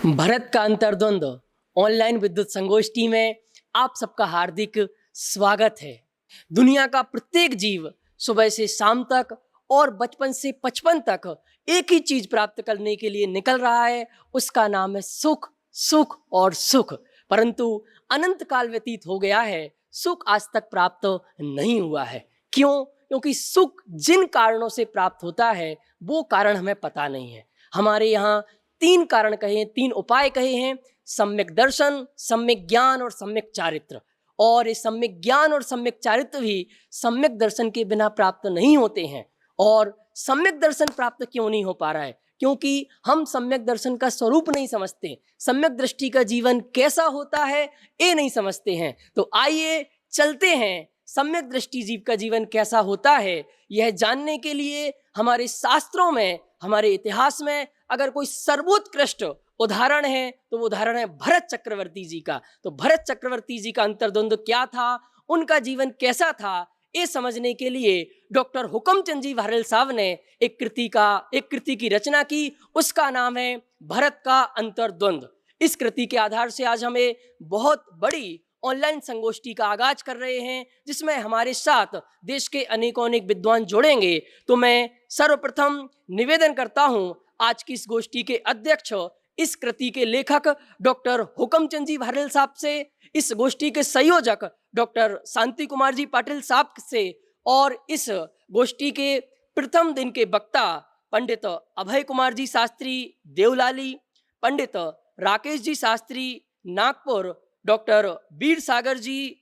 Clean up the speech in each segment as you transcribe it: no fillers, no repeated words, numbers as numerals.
भारत का अंतर्द्वंद ऑनलाइन विद्युत संगोष्ठी में आप सबका हार्दिक स्वागत है। दुनिया का प्रत्येक जीव सुबह से शाम तक और बचपन से बचपन तक एक ही चीज प्राप्त करने के लिए निकल रहा है, उसका नाम है सुख, सुख और सुख। परंतु अनंत काल व्यतीत हो गया है, सुख आज तक प्राप्त नहीं हुआ है। क्यों? क्योंकि सुख जिन कारणों से प्राप्त होता है वो कारण हमें पता नहीं है। हमारे यहाँ तीन कारण कहे हैं, तीन उपाय कहे हैं: सम्यक दर्शन, सम्यक ज्ञान और सम्यक चारित्र। और ये सम्यक ज्ञान और सम्यक चारित्र भी सम्यक दर्शन के बिना प्राप्त नहीं होते हैं। और सम्यक दर्शन प्राप्त क्यों नहीं हो पा रहा है? क्योंकि हम सम्यक दर्शन का स्वरूप नहीं समझते, सम्यक दृष्टि का जीवन कैसा होता है ये नहीं समझते हैं। तो आइए चलते हैं, सम्यक दृष्टि जीव का जीवन कैसा होता है यह जानने के लिए हमारे शास्त्रों में, हमारे इतिहास में अगर कोई सर्वोत्कृष्ट उदाहरण है तो वो उदाहरण है भरत चक्रवर्ती जी का। तो भरत चक्रवर्ती जी का अंतर्द्वंद क्या था, उनका जीवन कैसा था, ये समझने के लिए डॉक्टर हुकमचंद जी भारल साहब ने एक कृति की रचना की। उसका नाम है भरत का अंतर्द्वंद। इस कृति के आधार से आज हमें बहुत बड़ी ऑनलाइन संगोष्ठी का आगाज कर रहे हैं, जिसमें हमारे साथ देश के अनेकों अनेक विद्वान जुड़ेंगे। तो मैं सर्वप्रथम निवेदन करता हूं आज की इस गोष्ठी के अध्यक्ष, इस कृति के लेखक डॉक्टर हुकमचंद जी भारल साहब से, इस गोष्ठी के संयोजक डॉक्टर शांति कुमार जी पाटिल साहब से, और इस गोष्ठी के प्रथम दिन के वक्ता पंडित अभय कुमार जी शास्त्री देवलाली, पंडित राकेश जी शास्त्री नागपुर, डॉक्टर वीर सागर जी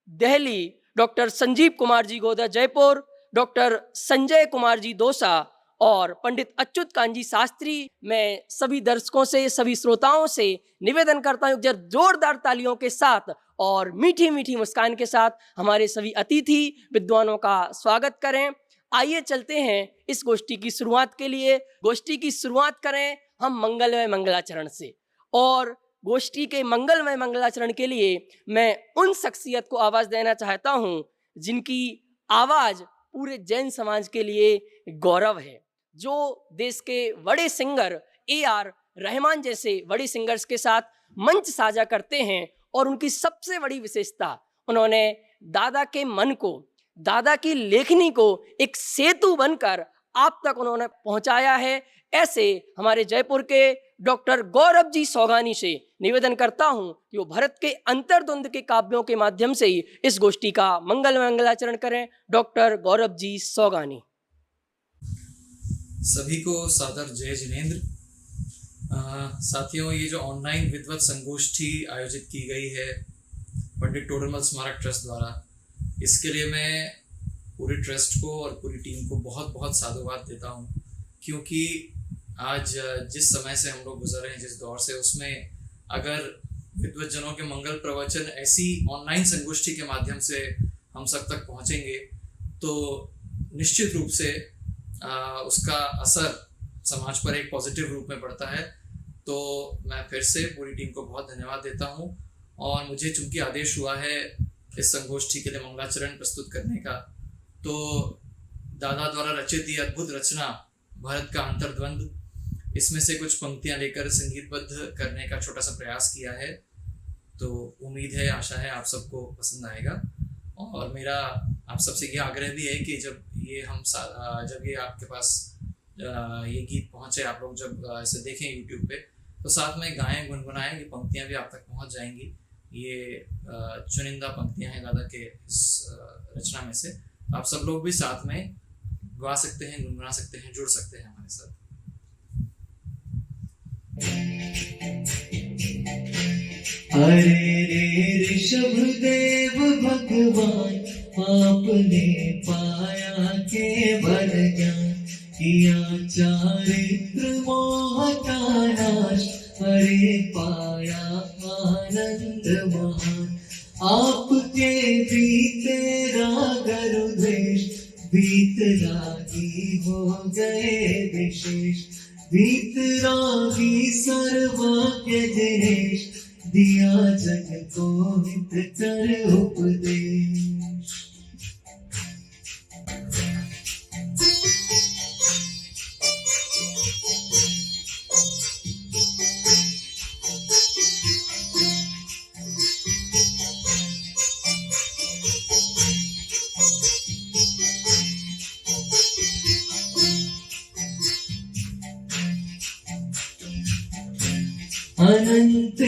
दिल्ली, डॉक्टर संजीव कुमार जी गोदा जयपुर, डॉक्टर संजय कुमार जी दौसा और पंडित अच्युत कांजी शास्त्री। मैं सभी दर्शकों से, सभी श्रोताओं से निवेदन करता हूँ जब जोरदार तालियों के साथ और मीठी मीठी मुस्कान के साथ हमारे सभी अतिथि विद्वानों का स्वागत करें। आइए चलते हैं इस गोष्ठी की शुरुआत के लिए। गोष्ठी की शुरुआत करें हम मंगलमय मंगलाचरण से, और गोष्ठी के मंगलमय मंगलाचरण के लिए मैं उन शख्सियत को आवाज देना चाहता हूं जिनकी आवाज पूरे जैन समाज के लिए गौरव है, जो देश के बड़े सिंगर AR रहमान जैसे बड़े सिंगर्स के साथ मंच साझा करते हैं। और उनकी सबसे बड़ी विशेषता, उन्होंने दादा के मन को, दादा की लेखनी को एक सेतु बनकर आप तक उन्होंने पहुंचाया है। ऐसे हमारे जयपुर के डॉक्टर गौरव जी सौगानी से निवेदन करता हूं कि वो भरत के अंतर्द्वंद के काव्यों के माध्यम से ही इस गोष्ठी का मंगल मंगलाचरण करें। डॉक्टर गौरव जी सौगानी। सभी को सादर जय जिनेंद्र। साथियों, ये जो ऑनलाइन विद्वत संगोष्ठी आयोजित की गई है पंडित टोडरमल स्मारक ट्रस्ट द्वारा, इसके लिए मैं पूरे ट्रस्ट को और पूरी टीम को बहुत बहुत साधुवाद देता हूँ। क्योंकि आज जिस समय से हम लोग गुजर रहे हैं, जिस दौर से, उसमें अगर विद्वतजनों के मंगल प्रवचन ऐसी ऑनलाइन संगोष्ठी के माध्यम से हम सब तक पहुँचेंगे तो निश्चित रूप से उसका असर समाज पर एक पॉजिटिव रूप में पड़ता है। तो मैं फिर से पूरी टीम को बहुत धन्यवाद देता हूँ। और मुझे चूंकि आदेश हुआ है इस संगोष्ठी के लिए मंगलाचरण प्रस्तुत करने का, तो दादा द्वारा रचित ये अद्भुत रचना भारत का अंतर्द्वंद, इसमें से कुछ पंक्तियां लेकर संगीतबद्ध करने का छोटा सा प्रयास किया है। तो उम्मीद है, आशा है आप सबको पसंद आएगा। और मेरा आप सबसे ये आग्रह भी है कि जब ये आपके पास ये गीत पहुंचे, आप लोग जब इसे देखें YouTube पे, तो साथ में गाएं, गुनगुनाएं। ये पंक्तियां भी आप तक पहुंच जाएंगी। ये चुनिंदा पंक्तियां हैं दादा के इस रचना में से। आप सब लोग भी साथ में गा सकते हैं, गुनगुना सकते हैं, जुड़ सकते हैं हमारे साथ। अरे रे ऋषभ देव भगवान, आपने पाया केवल ज्ञान, किया चारित्र मोह का नाश, अरे पाया आनंद महान। आपके बीते गरुदेश, बीतरागी हो गए विशेष, बीतरागी सर्वज्ञ दिनेश, दिया जग को हित कर उपदेश। अनंत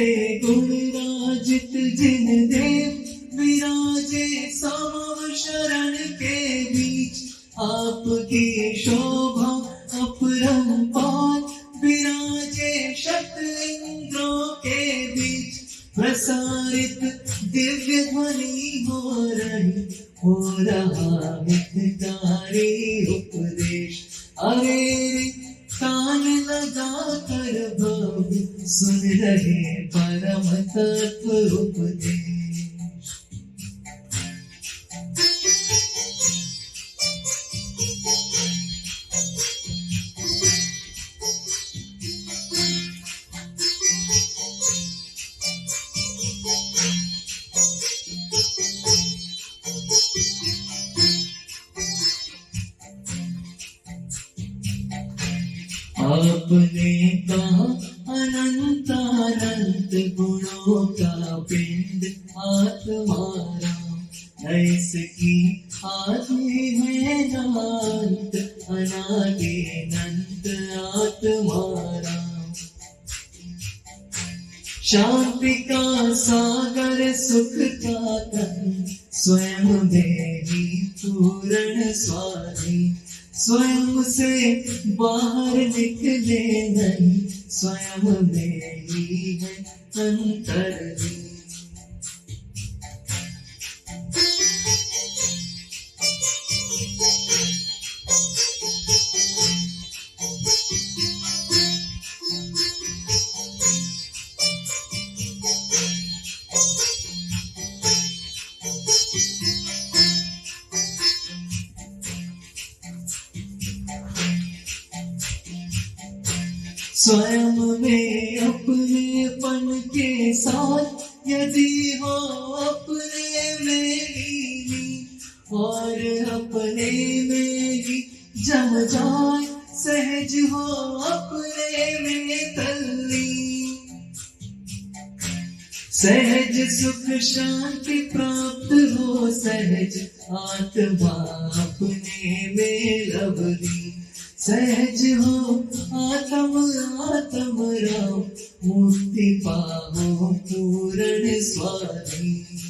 गुण राजित जिन देव विराजे सामव शरण के बीच, आपकी शोभा अपरंपार विराजे शत इंद्रों के बीच। प्रसारित दिव्य ध्वनि हो रहा हितकारी उपदेश। अरे रे कान लगा कर भव सुन रहे परम तत्व उपदेश। आपने कहा अनंत अनंत गुणों का पिंड आत्मारा, ऐसकी आदि है नांत अनादि अनंत आत्मारा। शांति का सागर सुख का तन स्वयं में ही पूर्ण स्वाधीन। स्वयं से बाहर निकले नहीं, स्वयं में ही है अंतर्लीन। स्वयं में अपनेपन के साथ यदि हो अपने में लीन, और अपने में ही जम जाए सहज हो अपने में तल्लीन। सहज सुख शांति प्राप्त हो सहज आत्मा अपने में लवली। सहज हो आत्म राम मुक्ति पाहो पूर्ण स्वाधीन।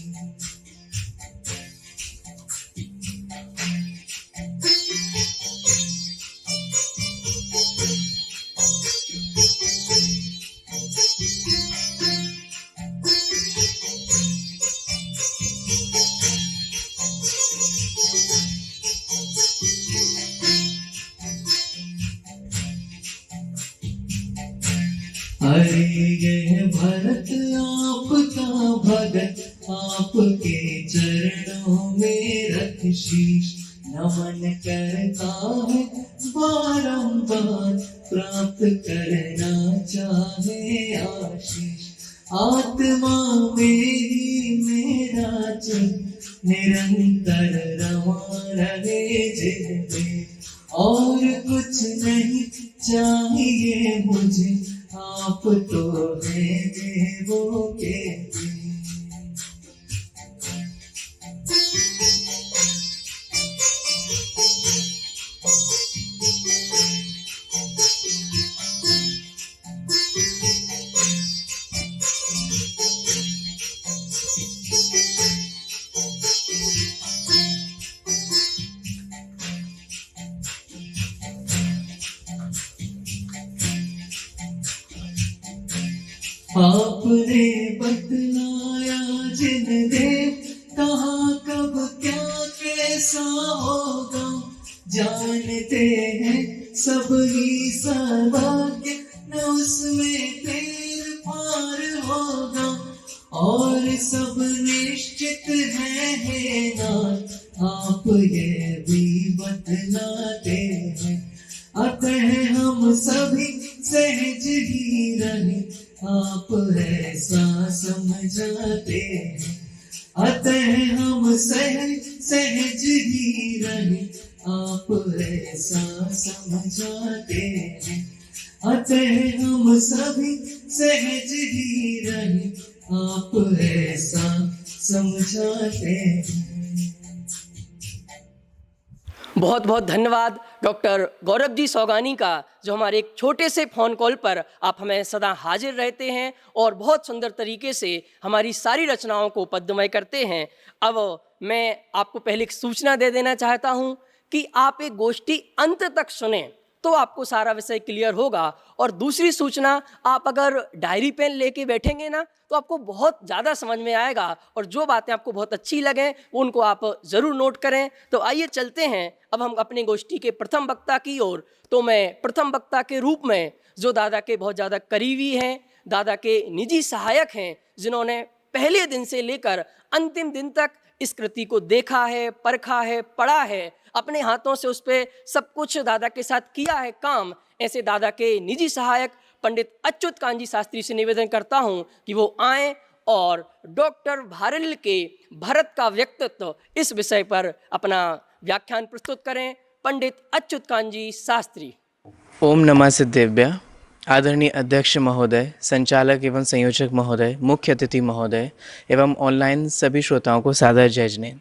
अरे यह भरत आपका भगत, आपके चरणों में रख शीश। नमन करता है बारंबार, प्राप्त करना चाहे आशीष। आत्मा में ही मेरा चित निरंतर रमा रहे जिनमें, और कुछ नहीं चाहिए मुझे, आप तो है देवों के देव। आपने बतलाया जिन देव, कहाँ कब क्या कैसा होगा। जानते हैं सब ही सर्वज्ञ, न उसमें फेर फार होगा। और सब निश्चित है नाथ, आप ये भी बतलाते हैं। अतः हम सभी सहज ही रहे, आप ऐसा समझाते हैं। अतः हम सहज ही रहे, आप ऐसा समझाते हैं। अतः हम सभी सहज ही रहे, आप ऐसा समझाते हैं। बहुत बहुत धन्यवाद डॉक्टर गौरव जी सौगानी का जो हमारे एक छोटे से फ़ोन कॉल पर आप हमें सदा हाजिर रहते हैं और बहुत सुंदर तरीके से हमारी सारी रचनाओं को पद्यमय करते हैं। अब मैं आपको पहले एक सूचना दे देना चाहता हूं कि आप एक गोष्ठी अंत तक सुने तो आपको सारा विषय क्लियर होगा। और दूसरी सूचना, आप अगर डायरी पेन लेके बैठेंगे ना तो आपको बहुत ज़्यादा समझ में आएगा और जो बातें आपको बहुत अच्छी लगें उनको आप ज़रूर नोट करें। तो आइए चलते हैं अब हम अपनी गोष्ठी के प्रथम वक्ता की ओर। तो मैं प्रथम वक्ता के रूप में जो दादा के बहुत ज़्यादा करीबी हैं, दादा के निजी सहायक हैं, जिन्होंने पहले दिन से लेकर अंतिम दिन तक इस कृति को देखा है, परखा है, पढ़ा है, अपने हाथों से उस पर सब कुछ दादा के साथ किया है काम, ऐसे दादा के निजी सहायक पंडित अच्युत कांजी शास्त्री से निवेदन करता हूं कि वो आएं और डॉक्टर भारल्य के भरत का व्यक्तित्व इस विषय पर अपना व्याख्यान प्रस्तुत करें। पंडित अच्युत कांजी शास्त्री। ओम नमः सिद्धेभ्य। आदरणीय अध्यक्ष महोदय, संचालक एवं संयोजक महोदय, मुख्य अतिथि महोदय एवं ऑनलाइन सभी श्रोताओं को सादर जय जनेन।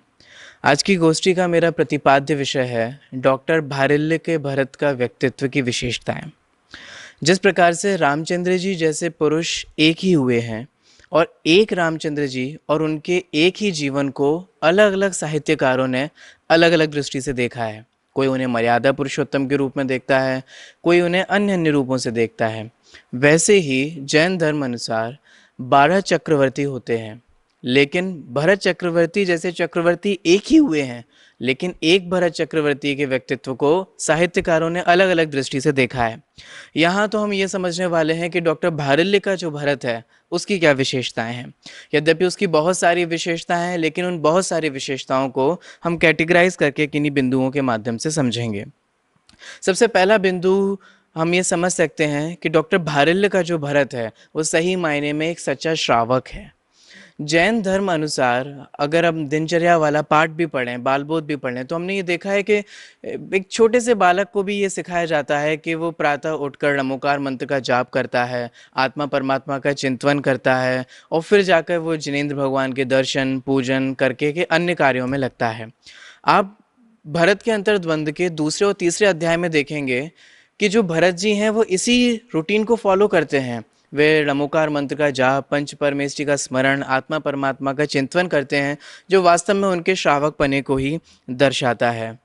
आज की गोष्ठी का मेरा प्रतिपाद्य विषय है डॉक्टर भारल्य के भरत का व्यक्तित्व की विशेषताएं। जिस प्रकार से रामचंद्र जी जैसे पुरुष एक ही हुए हैं और एक रामचंद्र जी और उनके एक ही जीवन को अलग अलग साहित्यकारों ने अलग अलग दृष्टि से देखा है। कोई उन्हें मर्यादा पुरुषोत्तम के रूप में देखता है, कोई उन्हें अन्य अन्य रूपों से देखता है। वैसे ही जैन धर्म अनुसार 12 चक्रवर्ती होते हैं, लेकिन भरत चक्रवर्ती जैसे चक्रवर्ती एक ही हुए हैं, लेकिन एक भरत चक्रवर्ती के व्यक्तित्व को साहित्यकारों ने अलग अलग दृष्टि से देखा है। यहाँ तो हम ये समझने वाले हैं कि डॉक्टर भारल्य का जो भरत है उसकी क्या विशेषताएं हैं। यद्यपि उसकी बहुत सारी विशेषताएं हैं, लेकिन उन बहुत सारी विशेषताओं को हम कैटेगराइज करके किन्हीं बिंदुओं के माध्यम से समझेंगे। सबसे पहला बिंदु हम ये समझ सकते हैं कि डॉक्टर भारल्य का जो भरत है वो सही मायने में एक सच्चा श्रावक है। जैन धर्म अनुसार अगर हम दिनचर्या वाला पाठ भी पढ़ें, बालबोध भी पढ़ें, तो हमने ये देखा है कि एक छोटे से बालक को भी ये सिखाया जाता है कि वो प्रातः उठकर नमोकार मंत्र का जाप करता है, आत्मा परमात्मा का चिंतन करता है और फिर जाकर वो जिनेंद्र भगवान के दर्शन पूजन करके के अन्य कार्यों में लगता है। आप भरत के अंतर्द्वंद के दूसरे और तीसरे अध्याय में देखेंगे कि जो भरत जी हैं वो इसी रूटीन को फॉलो करते हैं। वे नमोकार मंत्र का जाप, पंच परमेष्टि का स्मरण, आत्मा परमात्मा का चिंतन करते हैं, जो वास्तव में उनके श्रावक पने को ही दर्शाता है।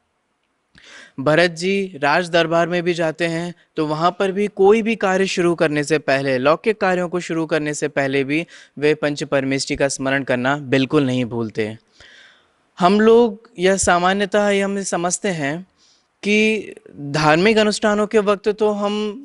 भरत जी राज दरबार में भी जाते हैं तो वहाँ पर भी कोई भी कार्य शुरू करने से पहले, लौकिक कार्यों को शुरू करने से पहले भी वे पंच परमेष्टि का स्मरण करना बिल्कुल नहीं भूलते। हम लोग यह सामान्यतः ये हम समझते हैं कि धार्मिक अनुष्ठानों के वक्त तो हम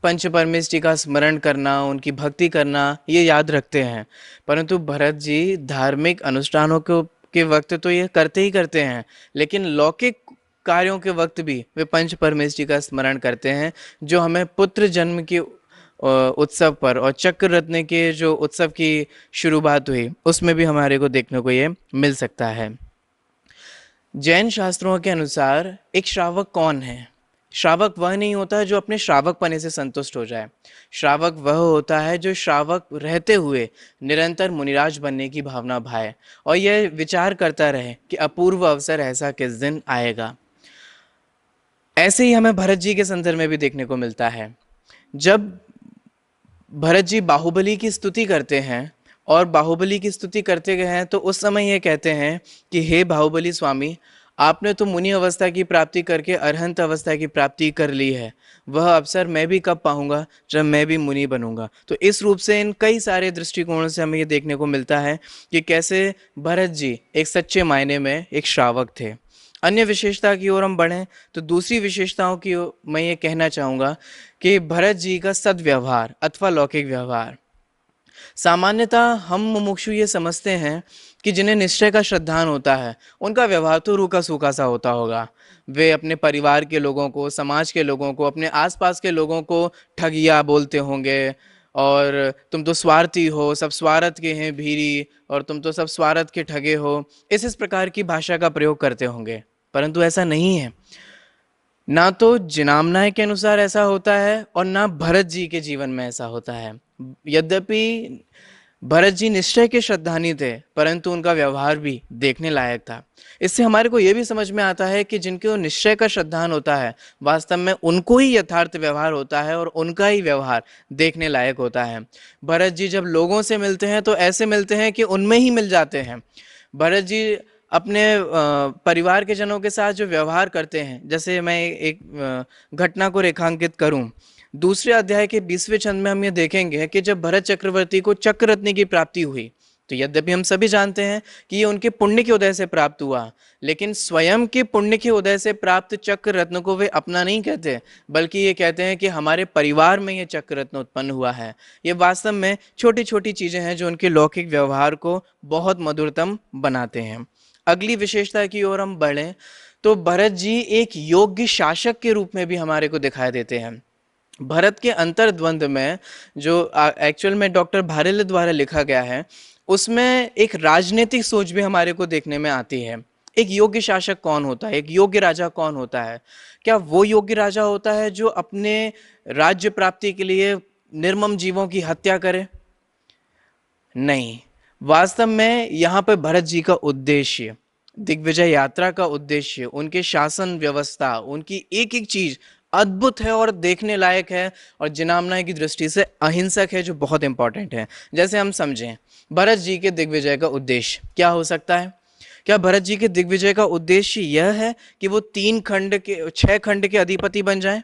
पंच परमेष्टि का स्मरण करना, उनकी भक्ति करना ये याद रखते हैं, परंतु भरत जी धार्मिक अनुष्ठानों के वक्त तो ये करते ही करते हैं, लेकिन लौकिक कार्यों के वक्त भी वे पंच परमेष्टि का स्मरण करते हैं, जो हमें पुत्र जन्म के उत्सव पर और चक्र रत्न के जो उत्सव की शुरुआत हुई उसमें भी हमारे को देखने को ये मिल सकता है। जैन शास्त्रों के अनुसार एक श्रावक कौन है? श्रावक वह नहीं होता जो अपने श्रावक पने से संतुष्ट हो जाए। श्रावक वह होता है जो श्रावक रहते हुए निरंतर मुनिराज बनने की भावना भाए और यह विचार करता रहे कि अपूर्व अवसर ऐसा किस दिन आएगा। ऐसे ही हमें भरत जी के संदर्भ में भी देखने को मिलता है। जब भरत जी बाहुबली की स्तुति करते हैं और बाहुबली की स्तुति करते गए हैं तो उस समय ये कहते हैं कि हे बाहुबली स्वामी, आपने तो मुनि अवस्था की प्राप्ति करके अरहंत अवस्था की प्राप्ति कर ली है, वह अवसर मैं भी कब पाऊंगा जब मैं भी मुनि बनूंगा। तो इस रूप से इन कई सारे दृष्टिकोणों से हमें ये देखने को मिलता है कि कैसे भरत जी एक सच्चे मायने में एक श्रावक थे। अन्य विशेषता की ओर हम बढ़ें तो दूसरी विशेषताओं की मैं ये कहना चाहूँगा कि भरत जी का सद्व्यवहार अथवा लौकिक व्यवहार। सामान्यतः हम मुमुक्षु ये समझते हैं कि जिन्हें निश्चय का श्रद्धान होता है उनका व्यवहार तो रूखा सूखा सा होता होगा। वे अपने परिवार के लोगों को, समाज के लोगों को, अपने आसपास के लोगों को ठगिया बोलते होंगे और तुम तो स्वार्थी हो, सब स्वार्थ के हैं भीरी, और तुम तो सब स्वार्थ के ठगे हो, इस प्रकार की भाषा का प्रयोग करते होंगे। परंतु ऐसा नहीं है। ना तो जिनामनाय के अनुसार ऐसा होता है और ना भरत जी के जीवन में ऐसा होता है। यद्यपि भरत जी निश्चय के श्रद्धानी थे, परंतु उनका व्यवहार भी देखने लायक था। इससे हमारे को यह भी समझ में आता है कि जिनको निश्चय का श्रद्धान होता है, वास्तव में उनको ही यथार्थ व्यवहार होता है और उनका ही व्यवहार देखने लायक होता है। भरत जी जब लोगों से मिलते हैं तो ऐसे मिलते हैं कि उनमें ही मिल जाते हैं। भरत जी अपने परिवार के जनों के साथ जो व्यवहार करते हैं, जैसे मैं एक घटना को रेखांकित करूं, दूसरे अध्याय के 20वें छंद में हम ये देखेंगे कि जब भरत चक्रवर्ती को चक्र रत्न की प्राप्ति हुई, तो यद्यपि हम सभी जानते हैं कि ये उनके पुण्य के उदय से प्राप्त हुआ, लेकिन स्वयं के पुण्य के उदय से प्राप्त चक्र रत्न को वे अपना नहीं कहते, बल्कि ये कहते हैं कि हमारे परिवार में ये चक्र रत्न उत्पन्न हुआ है। ये वास्तव में छोटी छोटी चीजें हैं जो उनके लौकिक व्यवहार को बहुत मधुरतम बनाते हैं। अगली विशेषता की ओर हम बढ़ें तो भरत जी एक योग्य शासक के रूप में भी हमारे को दिखाई देते हैं। भरत के अंतर्द्वंद में जो एक्चुअल में डॉक्टर भारेल द्वारा लिखा गया है, उसमें एक राजनीतिक सोच भी हमारे को देखने में आती है। एक योग्य शासक कौन होता है, एक योग्य राजा कौन होता है? क्या वो योग्य राजा होता है जो अपने राज्य प्राप्ति के लिए निर्मम जीवों की हत्या करे? नहीं, वास्तव में यहाँ पर भरत जी का उद्देश्य, दिग्विजय यात्रा का उद्देश्य, उनके शासन व्यवस्था, उनकी एक एक चीज अद्भुत है और देखने लायक है और जिनामना की दृष्टि से अहिंसक है, जो बहुत इंपॉर्टेंट है। जैसे हम समझें भरत जी के दिग्विजय का उद्देश्य क्या हो सकता है? क्या भरत जी के दिग्विजय का उद्देश्य यह है कि वो 6 खंड के अधिपति बन जाएं?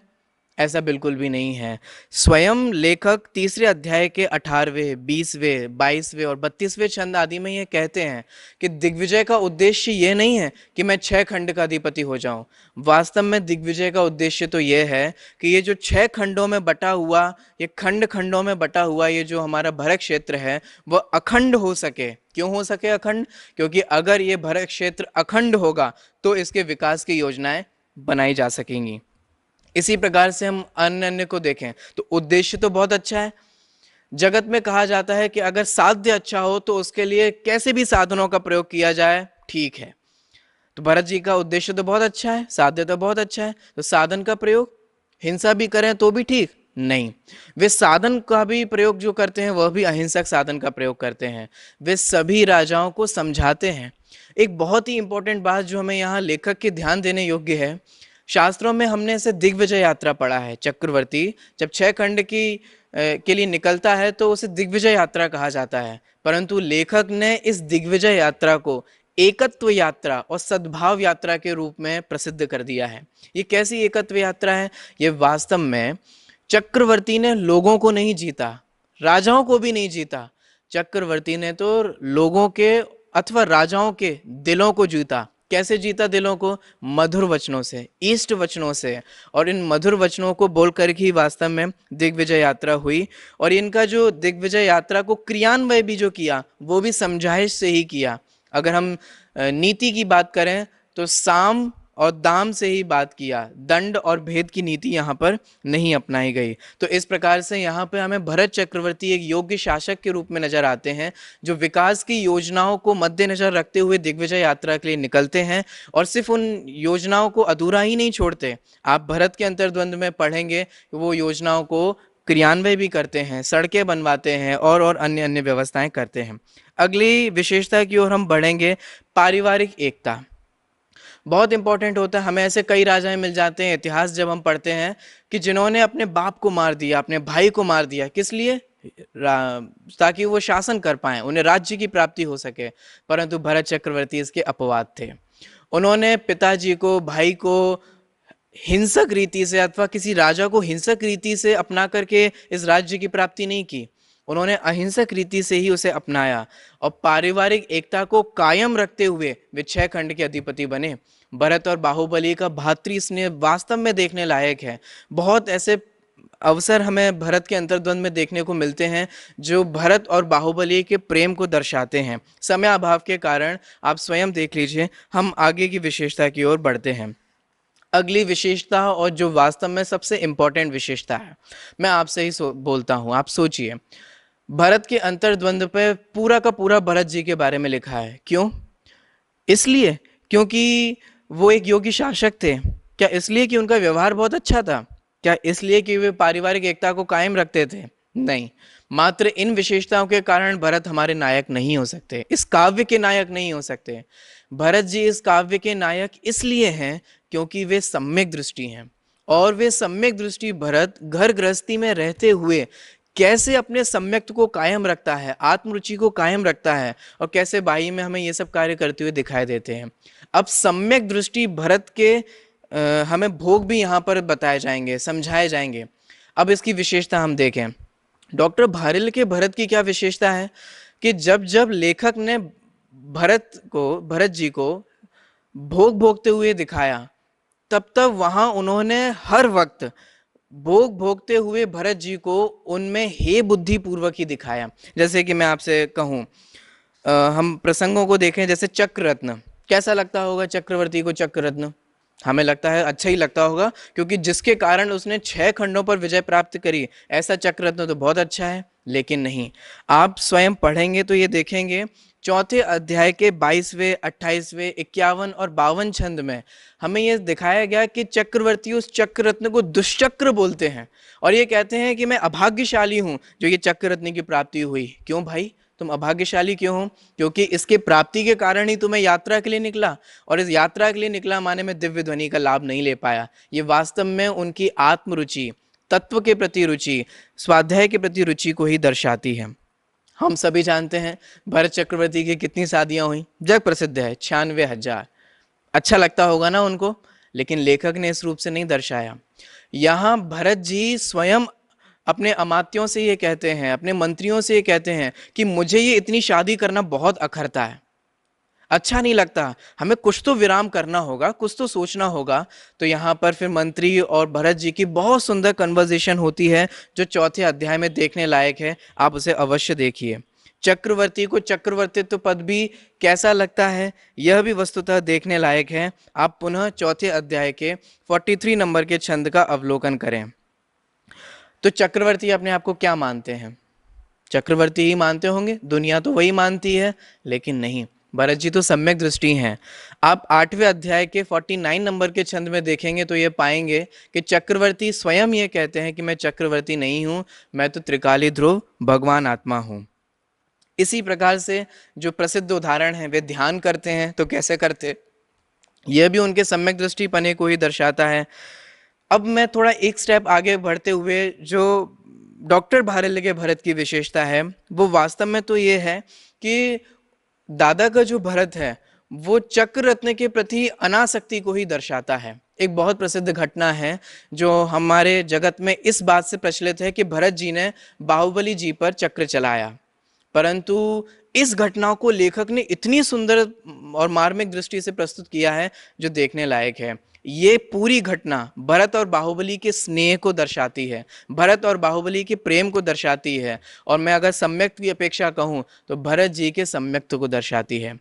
ऐसा बिल्कुल भी नहीं है। स्वयं लेखक तीसरे अध्याय के 18वें, 20वें, 22वें और 32वें छंद आदि में ये कहते हैं कि दिग्विजय का उद्देश्य ये नहीं है कि मैं 6 खंड का अधिपति हो जाऊं। वास्तव में दिग्विजय का उद्देश्य तो ये है कि ये जो 6 खंडों में बटा हुआ, ये खंडों में बटा हुआ ये जो हमारा भरत क्षेत्र है, वह अखंड हो सके। क्यों हो सके अखंड? क्योंकि अगर ये भरत क्षेत्र अखंड होगा तो इसके विकास की योजनाएं बनाई जा सकेंगी। इसी प्रकार से हम अन्य को देखें तो उद्देश्य तो बहुत अच्छा है। जगत में कहा जाता है कि अगर साध्य अच्छा हो तो उसके लिए कैसे भी साधनों का प्रयोग किया जाए, ठीक है। तो भरत जी का उद्देश्य तो बहुत अच्छा है, साध्य तो बहुत अच्छा है, तो साधन का प्रयोग हिंसा भी करें तो भी ठीक नहीं। वे साधन का भी प्रयोग जो करते हैं वह भी अहिंसक साधन का प्रयोग करते हैं। वे सभी राजाओं को समझाते हैं। एक बहुत ही इंपॉर्टेंट बात जो हमें यहाँ लेखक के ध्यान देने योग्य है, शास्त्रों में हमने इसे दिग्विजय यात्रा पढ़ा है। चक्रवर्ती जब 6 खंड के लिए निकलता है तो उसे दिग्विजय यात्रा कहा जाता है, परंतु लेखक ने इस दिग्विजय यात्रा को एकत्व यात्रा और सद्भाव यात्रा के रूप में प्रसिद्ध कर दिया है। ये कैसी एकत्व यात्रा है? ये वास्तव में चक्रवर्ती ने लोगों को नहीं जीता, राजाओं को भी नहीं जीता, चक्रवर्ती ने तो लोगों के अथवा राजाओं के दिलों को जीता। कैसे जीता दिलों को? मधुर वचनों से, इष्ट वचनों से। और इन मधुर वचनों को बोलकर ही वास्तव में दिग्विजय यात्रा हुई। और इनका जो दिग्विजय यात्रा को क्रियान्वय भी जो किया वो भी समझाइश से ही किया। अगर हम नीति की बात करें तो साम और दाम से ही बात किया, दंड और भेद की नीति यहाँ पर नहीं अपनाई गई। तो इस प्रकार से यहाँ पे हमें भरत चक्रवर्ती एक योग्य शासक के रूप में नजर आते हैं, जो विकास की योजनाओं को मद्देनजर रखते हुए दिग्विजय यात्रा के लिए निकलते हैं और सिर्फ उन योजनाओं को अधूरा ही नहीं छोड़ते। आप भरत के अंतर्द्वंद में पढ़ेंगे वो योजनाओं को क्रियान्वय भी करते हैं, सड़कें बनवाते हैं और अन्य अन्य व्यवस्थाएं करते हैं। अगली विशेषता की ओर हम बढ़ेंगे, पारिवारिक एकता। बहुत इंपॉर्टेंट होता है। हमें ऐसे कई राजाएं मिल जाते हैं इतिहास जब हम पढ़ते हैं कि जिन्होंने अपने बाप को मार दिया, अपने भाई को मार दिया। किस लिए? ताकि वो शासन कर पाए, उन्हें राज्य की प्राप्ति हो सके। परंतु भरत चक्रवर्ती इसके अपवाद थे। उन्होंने पिताजी को, भाई को हिंसक रीति से अथवा किसी राजा को हिंसक रीति से अपना करके इस राज्य की प्राप्ति नहीं की। उन्होंने अहिंसक रीति से ही उसे अपनाया और पारिवारिक एकता को कायम रखते हुए वे 6 खंड के अधिपति बने। भरत और बाहुबली का भातृ स्नेह वास्तव में देखने लायक है। बहुत ऐसे अवसर हमें भरत के अंतर्द्वंद में देखने को मिलते हैं जो भरत और बाहुबली के प्रेम को दर्शाते हैं। समय अभाव के कारण आप स्वयं देख लीजिए। हम आगे की विशेषता की ओर बढ़ते हैं। अगली विशेषता और जो वास्तव में सबसे इंपॉर्टेंट विशेषता है, मैं आपसे ही बोलता हूँ। आप सोचिए, भरत के अंतर्द्वंद पे पूरा का पूरा भरत जी के बारे में लिखा है। क्यों? इसलिए क्योंकि वो एक योगी शासक थे। क्या इसलिए कि उनका व्यवहार बहुत अच्छा था? क्या इसलिए कि वे पारिवारिक एकता को कायम रखते थे? नहीं, मात्र इन विशेषताओं के कारण भरत हमारे नायक नहीं हो सकते, इस काव्य के नायक नहीं हो सकते। भरत जी इस काव्य के नायक इसलिए हैं क्योंकि वे सम्यक दृष्टि हैं, और वे सम्यक दृष्टि भरत घर गृहस्थी में रहते हुए कैसे अपने सम्यक्त को कायम रखता है, आत्मरुचि को कायम रखता है, और कैसे बाई में हमें ये सब कार्य करते हुए दिखाई देते हैं। अब सम्यक दृष्टि भरत के हमें भोग भी यहाँ पर बताए जाएंगे, समझाए जाएंगे। अब इसकी विशेषता हम देखें। डॉक्टर भारिल के भरत की क्या विशेषता है कि जब जब लेखक ने भरत जी को भोग भोगते हुए दिखाया, तब तब वहां उन्होंने हर वक्त भोग भोगते हुए भरत जी को उनमें हे बुद्धि पूर्वक ही दिखाया। जैसे कि मैं आपसे कहूँ, हम प्रसंगों को देखें, जैसे चक्ररत्न, कैसा लगता होगा चक्रवर्ती को चक्ररत्न? हमें लगता है अच्छा ही लगता होगा, क्योंकि जिसके कारण उसने 6 खंडों पर विजय प्राप्त करी, ऐसा चक्ररत्न तो बहुत अच्छा है। लेकिन नहीं, आप स्वयं पढ़ेंगे तो ये देखेंगे, चौथे अध्याय के 22वें, 28वें, 51 और 52 छंद में हमें यह दिखाया गया कि चक्रवर्ती उस चक्ररत्न को दुष्चक्र बोलते हैं, और ये कहते हैं कि मैं अभाग्यशाली हूं जो ये चक्ररत्न की प्राप्ति हुई। क्यों भाई, तुम अभाग्यशाली क्यों हो? क्योंकि इसके प्राप्ति के कारण ही तुम्हें यात्रा के लिए निकला, और इस यात्रा के लिए निकला माने में दिव्य ध्वनि का लाभ नहीं ले पाया। ये वास्तव में उनकी आत्मरुचि, तत्व के प्रति रुचि, स्वाध्याय के प्रति रुचि को ही दर्शाती है। हम सभी जानते हैं भरत चक्रवर्ती की कितनी शादियां हुई, जग प्रसिद्ध है, 96,000। अच्छा लगता होगा ना उनको, लेकिन लेखक ने इस रूप से नहीं दर्शाया। यहाँ भरत जी स्वयं अपने अमात्यों से ये कहते हैं, अपने मंत्रियों से ये कहते हैं कि मुझे ये इतनी शादी करना बहुत अखरता है, अच्छा नहीं लगता, हमें कुछ तो विराम करना होगा, कुछ तो सोचना होगा। तो यहाँ पर फिर मंत्री और भरत जी की बहुत सुंदर कन्वर्सेशन होती है, जो चौथे अध्याय में देखने लायक है। आप उसे अवश्य देखिए। चक्रवर्ती को चक्रवर्तित्व पद भी कैसा लगता है, यह भी वस्तुतः देखने लायक है। आप पुनः चौथे अध्याय के 43 नंबर के छंद का अवलोकन करें। तो चक्रवर्ती अपने आप को क्या मानते हैं? चक्रवर्ती ही मानते होंगे, दुनिया तो वही मानती है, लेकिन नहीं, भरत जी तो सम्यक दृष्टि हैं। आप 8वें अध्याय के 49 नंबर के छंद में देखेंगे तो ये पाएंगे कि चक्रवर्ती स्वयं ये कहते हैं कि मैं चक्रवर्ती नहीं हूं, मैं तो त्रिकाली ध्रुव भगवान आत्मा हूं। इसी प्रकार से जो प्रसिद्ध उदाहरण है, वे ध्यान करते हैं तो कैसे करते, यह भी उनके सम्यक दृष्टि पने को ही दर्शाता है। अब मैं थोड़ा एक स्टेप आगे बढ़ते हुए, जो डॉक्टर भारिल के भरत की विशेषता है, वो वास्तव में तो ये है कि दादा का जो भरत है वो चक्ररत्न के प्रति अनासक्ति को ही दर्शाता है। एक बहुत प्रसिद्ध घटना है जो हमारे जगत में इस बात से प्रचलित है कि भरत जी ने बाहुबली जी पर चक्र चलाया, परंतु इस घटना को लेखक ने इतनी सुंदर और मार्मिक दृष्टि से प्रस्तुत किया है जो देखने लायक है। ये पूरी घटना भरत और बाहुबली के स्नेह को दर्शाती है, भरत और बाहुबली के प्रेम को दर्शाती है, और मैं अगर सम्यक्त की अपेक्षा कहूँ तो भरत जी के सम्यक्त को दर्शाती है।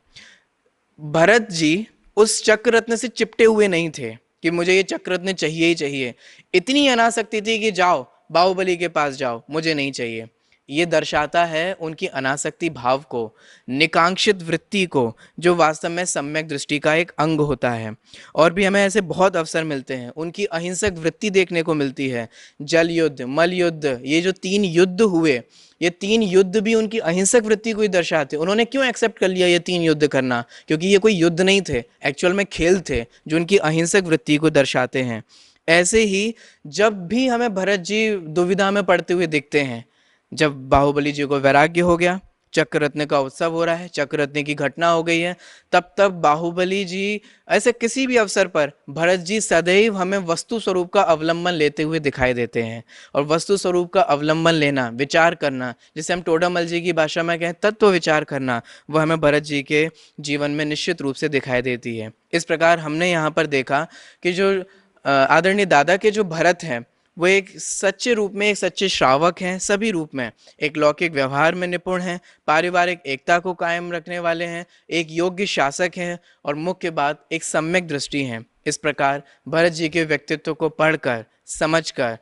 भरत जी उस चक्ररत्न से चिपटे हुए नहीं थे कि मुझे ये चक्ररत्न चाहिए ही चाहिए, इतनी अनासक्ति थी कि जाओ बाहुबली के पास जाओ, मुझे नहीं चाहिए। ये दर्शाता है उनकी अनासक्ति भाव को, निकांक्षित वृत्ति को, जो वास्तव में सम्यक दृष्टि का एक अंग होता है। और भी हमें ऐसे बहुत अवसर मिलते हैं, उनकी अहिंसक वृत्ति देखने को मिलती है। जल युद्ध, मल युद्ध, ये जो 3 युद्ध हुए, ये 3 युद्ध भी उनकी अहिंसक वृत्ति को ही दर्शाते। उन्होंने क्यों एक्सेप्ट कर लिया ये 3 युद्ध करना? क्योंकि ये कोई युद्ध नहीं थे, एक्चुअल में खेल थे जो उनकी अहिंसक वृत्ति को दर्शाते हैं। ऐसे ही जब भी हमें भरत जी दुविधा में पड़ते हुए दिखते हैं, जब बाहुबली जी को वैराग्य हो गया, चक्ररत्न का उत्सव हो रहा है, चक्ररत्न की घटना हो गई है, तब बाहुबली जी, ऐसे किसी भी अवसर पर भरत जी सदैव हमें वस्तु स्वरूप का अवलंबन लेते हुए दिखाई देते हैं। और वस्तु स्वरूप का अवलंबन लेना, विचार करना, जिसे हम टोडरमल जी की भाषा में कहें तत्व विचार करना, वह हमें भरत जी के जीवन में निश्चित रूप से दिखाई देती है। इस प्रकार हमने यहाँ पर देखा कि जो आदरणीय दादा के जो भरत हैं, वो एक सच्चे रूप में एक सच्चे श्रावक हैं, सभी रूप में एक लौकिक व्यवहार में निपुण हैं, पारिवारिक एकता को कायम रखने वाले हैं, एक योग्य शासक हैं, और मुख्य बात एक सम्यक दृष्टि हैं। इस प्रकार भरत जी के व्यक्तित्व को पढ़कर, समझकर,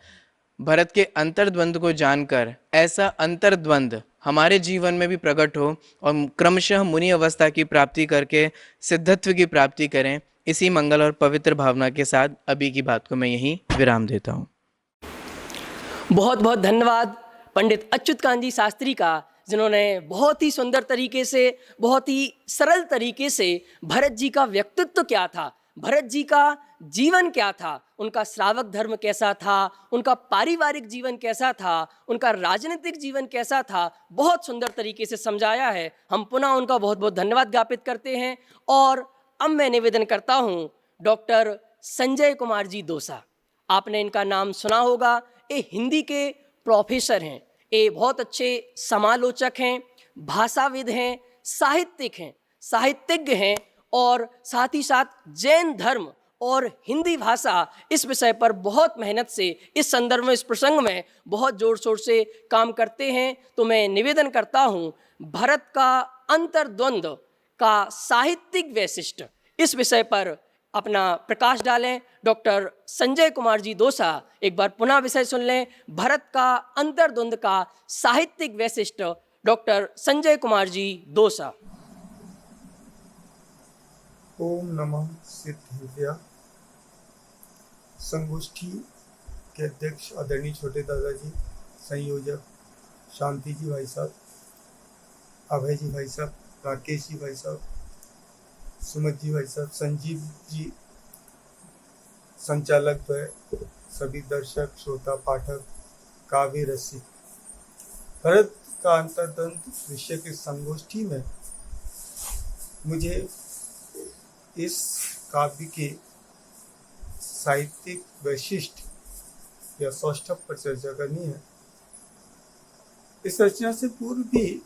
भरत के अंतर्द्वंद को जानकर, ऐसा अंतर्द्वंद हमारे जीवन में भी प्रकट हो और क्रमशः मुनि अवस्था की प्राप्ति करके सिद्धत्व की प्राप्ति करें। इसी मंगल और पवित्र भावना के साथ अभी की बात को मैं यहीं विराम देता हूँ। बहुत बहुत धन्यवाद पंडित अच्युत कांजी शास्त्री का, जिन्होंने बहुत ही सुंदर तरीके से, बहुत ही सरल तरीके से भरत जी का व्यक्तित्व क्या था, भरत जी का जीवन क्या था, उनका श्रावक धर्म कैसा था, उनका पारिवारिक जीवन कैसा था, उनका राजनीतिक जीवन कैसा था, बहुत सुंदर तरीके से समझाया है। हम पुनः उनका बहुत बहुत धन्यवाद ज्ञापित करते हैं। और अब मैं निवेदन करता हूँ डॉक्टर संजय कुमार जी दोसा। आपने इनका नाम सुना होगा। ये हिंदी के प्रोफेसर हैं, ये बहुत अच्छे समालोचक हैं, भाषाविद हैं, साहित्यज्ञ हैं और साथ ही साथ जैन धर्म और हिंदी भाषा इस विषय पर बहुत मेहनत से, इस संदर्भ में, इस प्रसंग में बहुत जोर शोर से काम करते हैं। तो मैं निवेदन करता हूँ, भरत का अंतर्द्वंद का साहित्यिक वैशिष्ट, इस विषय पर अपना प्रकाश डालें। डॉक्टर संजय कुमार जी दोसा एक बार पुनः विषय सुन लें, भरत का अंतर्द्वंद का साहित्यिक वैशिष्ट, डॉक्टर संजय कुमार जी दोसा। ओम नमः सिद्धेभ्य। संगोष्ठी के अध्यक्ष आदरणीय छोटे दादाजी, संयोजक शांति जी भाई साहब, अभय जी भाई साहब, राकेश जी भाई साहब, सुमित जी भाई साहब, संजीव जी संचालक द्वय, सभी दर्शक, श्रोता, पाठक, काव्य रसिक, भरत का अंतर्द्वंद विषय की संगोष्ठी में मुझे इस काव्य के साहित्यिक वैशिष्ट या सौष्ठव पर चर्चा करनी है। इस रचना से पूर्व भी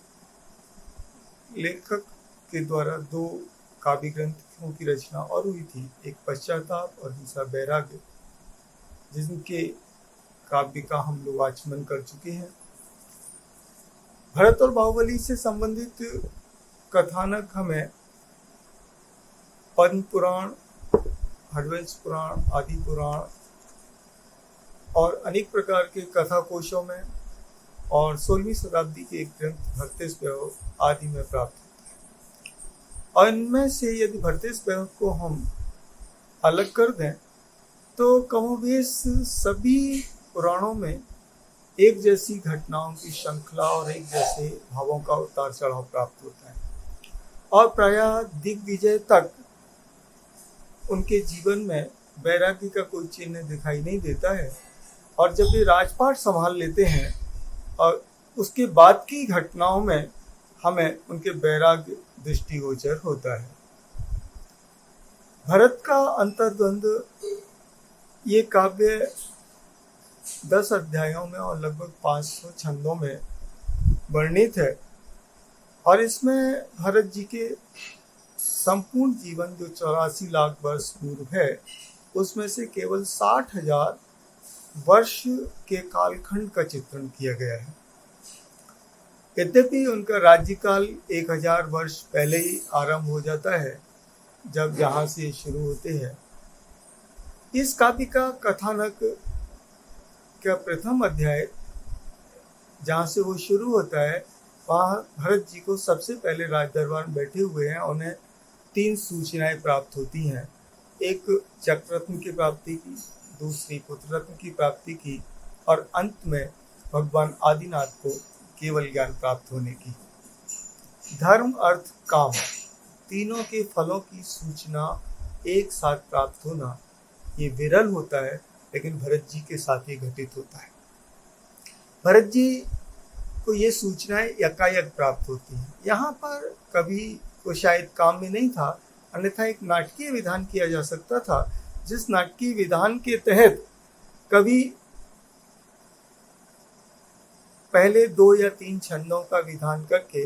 लेखक के द्वारा 2 काव्य ग्रंथों की रचना और हुई थी, एक पश्चाताप और दूसरा वैराग्य, जिनके काव्य का हम लोग आचमन कर चुके हैं। भरत और बाहुबली से संबंधित कथानक हमें पद्म पुराण, हरवंश पुराण, आदि पुराण और अनेक प्रकार के कथा कोशों में और 16वीं शताब्दी के एक ग्रंथ भरतेश्वय आदि में प्राप्त होता है। और इनमें से यदि भरतेश्वय को हम अलग कर दें तो कमोबेश सभी पुराणों में एक जैसी घटनाओं की श्रृंखला और एक जैसे भावों का उतार चढ़ाव प्राप्त होता है और प्रायः दिग्विजय तक उनके जीवन में वैराग्य का कोई चिन्ह दिखाई नहीं देता है। और जब वे राजपाट संभाल लेते हैं और उसके बाद की घटनाओं में हमें उनके वैराग्य दृष्टिगोचर होता है। भरत का अंतर्द्वंद ये काव्य 10 अध्यायों में और लगभग 500 छंदों में वर्णित है और इसमें भरत जी के संपूर्ण जीवन जो 84 लाख वर्ष पूर्व है, उसमें से केवल 60,000 वर्ष के कालखंड का चित्रण किया गया है। यद्यपि उनका राज्यकाल 1000 वर्ष पहले ही आरंभ हो जाता है, जब जहाँ से शुरू होते हैं। इस काव्य का कथानक का प्रथम अध्याय जहाँ से वो शुरू होता है, वहाँ भरत जी को सबसे पहले राजदरबार में बैठे हुए हैं, उन्हें 3 सूचनाएं प्राप्त होती हैं। एक चक्ररत्न की प्राप्ति की, दूसरी पुत्ररत्न की प्राप्ति की और अंत में भगवान आदिनाथ को केवल ज्ञान प्राप्त होने की। धर्म, अर्थ, काम, तीनों के फलों की सूचना एक साथ प्राप्त होना ये विरल होता है, लेकिन भरत जी के साथ ही घटित होता है। भरत जी को ये सूचनाएं यकायक प्राप्त होती हैं। यहाँ पर कभी को शायद काम में नहीं था, अन्यथा एक नाटकीय विधान किया जा सकता था, जिस नाटकीय विधान के तहत कभी पहले 2 या 3 छंदों का विधान करके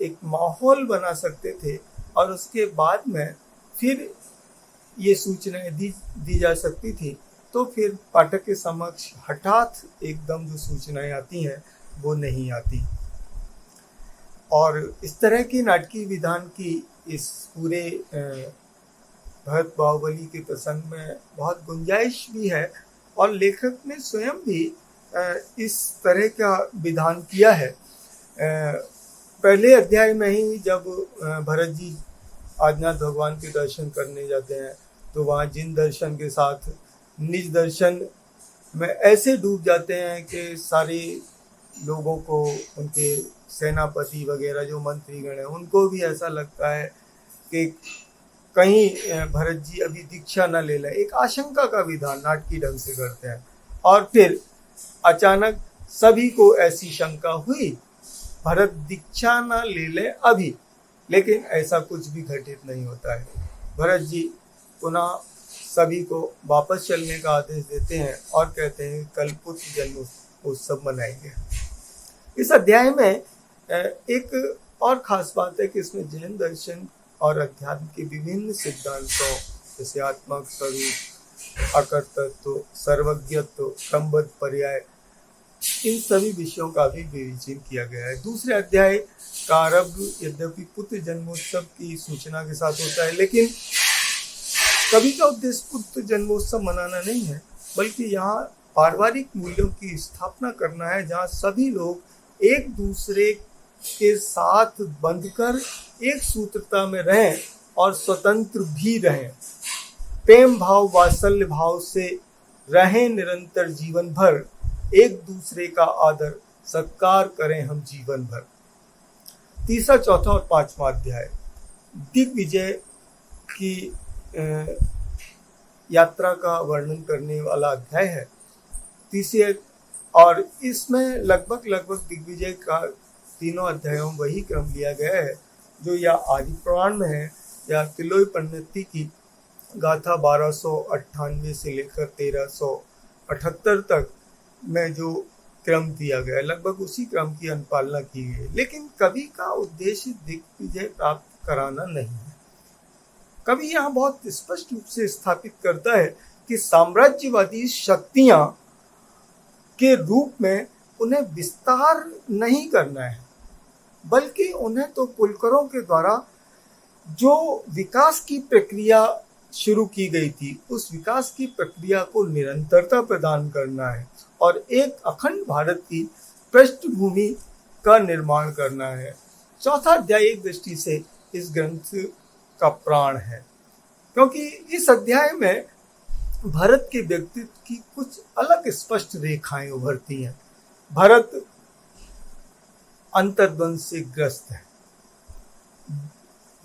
एक माहौल बना सकते थे और उसके बाद में फिर ये सूचनाएं दी जा सकती थी। तो फिर पाठक के समक्ष हठात एकदम जो सूचनाएं आती हैं वो नहीं आती। और इस तरह के नाटकीय विधान की इस पूरे भरत बाहुबली के प्रसंग में बहुत गुंजाइश भी है और लेखक ने स्वयं भी इस तरह का विधान किया है। पहले अध्याय में ही जब भरत जी आदिनाथ भगवान के दर्शन करने जाते हैं तो वहाँ जिन दर्शन के साथ निज दर्शन में ऐसे डूब जाते हैं कि सारी लोगों को, उनके सेनापति वगैरह जो मंत्रीगण हैं, उनको भी ऐसा लगता है कि कहीं भरत जी अभी दीक्षा न ले लें। एक आशंका का विधान नाटकीय ढंग से करते हैं और फिर अचानक सभी को ऐसी शंका हुई भरत दीक्षा न ले ले अभी, लेकिन ऐसा कुछ भी घटित नहीं होता है। भरत जी पुनः सभी को वापस चलने का आदेश देते हैं और कहते हैं कल पुत्र जन्म उत्सव मनाएंगे। इस अध्याय में एक और खास बात है कि इसमें जैन दर्शन और अध्यात्म के विभिन्न सिद्धांतों जैसे आत्मा स्वरूप, अकर्तृत्व, सर्वज्ञत्व, क्रमबद्ध पर्याय, इन सभी विषयों का भी विवेचन किया गया है। दूसरे अध्याय का आरंभ यद्यपि पुत्र जन्मोत्सव की सूचना के साथ होता है, लेकिन कवि का उद्देश्य पुत्र जन्मोत्सव मनाना नहीं है, बल्कि यहाँ पारिवारिक मूल्यों की स्थापना करना है, जहाँ सभी लोग एक दूसरे के साथ बंधकर एक सूत्रता में रहें और स्वतंत्र भी रहें। प्रेम भाव, वात्सल्य भाव से रहें निरंतर जीवन भर, एक दूसरे का आदर सत्कार करें हम जीवन भर। तीसरा, चौथा और पांचवा अध्याय दिग्विजय की यात्रा का वर्णन करने वाला अध्याय है। तीसरे, और इसमें लगभग दिग्विजय का तीनों अध्यायों में वही क्रम लिया गया है जो या आदि पुराण में है या तिलोई परिणति की गाथा 1298 से लेकर 1378 तक में जो क्रम दिया गया है, लगभग उसी क्रम की अनुपालना की गई है। लेकिन कवि का उद्देश्य दिग्विजय प्राप्त कराना नहीं है। कवि यहाँ बहुत स्पष्ट रूप से स्थापित करता है कि साम्राज्यवादी शक्तियां के रूप में उन्हें विस्तार नहीं करना है, बल्कि उन्हें तो कुलकरों के द्वारा जो विकास की प्रक्रिया शुरू की गई थी, उस विकास की प्रक्रिया को निरंतरता प्रदान करना है और एक अखंड भारत की पृष्ठभूमि का निर्माण करना है। चौथा अध्याय एक दृष्टि से इस ग्रंथ का प्राण है, क्योंकि इस अध्याय में भरत के व्यक्तित्व की कुछ अलग स्पष्ट रेखाएं उभरती हैं। भरत अंतर्द्वंद से ग्रस्त है,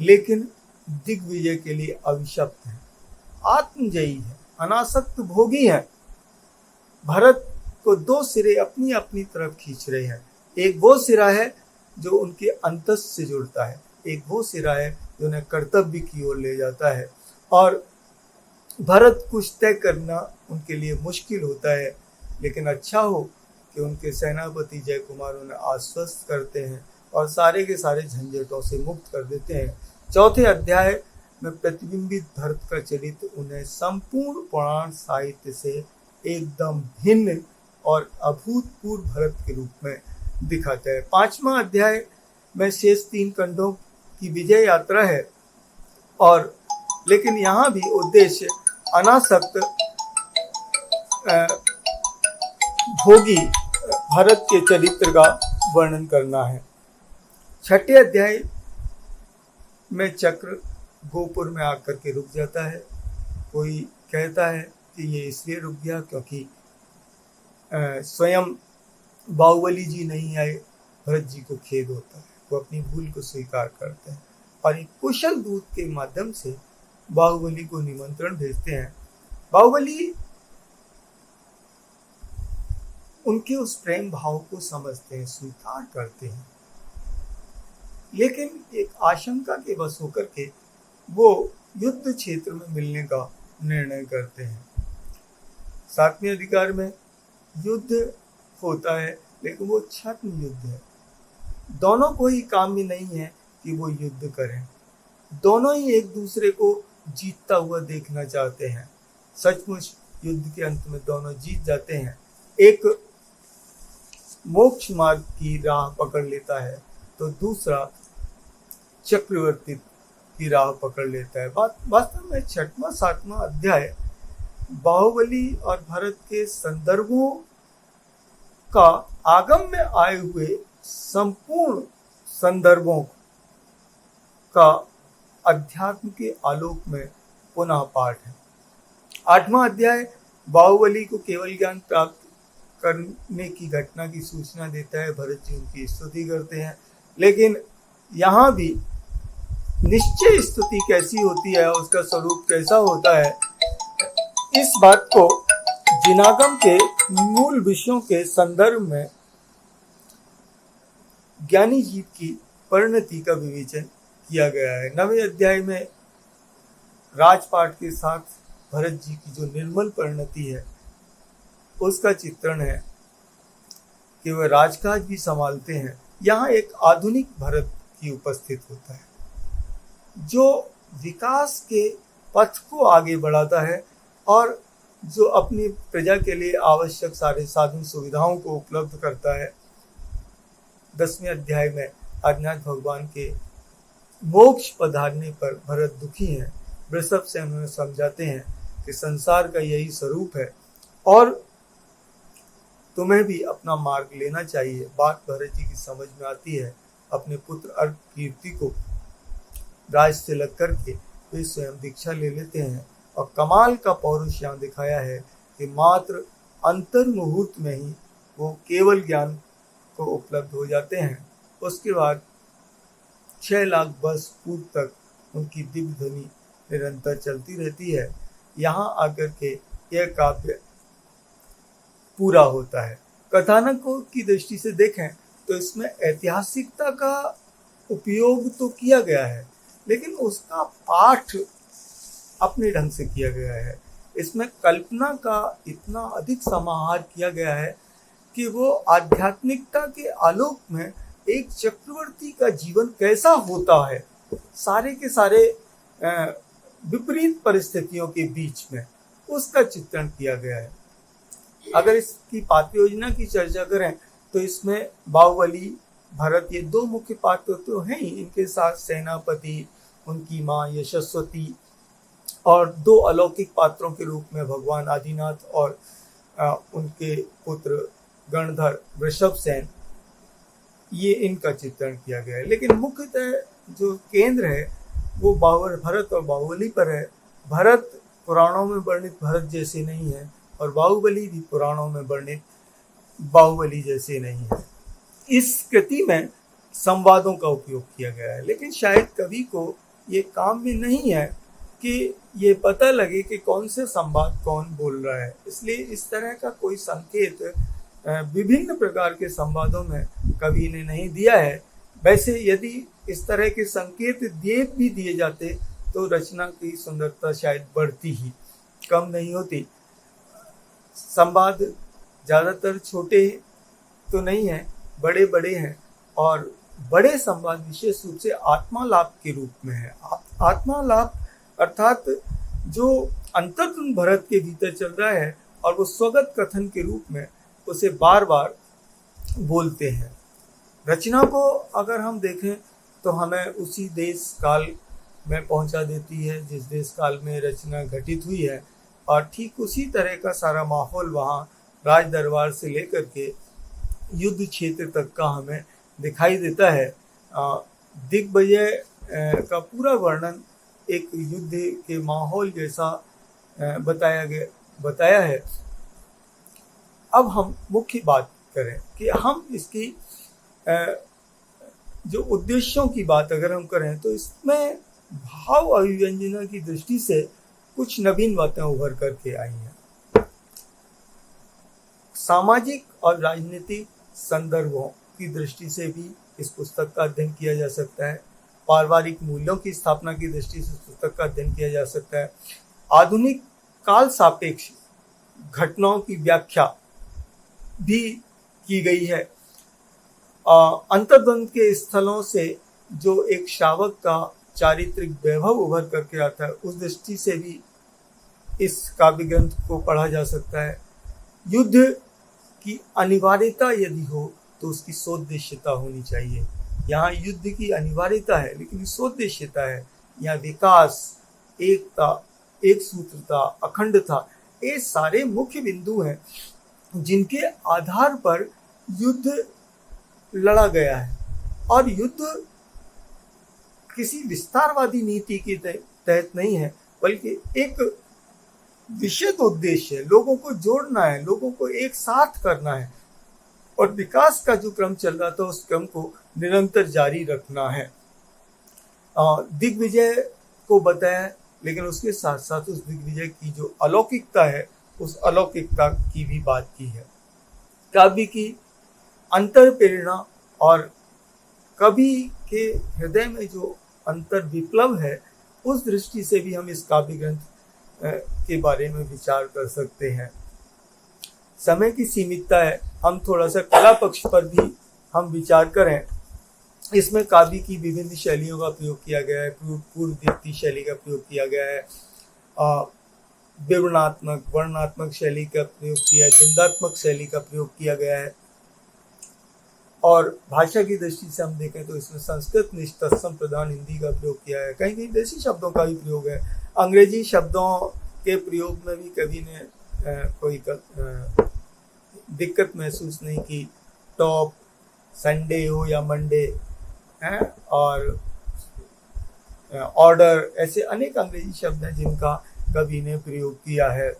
लेकिन दिग्विजय के लिए अभिशप्त है, आत्मजयी है, अनासक्त भोगी है। भरत को दो सिरे अपनी अपनी तरफ खींच रहे हैं। एक वो सिरा है जो उनके अंतस से जुड़ता है, एक वो सिरा है जो उन्हें कर्तव्य की ओर ले जाता है। और भरत कुछ तय करना उनके लिए मुश्किल होता है, लेकिन अच्छा हो कि उनके सेनापति जय कुमार उन्हें आश्वस्त करते हैं और सारे के सारे झंझटों से मुक्त कर देते हैं। चौथे अध्याय में प्रतिबिंबित भरत का चरित्र उन्हें संपूर्ण पुराण साहित्य से एकदम भिन्न और अभूतपूर्व भरत के रूप में दिखाता है। पांचवा अध्याय में शेष 3 खंडों की विजय यात्रा है, और लेकिन यहाँ भी उद्देश्य अनासक्त भोगी भरत के चरित्र का वर्णन करना है। छठे अध्याय में चक्र गोपुर में आकर के रुक जाता है। कोई कहता है कि ये इसलिए रुक गया क्योंकि स्वयं बाहुबली जी नहीं आए, भरत जी को खेद होता है, वो अपनी भूल को स्वीकार करते हैं और एक कुशल दूत के माध्यम से बाहुबली को निमंत्रण भेजते हैं। बाहुबली उनके उस प्रेम भाव को समझते हैं, स्वीकार करते हैं, लेकिन एक आशंका के बस होकर के वो युद्ध क्षेत्र में मिलने का निर्णय करते हैं। 7वें अधिकार में युद्ध होता है, लेकिन वो छद्म युद्ध है। दोनों को ही काम में नहीं है कि वो युद्ध करें, दोनों ही एक दूसरे को जीतता हुआ देखना चाहते हैं। सचमुच युद्ध के अंत में दोनों जीत जाते हैं। एक मोक्ष मार्ग की राह पकड़ लेता है तो दूसरा चक्रवर्ती की राह पकड़ लेता है। वास्तव में 6वां 7वां अध्याय बाहुबली और भरत के संदर्भों का आगम में आए हुए संपूर्ण संदर्भों का अध्यात्म के आलोक में पुनः पाठ है। 8वां अध्याय बाहुबली को केवल ज्ञान प्राप्त करने की घटना की सूचना देता है। भरत जी उनकी स्तुति करते हैं, लेकिन यहाँ भी निश्चय स्तुति कैसी होती है, उसका स्वरूप कैसा होता है, इस बात को जिनागम के मूल विषयों के संदर्भ में ज्ञानी जीव की परिणति का विवेचन किया गया है। 9वें अध्याय में राजपाट के साथ भरत जी की जो निर्मल परिणति है उसका चित्रण है कि वह राजकाज भी संभालते हैं। यहाँ एक आधुनिक भरत की उपस्थित होता है जो विकास के पथ को आगे बढ़ाता है और जो अपनी प्रजा के लिए आवश्यक सारे साधन सुविधाओं को उपलब्ध करता है। 10वें अध्याय में आदिनाथ भगवान के मोक्ष पधारने पर भरत दुखी हैं। वृषभ से हमें समझाते हैं कि संसार का यही स्वरूप है और तुम्हें भी अपना मार्ग लेना चाहिए। बात भरत जी की समझ में आती है। अपने पुत्र अर्क कीर्ति को राज तिलक करके वे स्वयं दीक्षा ले लेते हैं और कमाल का पौरुष यहाँ दिखाया है कि मात्र अंतर मुहूर्त में ही वो केवल ज्ञान को उपलब्ध हो जाते हैं। उसके बाद 6 लाख वर्ष पूर्व तक उनकी दिव्य ध्वनि निरंतर चलती रहती है। यहाँ आकर के यह काव्य पूरा होता है। कथानकों की दृष्टि से देखें तो इसमें ऐतिहासिकता का उपयोग तो किया गया है, लेकिन उसका पाठ अपने ढंग से किया गया है। इसमें कल्पना का इतना अधिक समाहार किया गया है कि वो आध्यात्मिकता के आलोक में एक चक्रवर्ती का जीवन कैसा होता है, सारे के सारे विपरीत परिस्थितियों के बीच में उसका चित्रण किया गया है। अगर इसकी पात्र योजना की चर्चा करें तो इसमें बाहुबली, भरत ये 2 मुख्य पात्र तो हैं ही, इनके साथ सेनापति, उनकी माँ यशस्वती और 2 अलौकिक पात्रों के रूप में भगवान आदिनाथ और उनके पुत्र गणधर वृषभसेन, ये इनका चित्रण किया गया है। लेकिन मुख्यतः जो केंद्र है वो भरत और बाहुबली पर है। भरत पुराणों में वर्णित भरत जैसे नहीं है और बाहुबली भी पुराणों में वर्णित बाहुबली जैसे नहीं है। इस कृति में संवादों का उपयोग किया गया है, लेकिन शायद कवि को ये काम में नहीं है कि ये पता लगे कि कौन से संवाद कौन बोल रहा है, इसलिए इस तरह का कोई संकेत विभिन्न प्रकार के संवादों में कवि ने नहीं दिया है। वैसे यदि इस तरह के संकेत भी दिए जाते तो रचना की सुंदरता शायद बढ़ती ही, कम नहीं होती। संवाद ज़्यादातर छोटे तो नहीं है, बड़े बड़े हैं और बड़े संवाद विशेष रूप से आत्मा लाभ के रूप में है। आत्मा लाभ अर्थात जो अंतर्गुण भरत के भीतर चल रहा है और वो स्वगत कथन के रूप में उसे बार बार बोलते हैं। रचना को अगर हम देखें तो हमें उसी देश काल में पहुंचा देती है जिस देश काल में रचना घटित हुई है और ठीक उसी तरह का सारा माहौल वहाँ राज दरबार से लेकर के युद्ध क्षेत्र तक का हमें दिखाई देता है। दिग्विजय का पूरा वर्णन एक युद्ध के माहौल जैसा बताया है। अब हम मुख्य बात करें कि हम इसकी जो उद्देश्यों की बात अगर हम करें तो इसमें भाव अभिव्यंजना की दृष्टि से कुछ नवीन बातें उभर करके आई हैं। सामाजिक और राजनीतिक संदर्भों की दृष्टि से भी इस पुस्तक का अध्ययन किया जा सकता है। पारिवारिक मूल्यों की स्थापना की दृष्टि से पुस्तक का अध्ययन किया जा सकता है। आधुनिक काल सापेक्ष घटनाओं की व्याख्या भी की गई है। अंतर्द्वंद के स्थलों से जो एक श्रावक का चारित्रिक वैभव उभर करके आता है उस दृष्टि से भी इस काव्य ग्रंथ को पढ़ा जा सकता है। युद्ध की अनिवार्यता यदि हो तो उसकी सोद्देश्यता होनी चाहिए। यहाँ युद्ध की अनिवार्यता है लेकिन सोद्देश्यता है। यहाँ विकास, एकता, एक सूत्रता, अखंडता, ये सारे मुख्य बिंदु हैं जिनके आधार पर युद्ध लड़ा गया है। और युद्ध किसी विस्तारवादी नीति के तहत नहीं है बल्कि एक विशद उद्देश्य है, लोगों को जोड़ना है, लोगों को एक साथ करना है और विकास का जो क्रम चल रहा था उस क्रम को निरंतर जारी रखना है। दिग्विजय को बताया, लेकिन उसके साथ साथ उस दिग्विजय की जो अलौकिकता है उस अलौकिकता की भी बात की है। काव्य की अंतर प्रेरणा और कवि के हृदय में जो अंतर विप्लव है उस दृष्टि से भी हम इस काव्य ग्रंथ के बारे में विचार कर सकते हैं। समय की सीमितता है, हम थोड़ा सा कला पक्ष पर भी हम विचार करें। इसमें काव्य की विभिन्न शैलियों का प्रयोग किया गया है। पूर्ववर्ती शैली का प्रयोग किया गया है, विवरणात्मक वर्णनात्मक शैली का प्रयोग किया है, द्वंद्वात्मक शैली का प्रयोग किया गया है। और भाषा की दृष्टि से हम देखें तो इसमें संस्कृत निष्ठ तत्सम प्रधान हिंदी का प्रयोग किया है। कहीं कहीं देसी शब्दों का भी प्रयोग है। अंग्रेजी शब्दों के प्रयोग में भी कवि ने कोई दिक्कत महसूस नहीं की। टॉप, संडे हो या मंडे है, और ऑर्डर, ऐसे अनेक अंग्रेजी शब्द हैं जिनका कवि ने प्रयोग किया है।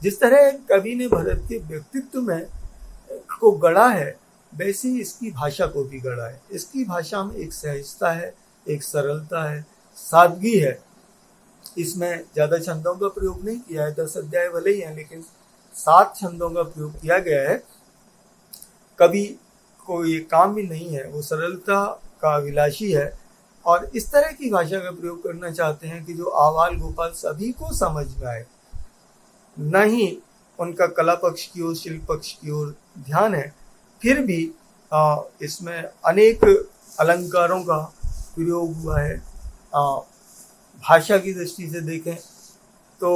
जिस तरह कवि ने भारत के व्यक्तित्व में को गढ़ा है वैसे ही इसकी भाषा को भी गढ़ा है। इसकी भाषा में एक सहजता है, एक सरलता है, सादगी है। इसमें ज़्यादा छंदों का प्रयोग नहीं किया है। 10 अध्याय भले ही हैं लेकिन 7 छंदों का प्रयोग किया गया है। कवि को ये काम भी नहीं है, वो सरलता का अभिलाषी है और इस तरह की भाषा का प्रयोग करना चाहते हैं कि जो आवाल गोपाल सभी को समझ में आए। नहीं उनका कला पक्ष की ओर, शिल्प पक्ष की ओर ध्यान है, फिर भी इसमें अनेक अलंकारों का प्रयोग हुआ है। भाषा की दृष्टि से देखें तो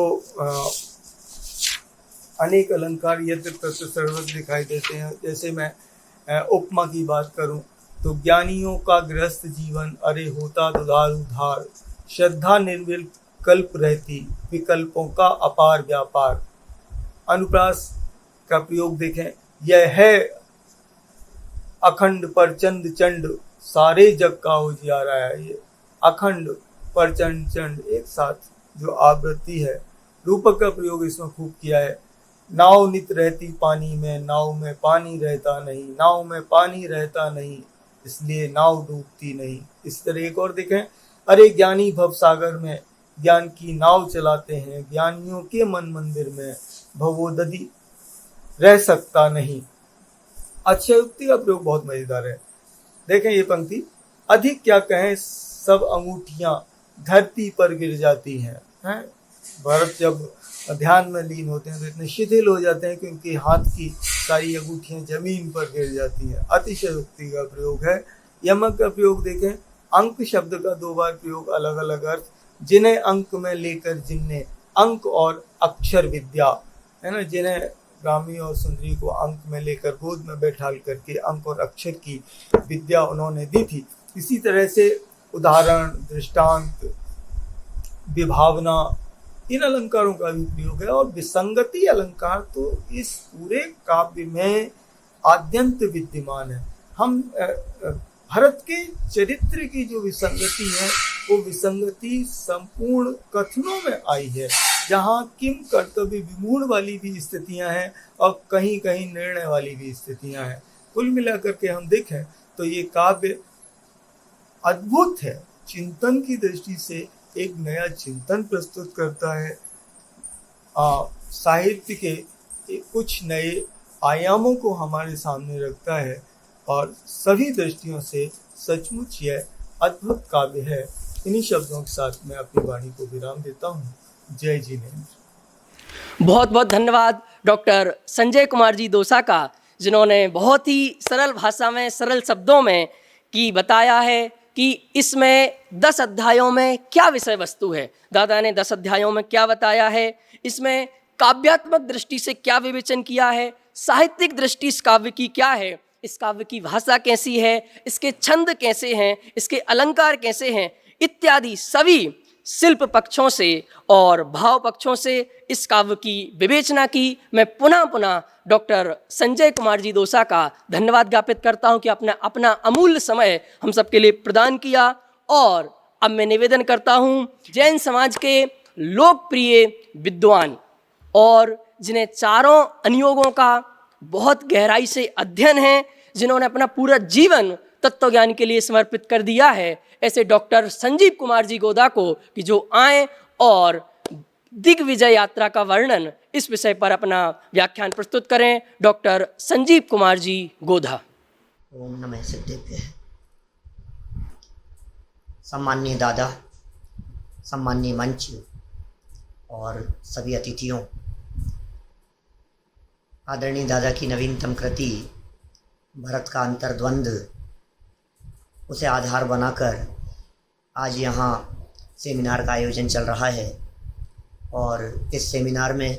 अनेक अलंकार यत्र तत्र सर्वत्र दिखाई देते हैं। जैसे मैं उपमा की बात करूं तो ज्ञानियों का गृहस्थ जीवन अरे होता दुधार उधार, श्रद्धा निर्विकल्प रहती, विकल्पों का अपार व्यापार। अनुप्रास का प्रयोग देखें, यह है अखंड प्रचंड चंड सारे जग का उजियारा है। ये अखंड प्रचंड चंड एक साथ जो आवृत्ति है। रूपक का प्रयोग इसमें खूब किया है। नाव नित रहती पानी में, नाव में पानी रहता नहीं, नाव में पानी रहता नहीं इसलिए नाव डूबती नहीं। इस तरह एक और देखें, अरे ज्ञानी भव सागर में ज्ञान की नाव चलाते हैं, ज्ञानियों के मन मंदिर में भवोदधि रह सकता नहीं। अक्षयोक्ति का प्रयोग बहुत मजेदार है। देखें ये पंक्ति, अधिक क्या कहें सब अंगूठियां धरती पर गिर जाती हैं। भरत जब ध्यान में लीन होते हैं तो इतने शिथिल हो जाते हैं कि उनके हाथ की सारी अंगूठियां जमीन पर गिर जाती हैं। अतिशयोक्ति का प्रयोग है। यमक का प्रयोग देखें, अंक शब्द का 2 बार प्रयोग, अलग अलग अर्थ। जिन्हें अंक में लेकर जिनने अंक और अक्षर विद्या, है ना, जिन्हें ब्राह्मी और सुंदरी को अंक में लेकर गोद में बैठाल करके अंक और अक्षर की विद्या उन्होंने दी थी। इसी तरह से उदाहरण, दृष्टांत, विभावना, इन अलंकारों का भी प्रयोग है। और विसंगति अलंकार तो इस पूरे काव्य में आद्यंत विद्यमान है। हम भरत के चरित्र की जो विसंगति है वो विसंगति संपूर्ण कथनों में आई है, जहाँ किम कर्तव्य विमूढ़ वाली भी स्थितियां हैं और कहीं कहीं निर्णय वाली भी स्थितियां हैं। कुल मिलाकर के हम देखें तो ये काव्य अद्भुत है। चिंतन की दृष्टि से एक नया चिंतन प्रस्तुत करता है। साहित्य के कुछ नए आयामों को हमारे सामने रखता है और सभी दृष्टियों से सचमुच यह अद्भुत काव्य है। इन्हीं शब्दों के साथ मैं अपनी वाणी को विराम देता हूँ। जय जिनेंद्र। बहुत बहुत धन्यवाद डॉक्टर संजय कुमार जी दोसा का, जिन्होंने बहुत ही सरल भाषा में, सरल शब्दों में की बताया है कि इसमें 10 अध्यायों में क्या विषय वस्तु है। दादा ने 10 अध्यायों में क्या बताया है, इसमें काव्यात्मक दृष्टि से क्या विवेचन किया है, साहित्यिक दृष्टि इस काव्य की क्या है, इस काव्य की भाषा कैसी है, इसके छंद कैसे हैं, इसके अलंकार कैसे हैं, इत्यादि सभी शिल्प पक्षों से और भाव पक्षों से इस काव्य की विवेचना की। मैं पुनः डॉक्टर संजय कुमार जी दोसा का धन्यवाद ज्ञापित करता हूं कि अपना अमूल्य समय हम सबके लिए प्रदान किया। और अब मैं निवेदन करता हूं जैन समाज के लोकप्रिय विद्वान और जिन्हें चारों अनुयोगों का बहुत गहराई से अध्ययन है, जिन्होंने अपना पूरा जीवन तत्व ज्ञान के लिए समर्पित कर दिया है, ऐसे डॉक्टर संजीव कुमार जी गोधा को कि जो आए और दिग्विजय यात्रा का वर्णन इस विषय पर अपना व्याख्यान प्रस्तुत करें। डॉक्टर संजीव कुमार जी गोधा। ओम नमः सिद्धेभ्यः। सम्माननीय दादा, सम्माननीय मंच और सभी अतिथियों, आदरणीय दादा की नवीनतम कृति भरत का अंतर्द्वंद, उसे आधार बनाकर आज यहाँ सेमिनार का आयोजन चल रहा है और इस सेमिनार में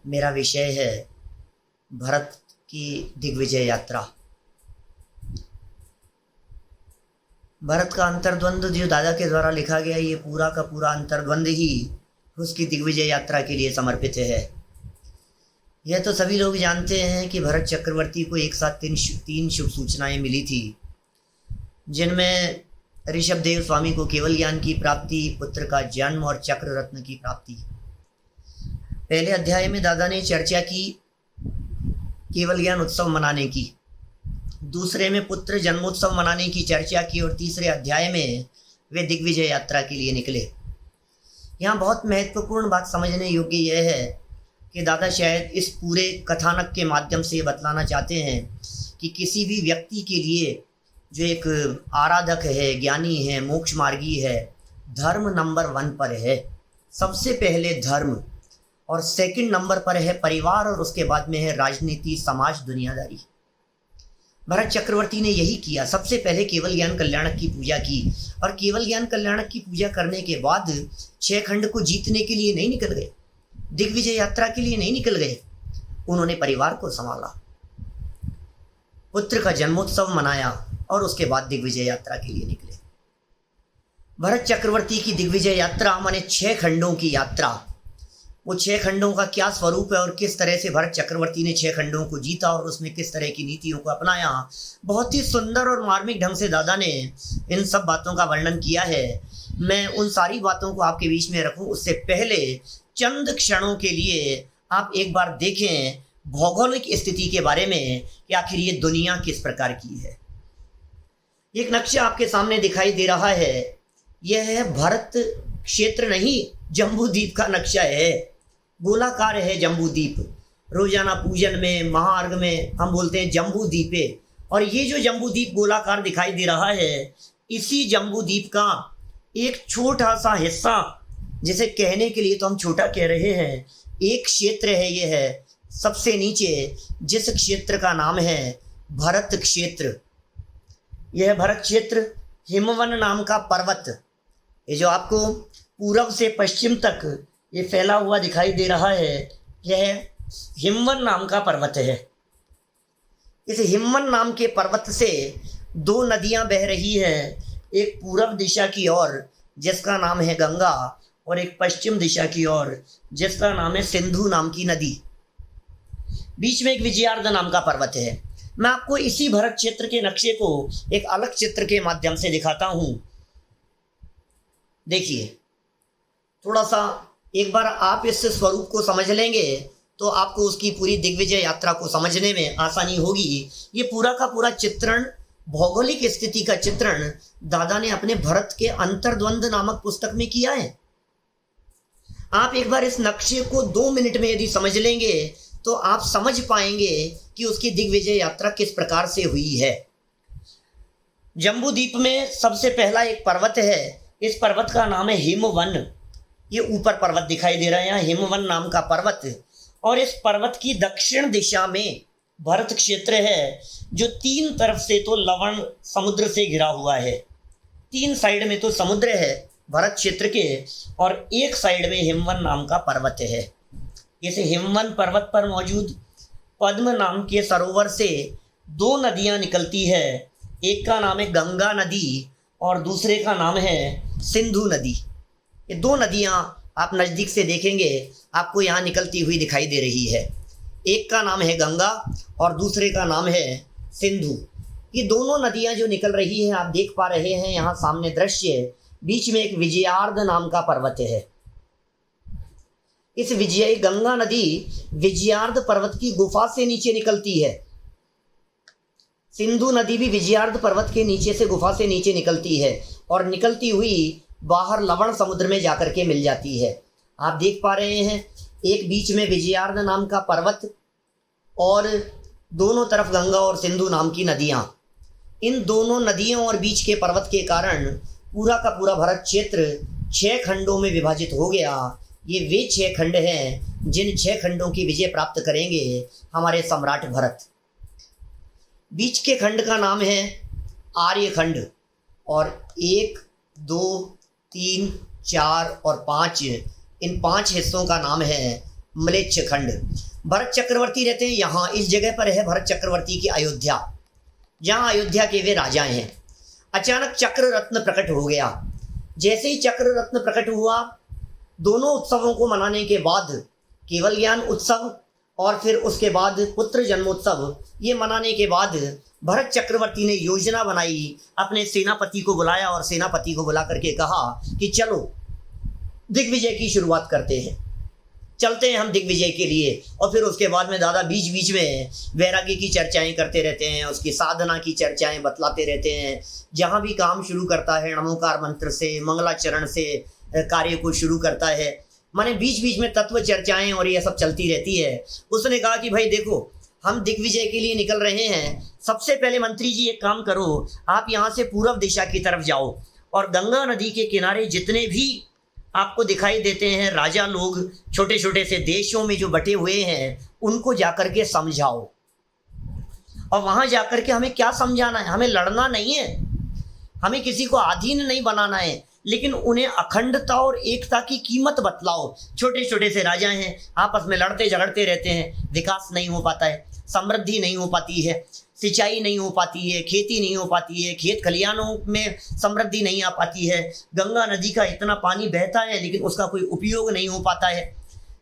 मेरा विषय है भरत की दिग्विजय यात्रा। भरत का अंतर्द्वंद जो दादा के द्वारा लिखा गया, ये पूरा का पूरा अंतर्द्वंद ही उसकी दिग्विजय यात्रा के लिए समर्पित है। यह तो सभी लोग जानते हैं कि भरत चक्रवर्ती को एक साथ तीन शुभ सूचनाएं मिली थी, जिनमें ऋषभदेव स्वामी को केवल ज्ञान की प्राप्ति, पुत्र का जन्म और चक्र रत्न की प्राप्ति। पहले अध्याय में दादा ने चर्चा की केवल ज्ञान उत्सव मनाने की, दूसरे में पुत्र जन्मोत्सव मनाने की चर्चा की और तीसरे अध्याय में वे दिग्विजय यात्रा के लिए निकले। यहाँ बहुत महत्वपूर्ण बात समझने योग्य यह है कि दादा शायद इस पूरे कथानक के माध्यम से बतलाना चाहते हैं कि किसी भी व्यक्ति के लिए जो एक आराधक है, ज्ञानी है, मोक्ष मार्गी है, धर्म नंबर 1 पर है। सबसे पहले धर्म और सेकंड नंबर पर है परिवार और उसके बाद में है राजनीति, समाज, दुनियादारी। भरत चक्रवर्ती ने यही किया। सबसे पहले केवल ज्ञान कल्याणक की पूजा की और केवल ज्ञान कल्याणक की पूजा करने के बाद 6 खंड को जीतने के लिए नहीं निकल गए, दिग्विजय यात्रा के लिए नहीं निकल गए। उन्होंने परिवार को संभाला, पुत्र का जन्मोत्सव मनाया और उसके बाद दिग्विजय यात्रा के लिए निकले। भरत चक्रवर्ती की दिग्विजय यात्रा माने 6 खंडों की यात्रा। वो 6 खंडों का क्या स्वरूप है और किस तरह से भरत चक्रवर्ती ने 6 खंडों को जीता और उसमें किस तरह की नीतियों को अपनाया, बहुत ही सुंदर और मार्मिक ढंग से दादा ने इन सब बातों का वर्णन किया है। मैं उन सारी बातों को आपके बीच में रखूं उससे पहले चंद क्षणों के लिए आप एक बार देखें भौगोलिक स्थिति के बारे में कि आखिर ये दुनिया किस प्रकार की है। एक नक्शा आपके सामने दिखाई दे रहा है, यह है भारत क्षेत्र नहीं, जम्बू द्वीप का नक्शा है। गोलाकार है जम्बू द्वीप। रोजाना पूजन में, महार्घ में हम बोलते हैं जम्बू द्वीपे। और ये जो जम्बू द्वीप गोलाकार दिखाई दे रहा है, इसी जम्बू द्वीप का एक छोटा सा हिस्सा, जिसे कहने के लिए तो हम छोटा कह रहे हैं, एक क्षेत्र है। ये है सबसे नीचे, जिस क्षेत्र का नाम है भरत क्षेत्र। यह भरत क्षेत्र हिमवन नाम का पर्वत, ये जो आपको पूरब से पश्चिम तक ये फैला हुआ दिखाई दे रहा है, यह हिमवन नाम का पर्वत है। इस हिमवन नाम के पर्वत से 2 नदियां बह रही हैं, एक पूरब दिशा की ओर जिसका नाम है गंगा और एक पश्चिम दिशा की ओर जिसका नाम है सिंधु नाम की नदी। बीच में एक विजयार्ध नाम का पर्वत है। मैं आपको इसी भरत क्षेत्र के नक्शे को एक अलग चित्र के माध्यम से दिखाता हूं। देखिए, थोड़ा सा एक बार आप इस स्वरूप को समझ लेंगे तो आपको उसकी पूरी दिग्विजय यात्रा को समझने में आसानी होगी। ये पूरा का पूरा चित्रण, भौगोलिक स्थिति का चित्रण दादा ने अपने भरत के अंतर्द्वंद नामक पुस्तक में किया है। आप एक बार इस नक्शे को 2 मिनट में यदि समझ लेंगे तो आप समझ पाएंगे कि उसकी दिग्विजय यात्रा किस प्रकार से हुई है। जम्बू द्वीप में सबसे पहला एक पर्वत है। इस पर्वत का नाम है हिमवन। ये ऊपर पर्वत दिखाई दे रहा है, यहाँ हिमवन नाम का पर्वत। और इस पर्वत की दक्षिण दिशा में भरत क्षेत्र है, जो 3 तरफ से तो लवण समुद्र से घिरा हुआ है। 3 साइड में तो समुद्र है भरत क्षेत्र के और एक साइड में हिमवन नाम का पर्वत है। इस हिमवन पर्वत पर मौजूद पद्म नाम के सरोवर से 2 नदियां निकलती है। एक का नाम है गंगा नदी और दूसरे का नाम है सिंधु नदी। ये 2 नदियां आप नज़दीक से देखेंगे आपको यहाँ निकलती हुई दिखाई दे रही है। एक का नाम है गंगा और दूसरे का नाम है सिंधु। ये दोनों नदियां जो निकल रही हैं आप देख पा रहे हैं यहाँ सामने दृश्य। बीच में एक विजयार्ध नाम का पर्वत है। इस गंगा नदी विजयार्ध पर्वत की गुफा से नीचे निकलती है। सिंधु नदी भी विजयार्ध पर्वत के नीचे से गुफा से नीचे निकलती है और निकलती हुई बाहर लवण समुद्र में जाकर के मिल जाती है। आप देख पा रहे हैं एक बीच में विजयार्ध नाम का पर्वत और दोनों तरफ गंगा और सिंधु नाम की नदियाँ। इन दोनों नदियों और बीच के पर्वत के कारण पूरा का पूरा भारत क्षेत्र 6 खंडों में विभाजित हो गया। ये वे 6 खंड हैं जिन 6 खंडों की विजय प्राप्त करेंगे हमारे सम्राट भरत। बीच के खंड का नाम है आर्य खंड और 1, 2, 3, 4 और 5 इन 5 हिस्सों का नाम है म्लेच्छ खंड। भरत चक्रवर्ती रहते हैं यहाँ। इस जगह पर है भरत चक्रवर्ती की अयोध्या, जहाँ अयोध्या के वे राजा हैं। अचानक चक्र रत्न प्रकट हो गया। जैसे ही चक्र रत्न प्रकट हुआ, दोनों उत्सवों को मनाने के बाद केवल ज्ञान उत्सव और फिर उसके बाद पुत्र जन्मोत्सव ये मनाने के बाद भरत चक्रवर्ती ने योजना बनाई, अपने सेनापति को बुलाया और सेनापति को बुला करके कहा कि चलो दिग्विजय की शुरुआत करते हैं, चलते हैं हम दिग्विजय के लिए। और फिर उसके बाद में दादा बीच बीच में वैराग्य की चर्चाएं करते रहते हैं, उसकी साधना की चर्चाएं बतलाते रहते हैं। जहाँ भी काम शुरू करता है नमोकार मंत्र से, मंगलाचरण से कार्य को शुरू करता है, माने बीच बीच में तत्व चर्चाएं और ये सब चलती रहती है। उसने कहा कि भाई देखो, हम दिग्विजय के लिए निकल रहे हैं। सबसे पहले मंत्री जी एक काम करो, आप यहाँ से पूर्व दिशा की तरफ जाओ और गंगा नदी के किनारे जितने भी आपको दिखाई देते हैं राजा लोग छोटे छोटे से देशों में जो बटे हुए हैं, उनको जाकर के समझाओ। और वहाँ जाकर के हमें क्या समझाना है? हमें लड़ना नहीं है, हमें किसी को अधीन नहीं बनाना है, लेकिन उन्हें अखंडता और एकता की कीमत बतलाओ। छोटे छोटे से राजा हैं, आपस में लड़ते झगड़ते रहते हैं, विकास नहीं हो पाता है, समृद्धि नहीं हो पाती है, सिंचाई नहीं हो पाती है, खेती नहीं हो पाती है, खेत खलियानों में समृद्धि नहीं आ पाती है। गंगा नदी का इतना पानी बहता है लेकिन उसका कोई उपयोग नहीं हो पाता है।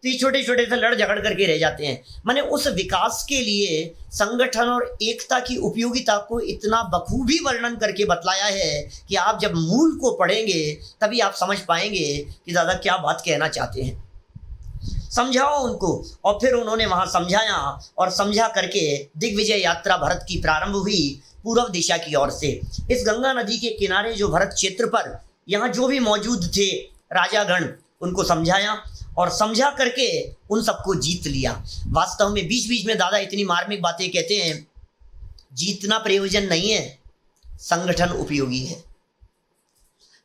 तो ये छोटे छोटे से लड़ झगड़ करके रह जाते हैं। माने उस विकास के लिए संगठन और एकता की उपयोगिता को इतना बखूबी वर्णन करके बतलाया है कि आप जब मूल को पढ़ेंगे तभी आप समझ पाएंगे कि दादा क्या बात कहना चाहते हैं। समझाओ उनको। और फिर उन्होंने वहाँ समझाया और समझा करके दिग्विजय यात्रा भरत की प्रारंभ हुई पूर्व दिशा की ओर से। इस गंगा नदी के किनारे जो भरत क्षेत्र पर यहाँ जो भी मौजूद थे राजागण, उनको समझाया और समझा करके उन सबको जीत लिया। वास्तव में बीच बीच में दादा इतनी मार्मिक बातें कहते हैं, जीतना प्रयोजन नहीं है, संगठन उपयोगी है।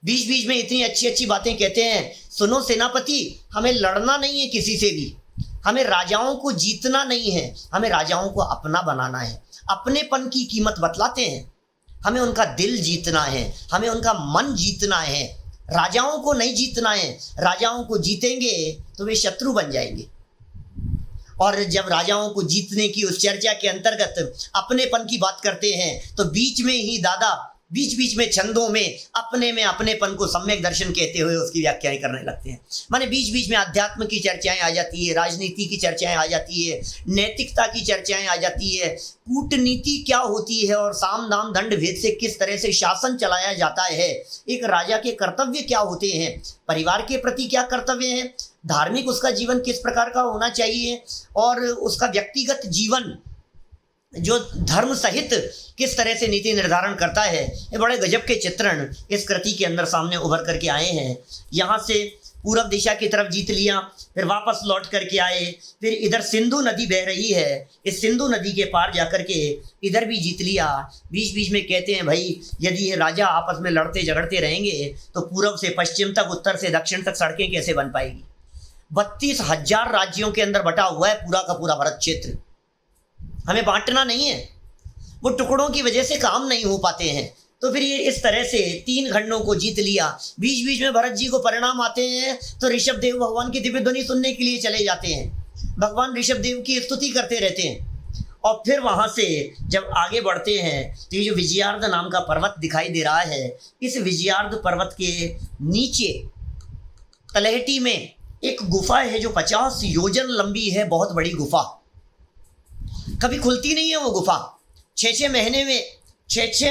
बीच बीच में इतनी अच्छी अच्छी बातें कहते हैं, सुनो सेनापति, हमें लड़ना नहीं है किसी से भी, हमें राजाओं को जीतना नहीं है, हमें राजाओं को अपना बनाना है। अपनेपन की कीमत बतलाते हैं, हमें उनका दिल जीतना है, हमें उनका मन जीतना है, राजाओं को नहीं जीतना है। राजाओं को जीतेंगे तो वे शत्रु बन जाएंगे। और जब राजाओं को जीतने की उस चर्चा के अंतर्गत अपनेपन की बात करते हैं तो बीच में ही दादा बीच बीच में छंदों में अपनेपन को सम्यक दर्शन कहते हुए उसकी व्याख्याएं करने लगते हैं। माने बीच बीच में अध्यात्म की चर्चाएं आ जाती है, राजनीति की चर्चाएं आ जाती है, नैतिकता की चर्चाएं आ जाती है, कूटनीति क्या होती है और साम दाम दंड भेद से किस तरह से शासन चलाया जाता है, एक राजा के कर्तव्य क्या होते हैं, परिवार के प्रति क्या कर्तव्य है, धार्मिक उसका जीवन किस प्रकार का होना चाहिए और उसका व्यक्तिगत जीवन जो धर्म सहित किस तरह से नीति निर्धारण करता है। ये बड़े गजब के चित्रण इस कृति के अंदर सामने उभर करके आए हैं। यहाँ से पूर्व दिशा की तरफ जीत लिया, फिर वापस लौट करके आए, फिर इधर सिंधु नदी बह रही है, इस सिंधु नदी के पार जाकर के इधर भी जीत लिया। बीच बीच में कहते हैं भाई यदि ये राजा आपस में लड़ते झगड़ते रहेंगे तो पूर्व से पश्चिम तक, उत्तर से दक्षिण तक सड़कें कैसे बन पाएगी। 32,000 राज्यों के अंदर बटा हुआ है पूरा का पूरा भारत क्षेत्र। हमें बांटना नहीं है, वो टुकड़ों की वजह से काम नहीं हो पाते हैं। तो फिर ये इस तरह से 3 खंडों को जीत लिया। बीच बीच में भरत जी को परिणाम आते हैं तो ऋषभ देव भगवान की दिव्य ध्वनि सुनने के लिए चले जाते हैं, भगवान ऋषभ देव की स्तुति करते रहते हैं। और फिर वहाँ से जब आगे बढ़ते हैं तो ये जो विजयार्ध नाम का पर्वत दिखाई दे रहा है, इस विजयार्ध पर्वत के नीचे तलहटी में एक गुफा है जो 50 योजन लंबी है, बहुत बड़ी गुफा। कभी खुलती नहीं है वो गुफा। 6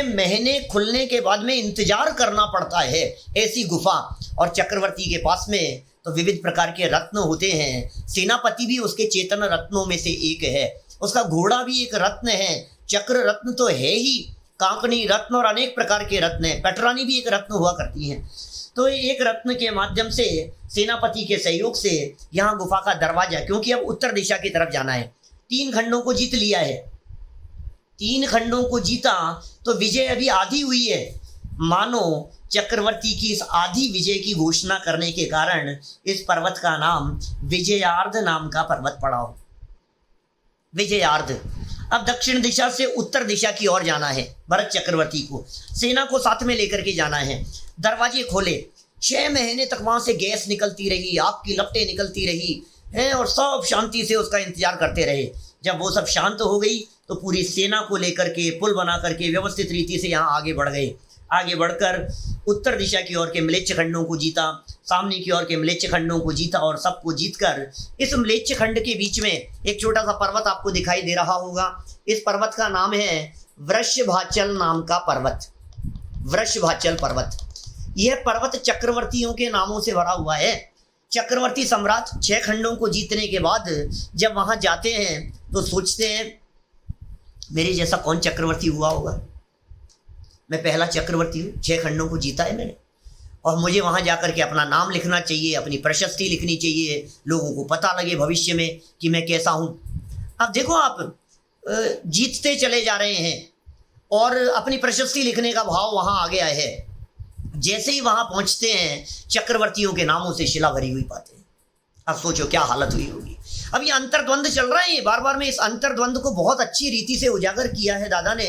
महीने खुलने के बाद में इंतजार करना पड़ता है ऐसी गुफा। और चक्रवर्ती के पास में तो विविध प्रकार के रत्न होते हैं। सेनापति भी उसके चेतन रत्नों में से एक है। उसका घोड़ा भी एक रत्न है। चक्र रत्न तो है ही, कांकनी रत्न और अनेक प्रकार के रत्न है। पटरानी भी एक रत्न हुआ करती हैं। तो एक रत्न के माध्यम से सेनापति के सहयोग से यहाँ गुफा का दरवाजा, क्योंकि अब उत्तर दिशा की तरफ जाना है, 3 खंडों को जीत लिया है। 3 खंडों को जीता तो विजय अभी आधी हुई है। मानो चक्रवर्ती की इस आधी विजय की घोषणा करने के कारण इस पर्वत का नाम विजयार्ध नाम का पर्वत पड़ा हो। विजयार्ध। अब दक्षिण दिशा से उत्तर दिशा की ओर जाना है। भरत चक्रवर्ती को सेना को साथ में लेकर के जाना है। दरवाजे खोले। 6 महीने तक वहां से गैस निकलती रही, आग की लपटें निकलती रही है, और सब शांति से उसका इंतजार करते रहे। जब वो सब शांत हो गई तो पूरी सेना को लेकर के पुल बना करके व्यवस्थित रीति से यहाँ आगे बढ़ गए। आगे बढ़कर उत्तर दिशा की ओर के म्लेच्छ खंडों को जीता, सामने की ओर के म्लेच्छ खंडों को जीता, और सबको जीतकर इस म्लेच्छ खंड के बीच में एक छोटा सा पर्वत आपको दिखाई दे रहा होगा। इस पर्वत का नाम है वृषभाचल नाम का पर्वत। वृषभाचल पर्वत। यह पर्वत चक्रवर्तियों के नामों से भरा हुआ है। चक्रवर्ती सम्राट 6 खंडों को जीतने के बाद जब वहां जाते हैं तो सोचते हैं मेरे जैसा कौन चक्रवर्ती हुआ होगा। मैं पहला चक्रवर्ती हूँ, 6 खंडों को जीता है मैंने, और मुझे वहां जाकर के अपना नाम लिखना चाहिए, अपनी प्रशस्ति लिखनी चाहिए, लोगों को पता लगे भविष्य में कि मैं कैसा हूँ। अब देखो आप जीतते चले जा रहे हैं और अपनी प्रशस्ति लिखने का भाव वहां आ गया है। जैसे ही वहां पहुंचते हैं चक्रवर्तियों के नामों से शिला भरी हुई पाते हैं। अब सोचो क्या हालत हुई होगी। अब ये अंतर्द्वंद चल रहा है, बार बार में इस अंतर्द्वंद को बहुत अच्छी रीति से उजागर किया है दादा ने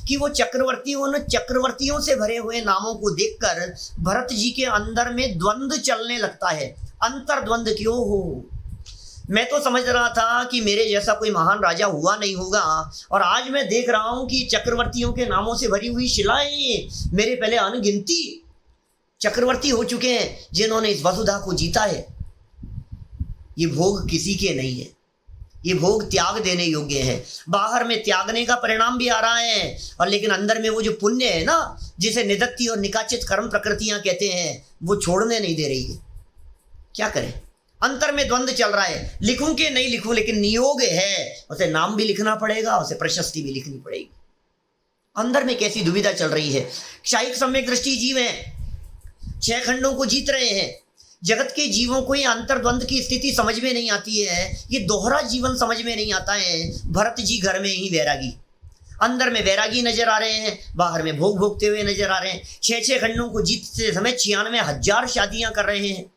कि वो चक्रवर्तियों से भरे हुए नामों को देखकर भरत जी के अंदर में द्वंद चलने लगता है। अंतर्द्वंद क्यों हो? मैं तो समझ रहा था कि मेरे जैसा कोई महान राजा हुआ नहीं होगा, और आज मैं देख रहा हूं कि चक्रवर्तियों के नामों से भरी हुई शिलाएं मेरे पहले अनगिनती चक्रवर्ती हो चुके हैं जिन्होंने इस वसुधा को जीता है। ये भोग किसी के नहीं है, ये भोग त्याग देने योग्य है। बाहर में त्यागने का परिणाम भी आ रहा है, और लेकिन अंदर में वो जो पुण्य है ना, जिसे निदत्ति और निकाचित कर्म प्रकृतियां कहते हैं, वो छोड़ने नहीं दे रही है। क्या करें? अंतर में द्वंद चल रहा है, लिखूं कि नहीं लिखूं, लेकिन नियोग है, उसे नाम भी लिखना पड़ेगा, उसे प्रशस्ति भी लिखनी पड़ेगी। अंदर में कैसी दुविधा चल रही है। शाही सम्यक दृष्टि जीव हैं, 6 खंडों को जीत रहे हैं। जगत के जीवों को ये अंतर्द्वंद की स्थिति समझ में नहीं आती है, ये दोहरा जीवन समझ में नहीं आता है। भरत जी घर में ही वैरागी, अंदर में वैरागी नजर आ रहे हैं, बाहर में भोग भोगते हुए नजर आ रहे हैं। 6 खंडों को जीतते समय 96,000 शादियां कर रहे हैं।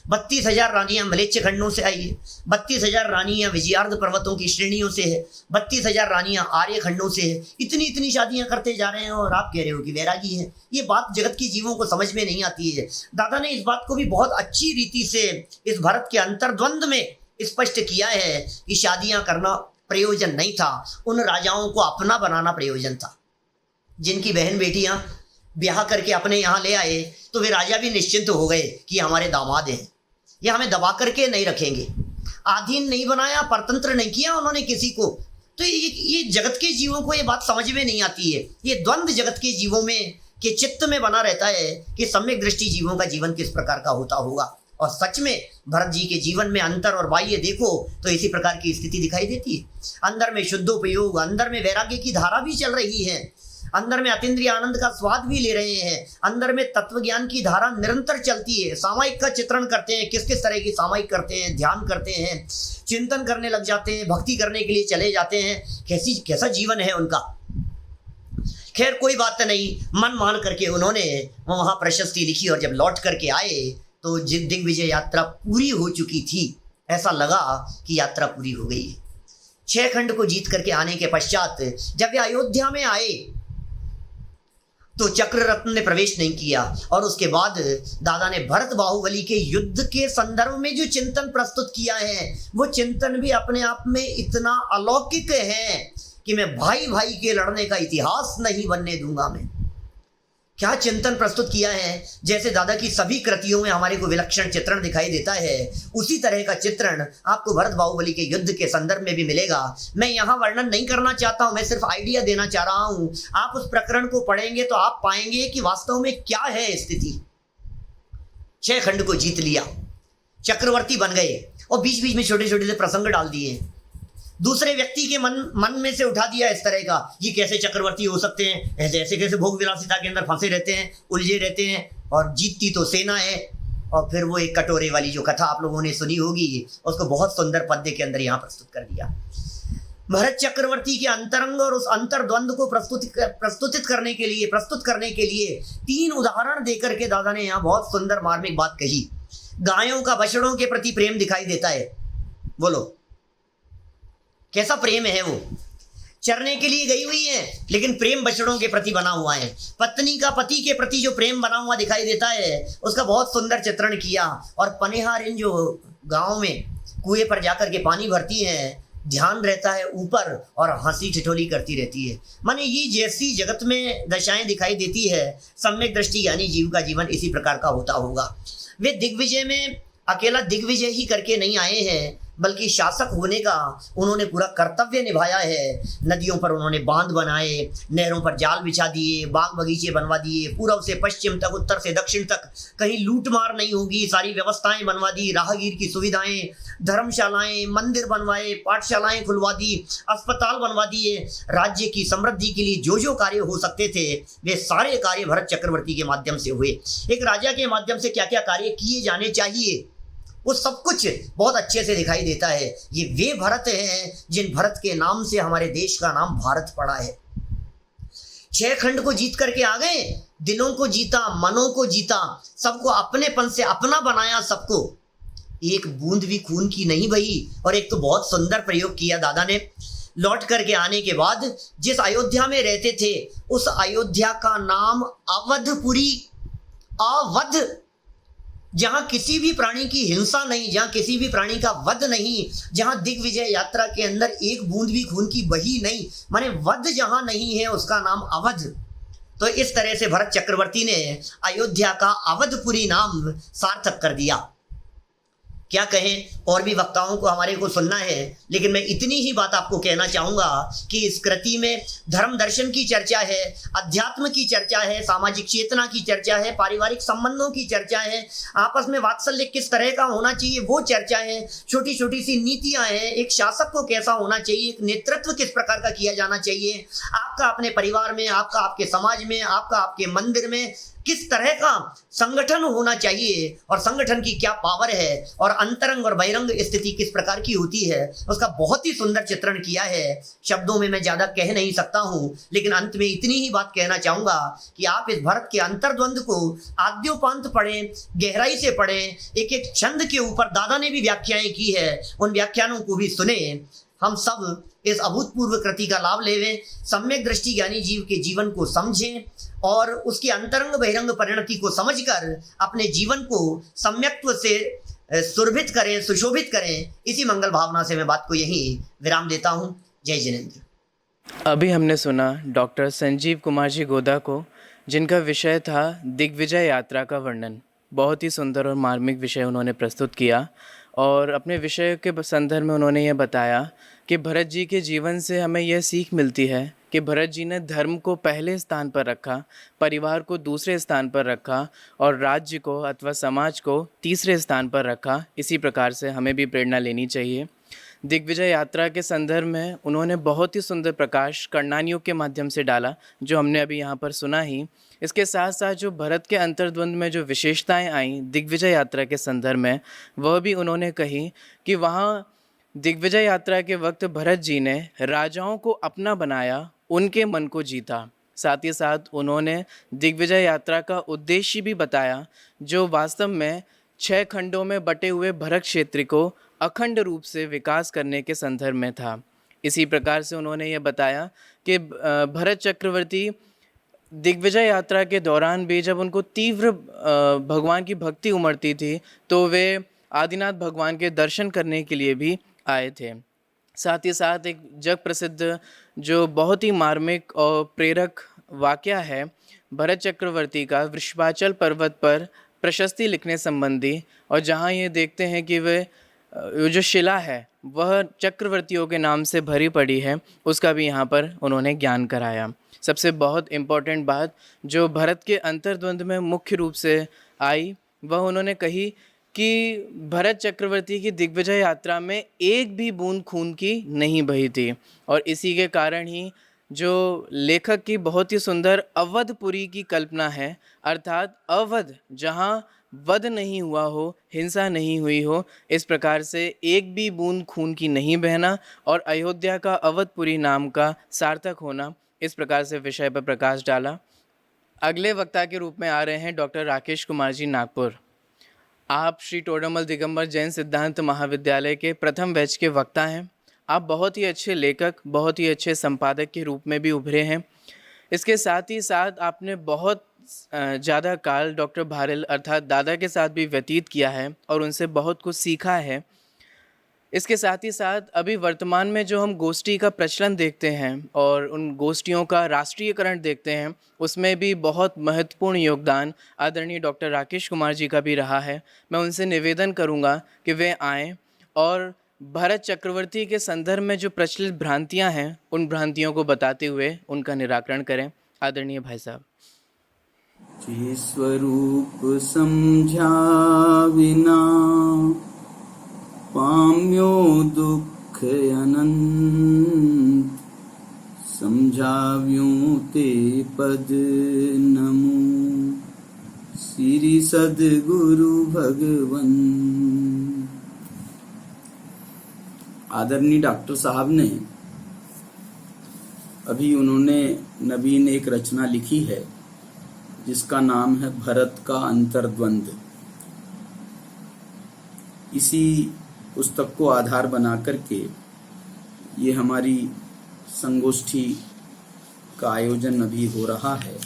32,000 रानियां मलेच्छ खंडों से आई है, 32,000 रानियां विजयार्ध पर्वतों की श्रेणियों से है, 32,000 रानियां आर्य खंडों से है। इतनी शादियां करते जा रहे हैं और आप कह रहे हो कि वैरागी है। ये बात जगत के जीवों को समझ में नहीं आती है। दादा ने इस बात को भी बहुत अच्छी रीति से इस भरत के अंतर्द्वंद में स्पष्ट किया है कि शादियां करना प्रयोजन नहीं था, उन राजाओं को अपना बनाना प्रयोजन था। जिनकी बहन बेटियां ब्याह करके अपने यहाँ ले आए तो वे राजा भी निश्चिंत हो गए कि हमारे दामाद हैं, ये हमें दबा करके नहीं रखेंगे। आधीन नहीं बनाया, परतंत्र नहीं किया उन्होंने किसी को। तो ये जगत के जीवों को ये बात समझ में नहीं आती है। ये द्वंद्व जगत के जीवों में के चित्त में बना रहता है कि सम्यक दृष्टि जीवों का जीवन किस प्रकार का होता होगा। और सच में भरत जी के जीवन में अंतर और बाह्य देखो तो इसी प्रकार की स्थिति दिखाई देती है। अंदर में शुद्धोपयोग, अंदर में वैराग्य की धारा भी चल रही है, अंदर में अतीन्द्रिय आनंद का स्वाद भी ले रहे हैं, अंदर में तत्व ज्ञान की धारा निरंतर चलती है। सामायिक का चित्रण करते हैं, किस किस तरह की सामायिक करते हैं, ध्यान करते हैं, चिंतन करने लग जाते हैं, भक्ति करने के लिए चले जाते हैं। कैसा जीवन है उनका। खैर कोई बात नहीं, मन मान करके उन्होंने वहां प्रशस्ति लिखी, और जब लौट करके आए तो दिग्विजय यात्रा पूरी हो चुकी थी। ऐसा लगा कि यात्रा पूरी हो गई है। 6 खंड को जीत करके आने के पश्चात जब वे अयोध्या में आए तो चक्र रत्न ने प्रवेश नहीं किया, और उसके बाद दादा ने भरत बाहुबली के युद्ध के संदर्भ में जो चिंतन प्रस्तुत किया है, वो चिंतन भी अपने आप में इतना अलौकिक है कि मैं भाई भाई के लड़ने का इतिहास नहीं बनने दूंगा। मैं क्या चिंतन प्रस्तुत किया है। जैसे दादा की सभी कृतियों में हमारे को विलक्षण चित्रण दिखाई देता है, उसी तरह का चित्रण आपको भरत बाहुबली के युद्ध के संदर्भ में भी मिलेगा। मैं यहाँ वर्णन नहीं करना चाहता हूँ, मैं सिर्फ आइडिया देना चाह रहा हूँ। आप उस प्रकरण को पढ़ेंगे तो आप पाएंगे कि वास्तव में क्या है स्थिति। 6 खंड को जीत लिया, चक्रवर्ती बन गए और बीच बीच में छोटे छोटे से प्रसंग डाल दिए। दूसरे व्यक्ति के मन में से उठा दिया इस तरह का, ये कैसे चक्रवर्ती हो सकते हैं, ऐसे ऐसे कैसे भोग विलासिता के अंदर फंसे रहते हैं, उलझे रहते हैं, और जीतती तो सेना है। और फिर वो एक कटोरे वाली जो कथा आप लोगों ने सुनी होगी, उसको बहुत सुंदर पद्य के अंदर यहाँ प्रस्तुत कर दिया। भरत चक्रवर्ती के अंतरंग और उस अंतर्द्वंद को प्रस्तुत करने के लिए 3 उदाहरण देकर के दादा ने यहाँ बहुत सुंदर मार्मिक बात कही। गायों का बछड़ों के प्रति प्रेम दिखाई देता है। बोलो कैसा प्रेम है, वो चरने के लिए गई हुई है लेकिन प्रेम बछड़ों के प्रति बना हुआ है। पत्नी का पति के प्रति जो प्रेम बना हुआ दिखाई देता है, उसका बहुत सुंदर चित्रण किया। और पनिहारिन जो गांव में कुएं पर जाकर के पानी भरती हैं, ध्यान रहता है ऊपर और हंसी ठिठोली करती रहती है। माने ये जैसी जगत में दशाएं दिखाई देती है, सम्यक दृष्टि यानी जीव का जीवन इसी प्रकार का होता होगा। वे दिग्विजय में अकेला दिग्विजय ही करके नहीं आए हैं, बल्कि शासक होने का उन्होंने पूरा कर्तव्य निभाया है। नदियों पर उन्होंने बांध बनाए, नहरों पर जाल बिछा दिए, बाग बगीचे बनवा दिए, पूर्व से पश्चिम तक, उत्तर से दक्षिण तक कहीं लूट मार नहीं होगी, सारी व्यवस्थाएं बनवा दी, राहगीर की सुविधाएं, धर्मशालाएं, मंदिर बनवाए, पाठशालाएं खुलवा दी, अस्पताल बनवा दिए। राज्य की समृद्धि के लिए जो जो कार्य हो सकते थे, वे सारे कार्य भरत चक्रवर्ती के माध्यम से हुए। एक राजा के माध्यम से क्या क्या कार्य किए जाने चाहिए, वो सब कुछ बहुत अच्छे से दिखाई देता है। ये वे भरत हैं जिन भरत के नाम से हमारे देश का नाम भारत पड़ा है। 6 खंड को जीत करके आ गए, दिलों को जीता, मनों को जीता, सबको अपनेपन से अपना बनाया, सबको एक बूंद भी खून की नहीं बही। और एक तो बहुत सुंदर प्रयोग किया दादा ने, लौट करके आने के बाद जिस अयोध्या में रहते थे, उस अयोध्या का नाम अवधपुरी, अवध, जहां किसी भी प्राणी की हिंसा नहीं, जहां किसी भी प्राणी का वध नहीं, जहां दिग्विजय यात्रा के अंदर एक बूंद भी खून की बही नहीं, माने वध जहां नहीं है, उसका नाम अवध। तो इस तरह से भरत चक्रवर्ती ने अयोध्या का अवधपुरी नाम सार्थक कर दिया। क्या कहें, और भी वक्ताओं को हमारे को सुनना है, लेकिन मैं इतनी ही बात आपको कहना चाहूँगा कि इस कृति में धर्म दर्शन की चर्चा है, अध्यात्म की चर्चा है, सामाजिक चेतना की चर्चा है, पारिवारिक संबंधों की चर्चा है, आपस में वात्सल्य किस तरह का होना चाहिए वो चर्चा है, छोटी छोटी सी नीतियाँ हैं, एक शासक को कैसा होना चाहिए, एक नेतृत्व किस प्रकार का किया जाना चाहिए, आपका अपने परिवार में, आपका आपके समाज में, आपका आपके मंदिर में किस तरह का संगठन होना चाहिए, और संगठन की क्या पावर है, और अंतरंग और बहिरंग स्थिति किस प्रकार की होती है, उसका बहुत ही सुंदर चित्रण किया है। शब्दों में मैं ज्यादा कह नहीं सकता हूं, लेकिन अंत में इतनी ही बात कहना चाहूंगा कि आप इस भरत के अंतर्द्वंद को आद्योपांत पढ़ें, गहराई से पढ़ें, एक एक छंद के ऊपर दादा ने भी व्याख्याएं की है, उन व्याख्यानों को भी सुने। हम सब इस अभूतपूर्व कृति का लाभ लेवें, सम्यक दृष्टि ज्ञानी जीव के जीवन को समझें और उसकी अंतरंग बहिरंग परिणति को समझकर अपने जीवन को सम्यक्त्व से सुरभित करें, सुशोभित करें। इसी मंगल भावना से मैं बात को यहीं विराम देता हूं। जय जिनेंद्र। अभी हमने सुना डॉक्टर संजीव कुमार जी गोदा को, जिनका विषय था दिग्विजय यात्रा का वर्णन। बहुत ही सुंदर और मार्मिक विषय उन्होंने प्रस्तुत किया, और अपने विषय के संदर्भ में उन्होंने ये बताया कि भरत जी के जीवन से हमें यह सीख मिलती है कि भरत जी ने धर्म को पहले स्थान पर रखा, परिवार को दूसरे स्थान पर रखा, और राज्य को अथवा समाज को तीसरे स्थान पर रखा। इसी प्रकार से हमें भी प्रेरणा लेनी चाहिए। दिग्विजय यात्रा के संदर्भ में उन्होंने बहुत ही सुंदर प्रकाश कर्णानियों के माध्यम से डाला, जो हमने अभी यहाँ पर सुना ही। इसके साथ साथ जो भरत के अंतर्द्वंद में जो विशेषताएं आईं दिग्विजय यात्रा के संदर्भ में, वह भी उन्होंने कही कि वहाँ दिग्विजय यात्रा के वक्त भरत जी ने राजाओं को अपना बनाया, उनके मन को जीता। साथ ही साथ उन्होंने दिग्विजय यात्रा का उद्देश्य भी बताया, जो वास्तव में 6 खंडों में बटे हुए भरत क्षेत्र को अखंड रूप से विकास करने के संदर्भ में था। इसी प्रकार से उन्होंने ये बताया कि भरत चक्रवर्ती दिग्विजय यात्रा के दौरान भी जब उनको तीव्र भगवान की भक्ति उमड़ती थी, तो वे आदिनाथ भगवान के दर्शन करने के लिए भी आए थे। साथ ही साथ एक जग प्रसिद्ध जो बहुत ही मार्मिक और प्रेरक वाकया है भरत चक्रवर्ती का वृषभाचल पर्वत पर प्रशस्ति लिखने संबंधी, और जहाँ ये देखते हैं कि वे जो शिला है वह चक्रवर्तियों के नाम से भरी पड़ी है, उसका भी यहाँ पर उन्होंने ज्ञान कराया। सबसे बहुत इम्पॉर्टेंट बात जो भरत के अंतर्द्वंद में मुख्य रूप से आई, वह उन्होंने कही कि भरत चक्रवर्ती की दिग्विजय यात्रा में एक भी बूंद खून की नहीं बही थी, और इसी के कारण ही जो लेखक की बहुत ही सुंदर अवधपुरी की कल्पना है, अर्थात अवध जहाँ वध नहीं हुआ हो, हिंसा नहीं हुई हो, इस प्रकार से एक भी बूंद खून की नहीं बहना और अयोध्या का अवधपुरी नाम का सार्थक होना, इस प्रकार से विषय पर प्रकाश डाला। अगले वक्ता के रूप में आ रहे हैं डॉक्टर राकेश कुमार जी नागपुर। आप श्री टोडरमल दिगंबर जैन सिद्धांत महाविद्यालय के प्रथम बैच के वक्ता हैं। आप बहुत ही अच्छे लेखक, बहुत ही अच्छे संपादक के रूप में भी उभरे हैं। इसके साथ ही साथ आपने बहुत ज़्यादा काल डॉक्टर भारेल अर्थात दादा के साथ भी व्यतीत किया है और उनसे बहुत कुछ सीखा है। इसके साथ ही साथ अभी वर्तमान में जो हम गोष्ठी का प्रचलन देखते हैं और उन गोष्ठियों का राष्ट्रीयकरण देखते हैं, उसमें भी बहुत महत्वपूर्ण योगदान आदरणीय डॉक्टर राकेश कुमार जी का भी रहा है। मैं उनसे निवेदन करूंगा कि वे आएँ और भरत चक्रवर्ती के संदर्भ में जो प्रचलित भ्रांतियां हैं, उन भ्रांतियों को बताते हुए उनका निराकरण करें। आदरणीय भाई साहब। जे स्वरूप समझा विना पाम्यो दुख अनंत, समझाव्यूं ते पद नमो श्री सद्गुरु भगवन। आदरणीय डॉक्टर साहब ने अभी उन्होंने नवीन एक रचना लिखी है जिसका नाम है भरत का अंतर्द्वंद। इसी पुस्तक को आधार बना करके ये हमारी संगोष्ठी का आयोजन अभी हो रहा है।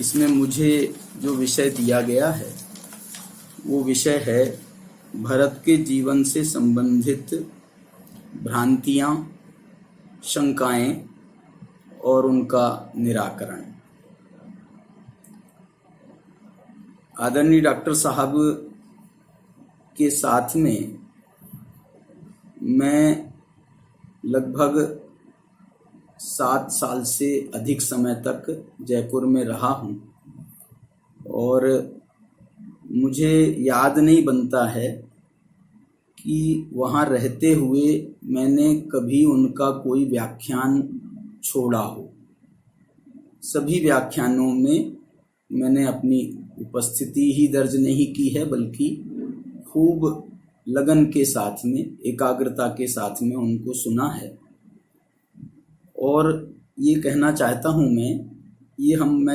इसमें मुझे जो विषय दिया गया है वो विषय है भरत के जीवन से संबंधित भ्रांतियाँ, शंकाएं और उनका निराकरण। आदरणीय डॉक्टर साहब के साथ में मैं लगभग 7 साल से अधिक समय तक जयपुर में रहा हूँ और मुझे याद नहीं बनता है कि वहाँ रहते हुए मैंने कभी उनका कोई व्याख्यान छोड़ा हो। सभी व्याख्यानों में मैंने अपनी उपस्थिति ही दर्ज नहीं की है, बल्कि खूब लगन के साथ में, एकाग्रता के साथ में उनको सुना है। और ये कहना चाहता हूँ मैं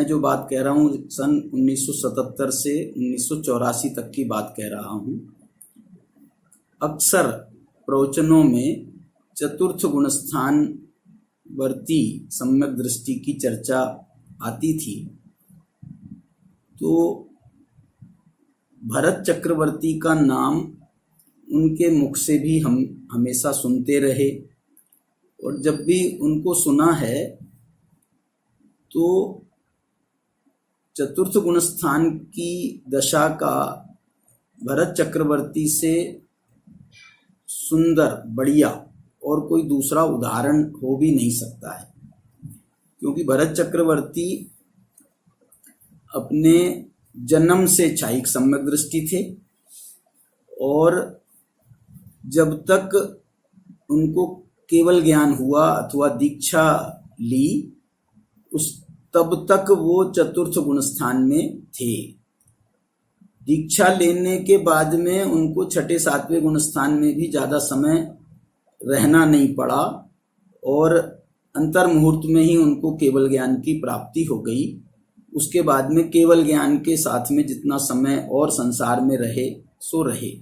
जो बात कह रहा हूँ सन 1977 से 1984 तक की बात कह रहा हूँ। अक्सर प्रवचनों में चतुर्थ गुणस्थान वर्ती सम्यक दृष्टि की चर्चा आती थी, तो भरत चक्रवर्ती का नाम उनके मुख से भी हम हमेशा सुनते रहे और जब भी उनको सुना है तो चतुर्थ गुणस्थान की दशा का भरत चक्रवर्ती से सुंदर, बढ़िया और कोई दूसरा उदाहरण हो भी नहीं सकता है, क्योंकि भरत चक्रवर्ती अपने जन्म से क्षायिक सम्यक दृष्टि थे और जब तक उनको केवल ज्ञान हुआ अथवा दीक्षा ली तब तक वो चतुर्थ गुणस्थान में थे। दीक्षा लेने के बाद में उनको छठे सातवें गुणस्थान में भी ज़्यादा समय रहना नहीं पड़ा और अंतर मुहूर्त में ही उनको केवल ज्ञान की प्राप्ति हो गई। उसके बाद में केवल ज्ञान के साथ में जितना समय और संसार में रहे सो रहे।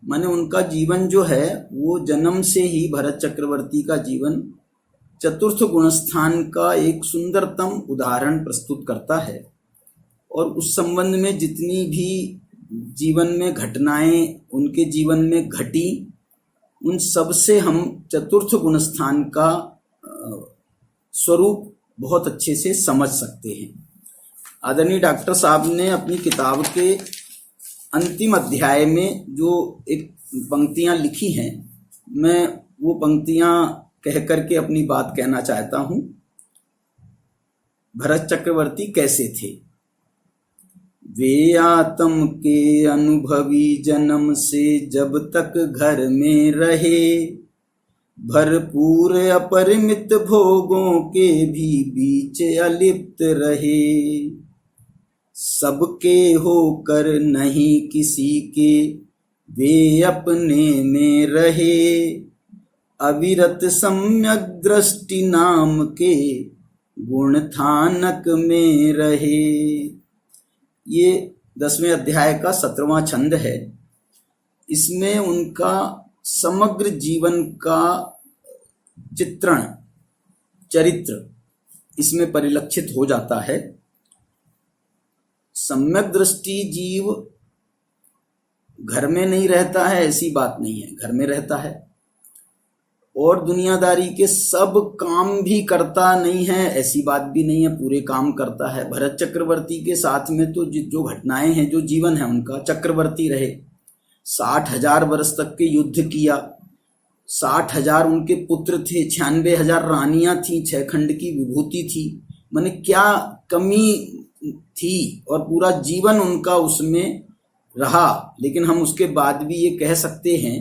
माने उनका जीवन जो है वो जन्म से ही भरत चक्रवर्ती का जीवन चतुर्थ गुणस्थान का एक सुंदरतम उदाहरण प्रस्तुत करता है और उस संबंध में जितनी भी जीवन में घटनाएं उनके जीवन में घटी उन सब से हम चतुर्थ गुणस्थान का स्वरूप बहुत अच्छे से समझ सकते हैं। आदरणीय डॉक्टर साहब ने अपनी किताब के अंतिम अध्याय में जो एक पंक्तियां लिखी हैं, मैं वो पंक्तियां कह करके अपनी बात कहना चाहता हूं। भरत चक्रवर्ती कैसे थे? वे आत्म के अनुभवी जन्म से जब तक घर में रहे, भरपूर अपरिमित भोगों के भी बीच अलिप्त रहे। सबके होकर नहीं किसी के वे अपने में रहे, अविरत सम्यक दृष्टि नाम के गुण थानक में रहे। ये 10वें अध्याय का 17वां छंद है। इसमें उनका समग्र जीवन का चित्रण, चरित्र इसमें परिलक्षित हो जाता है। सम्यक दृष्टि जीव घर में नहीं रहता है ऐसी बात नहीं है, घर में रहता है और दुनियादारी के सब काम भी करता नहीं है ऐसी बात भी नहीं है, पूरे काम करता है। भरत चक्रवर्ती के साथ में तो जो घटनाएं हैं, जो जीवन है उनका, चक्रवर्ती रहे, 60,000 वर्ष तक के युद्ध किया, 60,000 उनके पुत्र थे, 96,000 रानियां थी, 6 खंड की विभूति थी, माने क्या कमी थी, और पूरा जीवन उनका उसमें रहा। लेकिन हम उसके बाद भी ये कह सकते हैं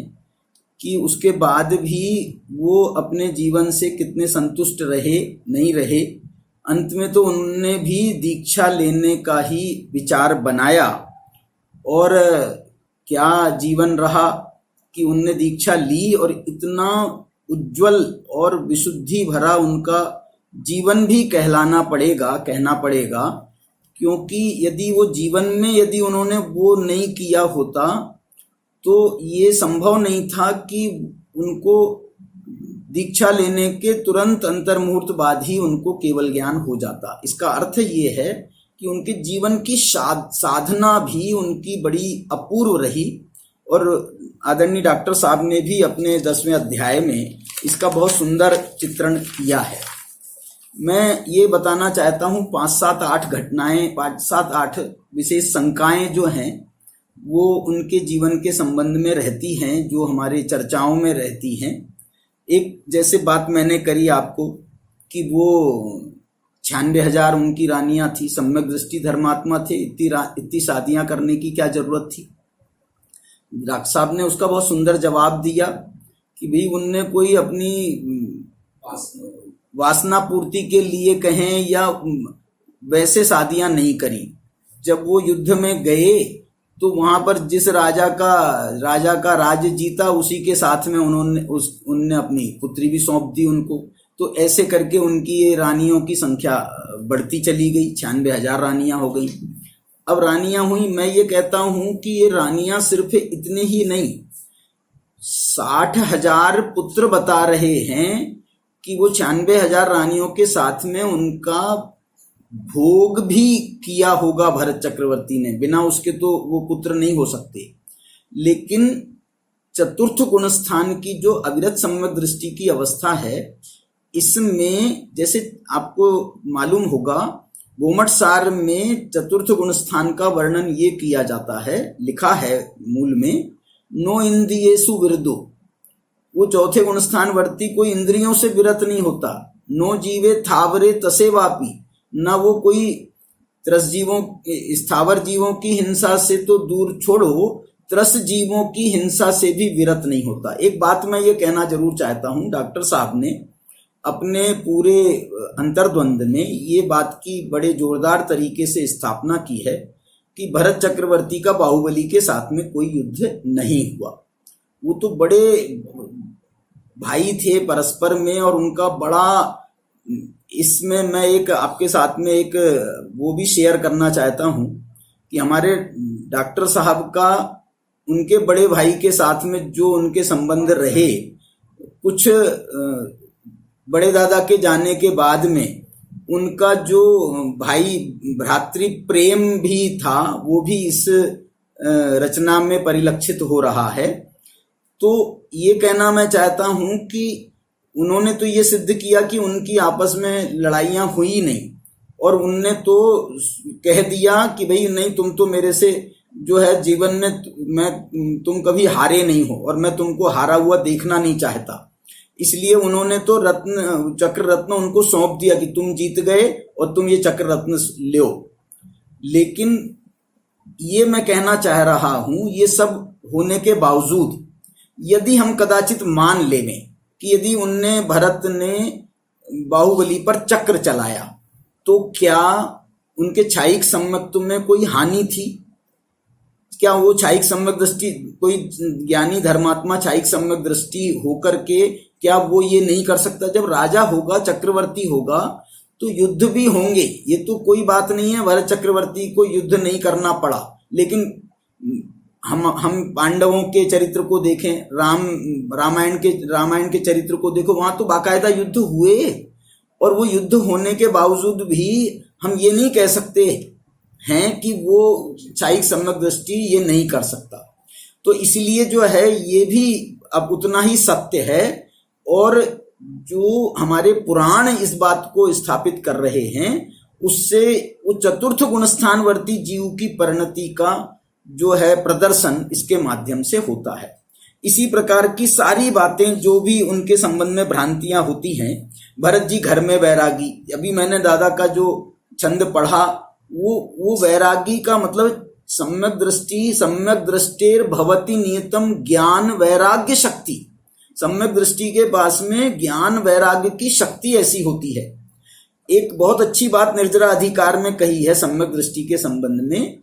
कि उसके बाद भी वो अपने जीवन से कितने संतुष्ट रहे, नहीं रहे। अंत में तो उन्होंने भी दीक्षा लेने का ही विचार बनाया, और क्या जीवन रहा कि उनने दीक्षा ली और इतना उज्जवल और विशुद्धि भरा उनका जीवन भी कहना पड़ेगा, क्योंकि यदि वो जीवन में यदि उन्होंने वो नहीं किया होता तो ये संभव नहीं था कि उनको दीक्षा लेने के तुरंत अंतर्मुहूर्त बाद ही उनको केवल ज्ञान हो जाता। इसका अर्थ ये है कि उनके जीवन की साधना भी उनकी बड़ी अपूर्व रही, और आदरणीय डॉक्टर साहब ने भी अपने 10वें अध्याय में इसका बहुत सुंदर चित्रण किया है। मैं ये बताना चाहता हूँ 5-7-8 घटनाएं, 5-7-8 विशेष शंकाएं जो हैं वो उनके जीवन के संबंध में रहती हैं, जो हमारे चर्चाओं में रहती हैं। एक जैसे बात मैंने करी आपको कि वो 96,000 उनकी रानियां थी, सम्यक दृष्टि धर्मात्मा थे, इतनी शादियां करने की क्या जरूरत थी। डॉक्टर साहब ने उसका बहुत सुंदर जवाब दिया कि भाई उनने कोई अपनी वासना पूर्ति के लिए कहें या वैसे शादियां नहीं करी। जब वो युद्ध में गए तो वहां पर जिस राजा का राज जीता उसी के साथ में उनने अपनी पुत्री भी सौंप दी उनको। तो ऐसे करके उनकी ये रानियों की संख्या बढ़ती चली गई, 96,000 रानियां हो गई। अब रानियां हुई, मैं ये कहता हूं कि ये रानियां सिर्फ इतने ही नहीं, 60,000 पुत्र बता रहे हैं कि वो 96,000 रानियों के साथ में उनका भोग भी किया होगा भरत चक्रवर्ती ने, बिना उसके तो वो पुत्र नहीं हो सकते। लेकिन चतुर्थ गुण स्थान की जो अविरत सम्यक दृष्टि की अवस्था है, इसमें जैसे आपको मालूम होगा गोमट सार में चतुर्थ गुण स्थान का वर्णन ये किया जाता है, लिखा है मूल में, नो इंद्रियेषु विरदो। वो चौथे गुण स्थान वर्ती कोई इंद्रियों से विरत नहीं होता। नो जीवे थावरे तसे वापी, न वो कोई त्रस जीवों, स्थावर जीवों की हिंसा से तो दूर छोड़ो, त्रस जीवों की हिंसा से भी विरत नहीं होता। एक बात मैं ये कहना जरूर चाहता हूँ, डॉक्टर साहब ने अपने पूरे अंतर्द्वंद में ये बात की बड़े जोरदार तरीके से स्थापना की है कि भरत चक्रवर्ती का बाहुबली के साथ में कोई युद्ध नहीं हुआ। वो तो बड़े भाई थे परस्पर में, और उनका बड़ा, इसमें मैं एक आपके साथ में एक वो भी शेयर करना चाहता हूँ कि हमारे डॉक्टर साहब का उनके बड़े भाई के साथ में जो उनके संबंध रहे, कुछ बड़े दादा के जाने के बाद में उनका जो भाई भ्रातृ प्रेम भी था वो भी इस रचना में परिलक्षित हो रहा है। तो ये कहना मैं चाहता हूं कि उन्होंने तो ये सिद्ध किया कि उनकी आपस में लड़ाइयां हुई नहीं, और उनने तो कह दिया कि भाई नहीं, तुम तो मेरे से जो है जीवन में तुम कभी हारे नहीं हो और मैं तुमको हारा हुआ देखना नहीं चाहता। इसलिए उन्होंने तो चक्र रत्न उनको सौंप दिया कि तुम जीत गए और तुम ये चक्र रत्न लो। लेकिन ये मैं कहना चाह रहा हूं, ये सब होने के बावजूद यदि हम कदाचित मान लें कि यदि भरत ने बाहुबली पर चक्र चलाया तो क्या उनके छायिक सम्यक्त्व में कोई हानि थी? क्या वो छायिक सम्यक दृष्टि, कोई ज्ञानी धर्मात्मा छायिक सम्यक दृष्टि होकर के क्या वो ये नहीं कर सकता? जब राजा होगा, चक्रवर्ती होगा, तो युद्ध भी होंगे, ये तो कोई बात नहीं है। भरत चक्रवर्ती को युद्ध नहीं करना पड़ा, लेकिन हम पांडवों के चरित्र को देखें, रामायण के चरित्र को देखो, वहां तो बाकायदा युद्ध हुए, और वो युद्ध होने के बावजूद भी हम ये नहीं कह सकते हैं कि वो छायिक सम्यक दृष्टि ये नहीं कर सकता। तो इसलिए जो है ये भी अब उतना ही सत्य है, और जो हमारे पुराण इस बात को स्थापित कर रहे हैं उससे वो चतुर्थ गुणस्थानवर्ती जीव की परिणति का जो है प्रदर्शन इसके माध्यम से होता है। इसी प्रकार की सारी बातें जो भी उनके संबंध में भ्रांतियां होती हैं, भरत जी घर में वैरागी, अभी मैंने दादा का जो छंद पढ़ा, वो वैरागी का मतलब सम्यक दृष्टेर भवति नियतम ज्ञान वैराग्य शक्ति। सम्यक दृष्टि के पास में ज्ञान वैराग्य की शक्ति ऐसी होती है। एक बहुत अच्छी बात निर्जरा अधिकार में कही है सम्यक दृष्टि के संबंध में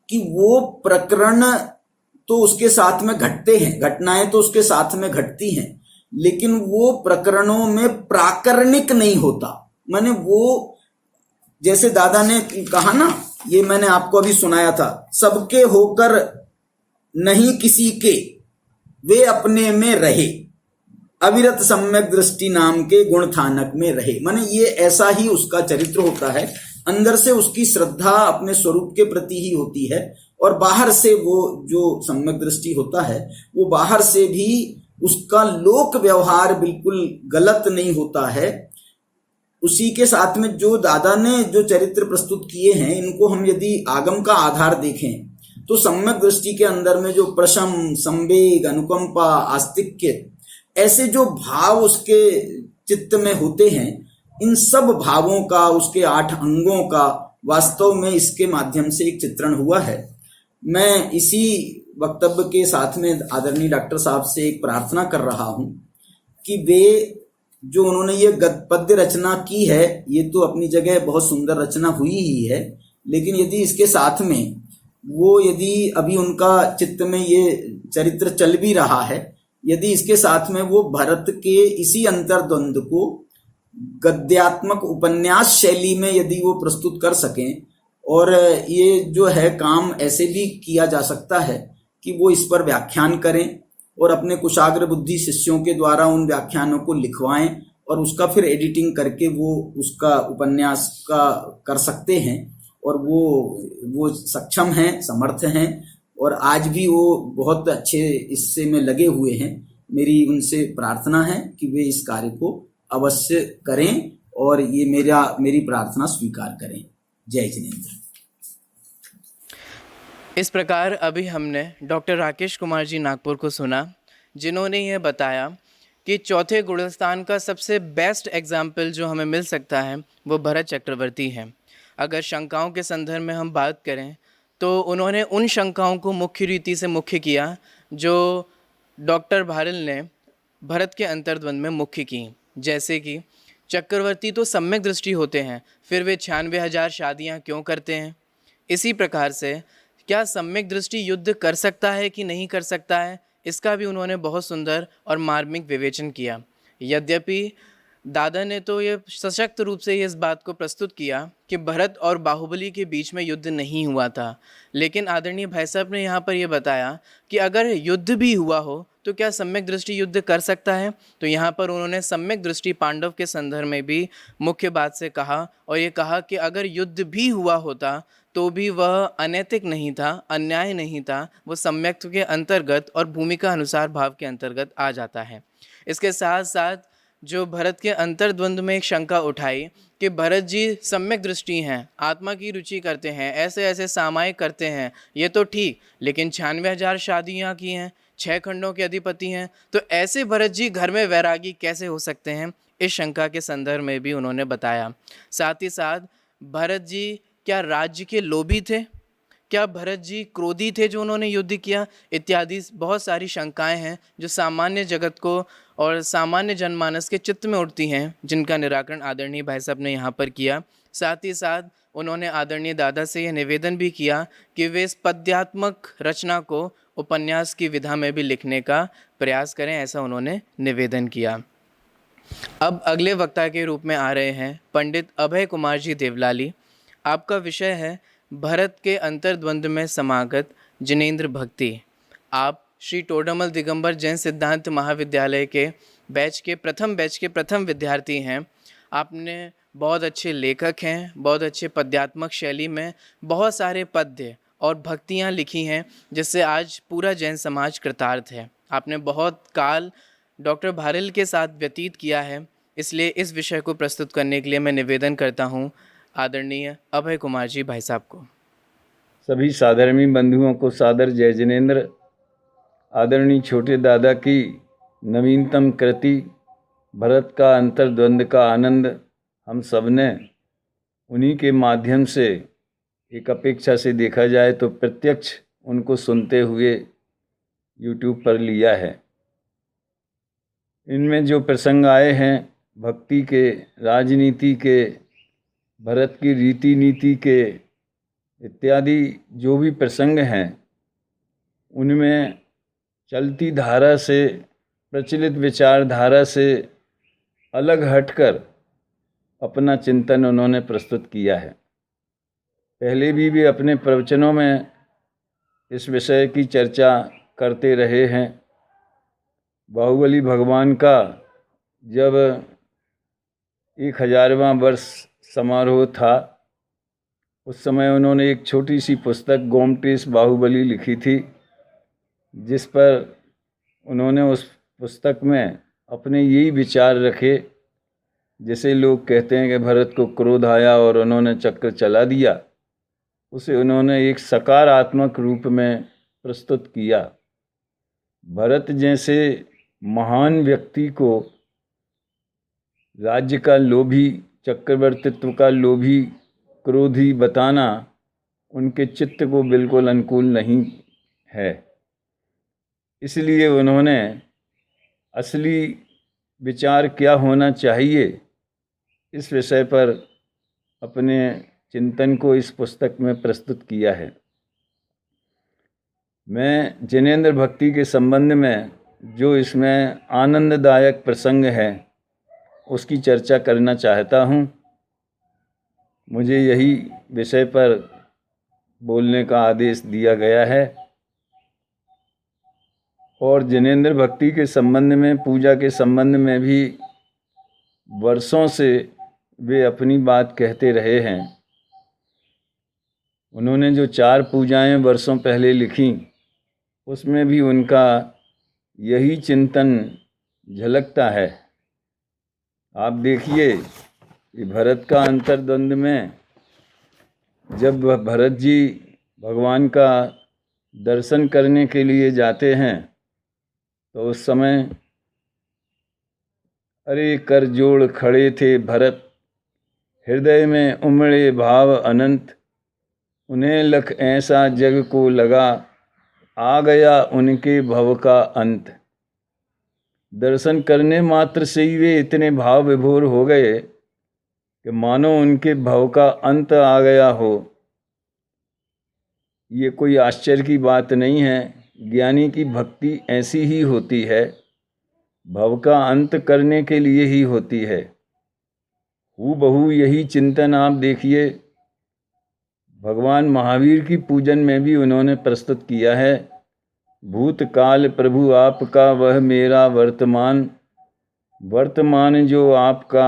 कि वो प्रकरण तो उसके साथ में घटते हैं, घटनाएं तो उसके साथ में घटती हैं, लेकिन वो प्रकरणों में प्राकरणिक नहीं होता। माने वो जैसे दादा ने कहा ना, ये मैंने आपको अभी सुनाया था, सबके होकर नहीं किसी के वे अपने में रहे, अविरत सम्यक दृष्टि नाम के गुण थानक में रहे। माने ये ऐसा ही उसका चरित्र होता है, अंदर से उसकी श्रद्धा अपने स्वरूप के प्रति ही होती है, और बाहर से वो जो सम्यक दृष्टि होता है वो बाहर से भी उसका लोक व्यवहार बिल्कुल गलत नहीं होता है। उसी के साथ में जो दादा ने जो चरित्र प्रस्तुत किए हैं, इनको हम यदि आगम का आधार देखें तो सम्यक दृष्टि के अंदर में जो प्रशम, संवेग, अनुकंपा, आस्तिक्य, ऐसे जो भाव उसके चित्त में होते हैं, इन सब भावों का, उसके 8 अंगों का वास्तव में इसके माध्यम से एक चित्रण हुआ है। मैं इसी वक्तव्य के साथ में आदरणीय डॉक्टर साहब से एक प्रार्थना कर रहा हूं कि वे जो उन्होंने ये पद्य रचना की है, ये तो अपनी जगह बहुत सुंदर रचना हुई ही है, लेकिन यदि इसके साथ में वो यदि अभी उनका चित्त में ये चरित्र चल भी रहा है, यदि इसके साथ में वो भरत के इसी अंतर्द्वंद को गद्यात्मक उपन्यास शैली में यदि वो प्रस्तुत कर सकें, और ये जो है काम ऐसे भी किया जा सकता है कि वो इस पर व्याख्यान करें और अपने कुशाग्र बुद्धि शिष्यों के द्वारा उन व्याख्यानों को लिखवाएं, और उसका फिर एडिटिंग करके वो उसका उपन्यास का कर सकते हैं, और वो सक्षम हैं, समर्थ हैं, और आज भी वो बहुत अच्छे इससे में लगे हुए हैं। मेरी उनसे प्रार्थना है कि वे इस कार्य को अवश्य करें और ये मेरी प्रार्थना स्वीकार करें। जय जिनेंद्र। इस प्रकार अभी हमने डॉक्टर राकेश कुमार जी नागपुर को सुना, जिन्होंने ये बताया कि चौथे गुणस्थान का सबसे बेस्ट एग्जाम्पल जो हमें मिल सकता है वो भरत चक्रवर्ती है। अगर शंकाओं के संदर्भ में हम बात करें तो उन्होंने उन शंकाओं को मुख्य रीति से मुख्य किया जो डॉक्टर भारल ने भरत के अंतर्द्वंद में मुख्य की। जैसे कि चक्रवर्ती तो सम्यक दृष्टि होते हैं, फिर वे 96,000 शादियां क्यों करते हैं? इसी प्रकार से क्या सम्यक दृष्टि युद्ध कर सकता है कि नहीं कर सकता है, इसका भी उन्होंने बहुत सुंदर और मार्मिक विवेचन किया। यद्यपि दादा ने तो ये सशक्त रूप से इस बात को प्रस्तुत किया कि भरत और बाहुबली के बीच में युद्ध नहीं हुआ था, लेकिन आदरणीय भाई साहब ने यहाँ पर यह बताया कि अगर युद्ध भी हुआ हो तो क्या सम्यक दृष्टि युद्ध कर सकता है? तो यहाँ पर उन्होंने सम्यक दृष्टि पांडव के संदर्भ में भी मुख्य बात से कहा, और ये कहा कि अगर युद्ध भी हुआ होता तो भी वह अनैतिक नहीं था, अन्याय नहीं था, वो सम्यक्त्व के अंतर्गत और भूमिका अनुसार भाव के अंतर्गत आ जाता है। इसके साथ साथ जो भरत के अंतर्द्वंद में एक शंका उठाई कि भरत जी सम्यक दृष्टि हैं, आत्मा की रुचि करते हैं, ऐसे ऐसे सामायिक करते हैं, ये तो ठीक, लेकिन 96,000 शादियाँ की हैं, 6 खंडों के अधिपति हैं, तो ऐसे भरत जी घर में वैरागी कैसे हो सकते हैं? इस शंका के संदर्भ में भी उन्होंने बताया। साथ ही साथ भरत जी क्या राज्य के लोभी थे? क्या भरत जी क्रोधी थे जो उन्होंने युद्ध किया, इत्यादि बहुत सारी शंकाएं हैं जो सामान्य जगत को और सामान्य जनमानस के चित्त में उठती हैं, जिनका निराकरण आदरणीय भाई साहब ने यहाँ पर किया। साथ ही साथ उन्होंने आदरणीय दादा से यह निवेदन भी किया कि वे इस पद्यात्मक रचना को उपन्यास की विधा में भी लिखने का प्रयास करें, ऐसा उन्होंने निवेदन किया। अब अगले वक्ता के रूप में आ रहे हैं पंडित अभय कुमार जी देवलाली। आपका विषय है भरत के अंतर्द्वंद में समागत जिनेंद्र भक्ति। आप श्री टोडरमल दिगंबर जैन सिद्धांत महाविद्यालय के प्रथम बैच के प्रथम विद्यार्थी हैं। आपने बहुत अच्छे लेखक हैं, बहुत अच्छे पद्यात्मक शैली में बहुत सारे पद्य और भक्तियाँ लिखी हैं, जिससे आज पूरा जैन समाज कृतार्थ है। आपने बहुत काल डॉक्टर भारल के साथ व्यतीत किया है, इसलिए इस विषय को प्रस्तुत करने के लिए मैं निवेदन करता हूँ आदरणीय अभय कुमार जी भाई साहब को। सभी साधर्मी बंधुओं को सादर जय जिनेंद्र। आदरणीय छोटे दादा की नवीनतम कृति भरत का अंतर्द्वंद का आनंद हम सब ने उन्हीं के माध्यम से एक अपेक्षा से देखा जाए तो प्रत्यक्ष उनको सुनते हुए YouTube पर लिया है। इनमें जो प्रसंग आए हैं भक्ति के, राजनीति के, भरत की रीति नीति के इत्यादि जो भी प्रसंग हैं, उनमें चलती धारा से, प्रचलित विचारधारा से अलग हटकर अपना चिंतन उन्होंने प्रस्तुत किया है। पहले भी वे अपने प्रवचनों में इस विषय की चर्चा करते रहे हैं। बाहुबली भगवान का जब 1000वां वर्ष समारोह था, उस समय उन्होंने एक छोटी सी पुस्तक गोमटेश बाहुबली लिखी थी, जिस पर उन्होंने उस पुस्तक में अपने यही विचार रखे। जैसे लोग कहते हैं कि भरत को क्रोध आया और उन्होंने चक्र चला दिया, उसे उन्होंने एक सकारात्मक रूप में प्रस्तुत किया। भरत जैसे महान व्यक्ति को राज्य का लोभी, चक्रवर्तित्व का लोभी, क्रोधी बताना उनके चित्त को बिल्कुल अनुकूल नहीं है। इसलिए उन्होंने असली विचार क्या होना चाहिए, इस विषय पर अपने चिंतन को इस पुस्तक में प्रस्तुत किया है। मैं जिनेंद्र भक्ति के संबंध में जो इसमें आनंददायक प्रसंग है, उसकी चर्चा करना चाहता हूँ। मुझे यही विषय पर बोलने का आदेश दिया गया है। और जिनेंद्र भक्ति के संबंध में, पूजा के संबंध में भी वर्षों से वे अपनी बात कहते रहे हैं। उन्होंने जो 4 पूजाएं वर्षों पहले लिखीं, उसमें भी उनका यही चिंतन झलकता है। आप देखिए कि भरत का अंतर्द्वंद में जब भरत जी भगवान का दर्शन करने के लिए जाते हैं, तो उस समय अरे कर जोड़ खड़े थे भरत, हृदय में उमड़े भाव अनंत, उन्हें लख ऐसा जग को लगा, आ गया उनके भव का अंत। दर्शन करने मात्र से ही वे इतने भाव विभोर हो गए कि मानो उनके भव का अंत आ गया हो। ये कोई आश्चर्य की बात नहीं है। ज्ञानी की भक्ति ऐसी ही होती है, भव का अंत करने के लिए ही होती है। हूबहू यही चिंतन आप देखिए भगवान महावीर की पूजन में भी उन्होंने प्रस्तुत किया है। भूतकाल प्रभु आपका वह मेरा वर्तमान, वर्तमान जो आपका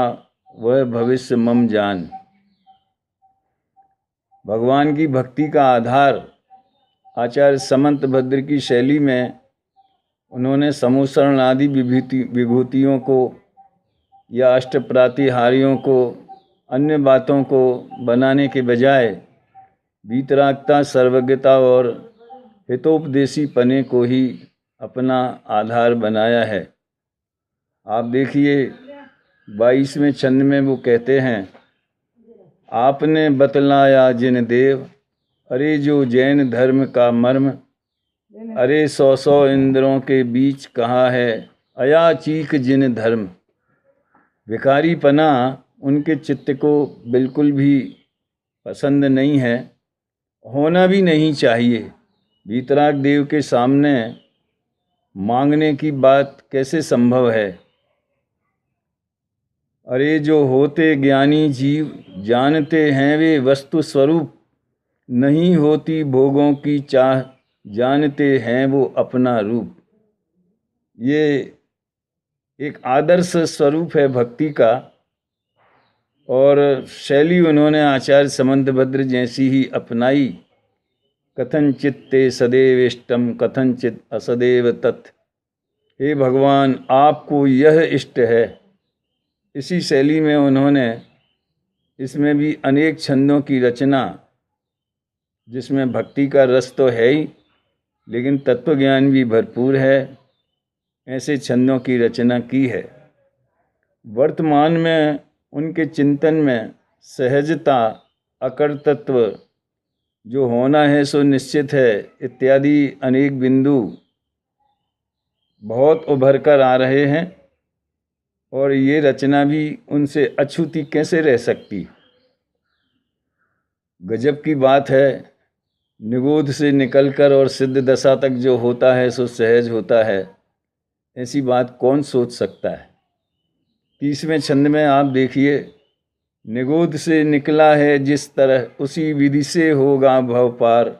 वह भविष्य मम जान। भगवान की भक्ति का आधार आचार्य समंत भद्र की शैली में उन्होंने समूसरण आदि विभूतियों को या अष्टप्रातिहारियों को, अन्य बातों को बनाने के बजाय वीतरागता, सर्वज्ञता और हितोपदेशी पने को ही अपना आधार बनाया है। आप देखिए 22वें छंद में वो कहते हैं, आपने बतलाया जिन देव अरे जो जैन धर्म का मर्म, अरे 100 इंद्रों के बीच कहाँ है अया चीख जिन धर्म। भिखारीपना उनके चित्त को बिल्कुल भी पसंद नहीं है, होना भी नहीं चाहिए। वीतराग देव के सामने मांगने की बात कैसे संभव है। अरे जो होते ज्ञानी जीव जानते हैं वे वस्तु स्वरूप, नहीं होती भोगों की चाह जानते हैं वो अपना रूप। ये एक आदर्श स्वरूप है भक्ति का, और शैली उन्होंने आचार्य समंतभद्र जैसी ही अपनाई। कथनचित ते सदैव इष्टम कथनचित असदैव तत्। हे भगवान आपको यह इष्ट है। इसी शैली में उन्होंने इसमें भी अनेक छंदों की रचना, जिसमें भक्ति का रस तो है ही लेकिन तत्व ज्ञान भी भरपूर है, ऐसे छंदों की रचना की है। वर्तमान में उनके चिंतन में सहजता, अकर्तृत्व, जो होना है सो निश्चित है इत्यादि अनेक बिंदु बहुत उभर कर आ रहे हैं, और ये रचना भी उनसे अछूती कैसे रह सकती। गजब की बात है, निगोध से निकलकर और सिद्ध दशा तक जो होता है सो सहज होता है। ऐसी बात कौन सोच सकता है। 30वें छंद में आप देखिए, निगोध से निकला है जिस तरह उसी विधि से होगा भव पार।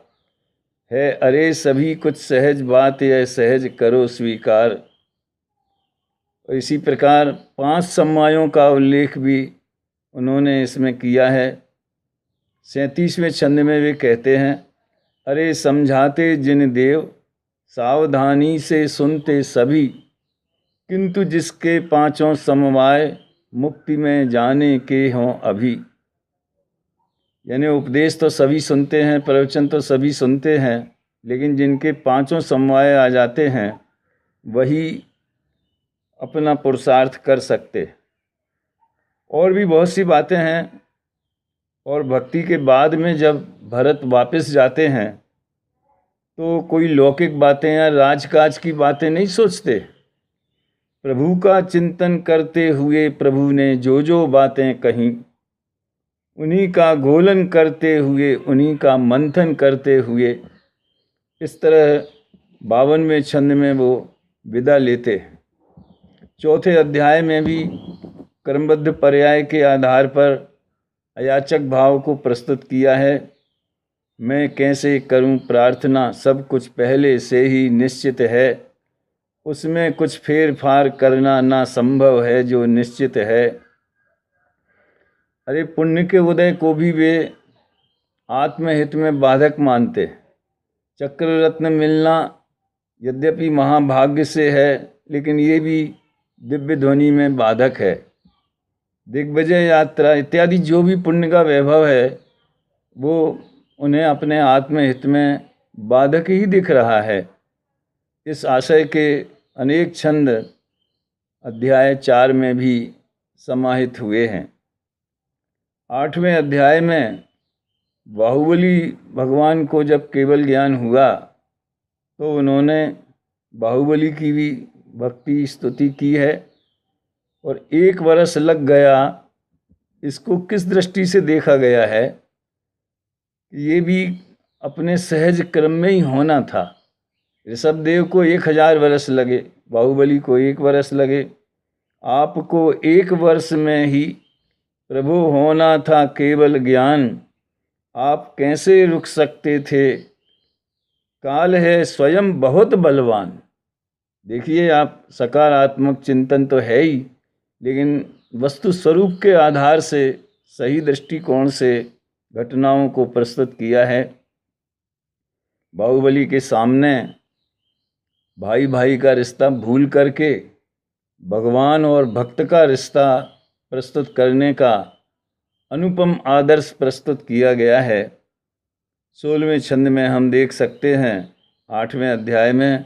है अरे सभी कुछ सहज बात यह सहज करो स्वीकार। और इसी प्रकार 5 सम्मायों का उल्लेख भी उन्होंने इसमें किया है। 37वें छंद में वे कहते हैं, अरे समझाते जिन देव सावधानी से सुनते सभी, किंतु जिसके 5 समवाय मुक्ति में जाने के हों अभी। यानी उपदेश तो सभी सुनते हैं, प्रवचन तो सभी सुनते हैं, लेकिन जिनके 5 समवाय आ जाते हैं वही अपना पुरुषार्थ कर सकते। और भी बहुत सी बातें हैं। और भक्ति के बाद में जब भरत वापस जाते हैं तो कोई लौकिक बातें या राजकाज की बातें नहीं सोचते। प्रभु का चिंतन करते हुए प्रभु ने जो जो बातें कहीं, उन्हीं का गोलन करते हुए, उन्हीं का मंथन करते हुए, इस तरह 52वें छंद में वो विदा लेते हैं। 4थे अध्याय में भी क्रमबद्ध पर्याय के आधार पर अयाचक भाव को प्रस्तुत किया है। मैं कैसे करूं प्रार्थना, सब कुछ पहले से ही निश्चित है, उसमें कुछ फेर फार करना ना संभव है जो निश्चित है। अरे पुण्य के उदय को भी वे आत्महित में बाधक मानते। चक्र रत्न मिलना यद्यपि महाभाग्य से है, लेकिन ये भी दिव्य ध्वनि में बाधक है। दिग्विजय यात्रा इत्यादि जो भी पुण्य का वैभव है वो उन्हें अपने आत्महित में बाधक ही दिख रहा है। इस आशय के अनेक छंद अध्याय 4 में भी समाहित हुए हैं। 8वें अध्याय में बाहुबली भगवान को जब केवल ज्ञान हुआ तो उन्होंने बाहुबली की भी भक्ति स्तुति की है। और 1 वर्ष लग गया, इसको किस दृष्टि से देखा गया है, ये भी अपने सहज क्रम में ही होना था। ऋषभदेव को 1000 वर्ष लगे, बाहुबली को 1 वर्ष लगे। आपको 1 वर्ष में ही प्रभु होना था केवल ज्ञान, आप कैसे रुक सकते थे, काल है स्वयं बहुत बलवान। देखिए आप, सकारात्मक चिंतन तो है ही, लेकिन वस्तु स्वरूप के आधार से सही दृष्टिकोण से घटनाओं को प्रस्तुत किया है। बाहुबली के सामने भाई भाई का रिश्ता भूल करके भगवान और भक्त का रिश्ता प्रस्तुत करने का अनुपम आदर्श प्रस्तुत किया गया है। 16वें छंद में हम देख सकते हैं 8वें अध्याय में,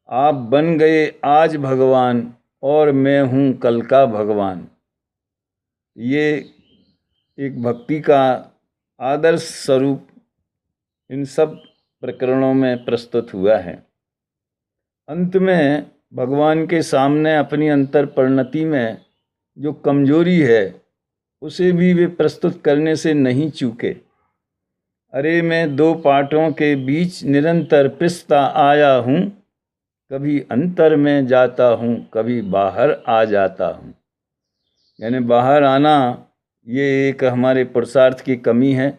आप बन गए आज भगवान और मैं हूँ कल का भगवान। ये एक भक्ति का आदर्श स्वरूप इन सब प्रकरणों में प्रस्तुत हुआ है। अंत में भगवान के सामने अपनी अंतर परिणति में जो कमजोरी है उसे भी वे प्रस्तुत करने से नहीं चूके। अरे मैं दो पाटों के बीच निरंतर पिसता आया हूँ, कभी अंतर में जाता हूँ, कभी बाहर आ जाता हूँ। यानी बाहर आना ये एक हमारे पुरुषार्थ की कमी है।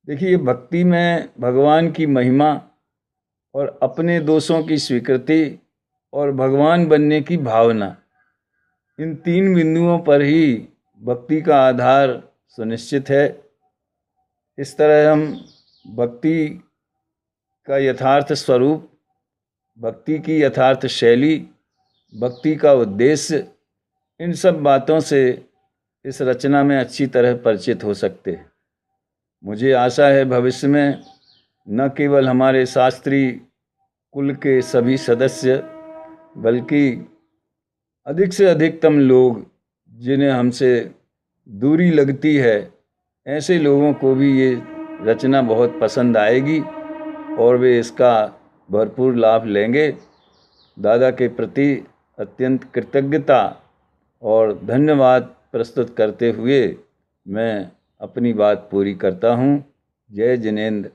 देखिए, भक्ति में भगवान की महिमा और अपने दोषों की स्वीकृति और भगवान बनने की भावना, इन तीन बिंदुओं पर ही भक्ति का आधार सुनिश्चित है। इस तरह हम भक्ति का यथार्थ स्वरूप, भक्ति की यथार्थ शैली, भक्ति का उद्देश्य, इन सब बातों से इस रचना में अच्छी तरह परिचित हो सकते हैं। मुझे आशा है भविष्य में न केवल हमारे शास्त्री कुल के सभी सदस्य, बल्कि अधिक से अधिकतम लोग जिन्हें हमसे दूरी लगती है, ऐसे लोगों को भी ये रचना बहुत पसंद आएगी और वे इसका भरपूर लाभ लेंगे। दादा के प्रति अत्यंत कृतज्ञता और धन्यवाद प्रस्तुत करते हुए मैं अपनी बात पूरी करता हूँ। जय जिनेंद्र।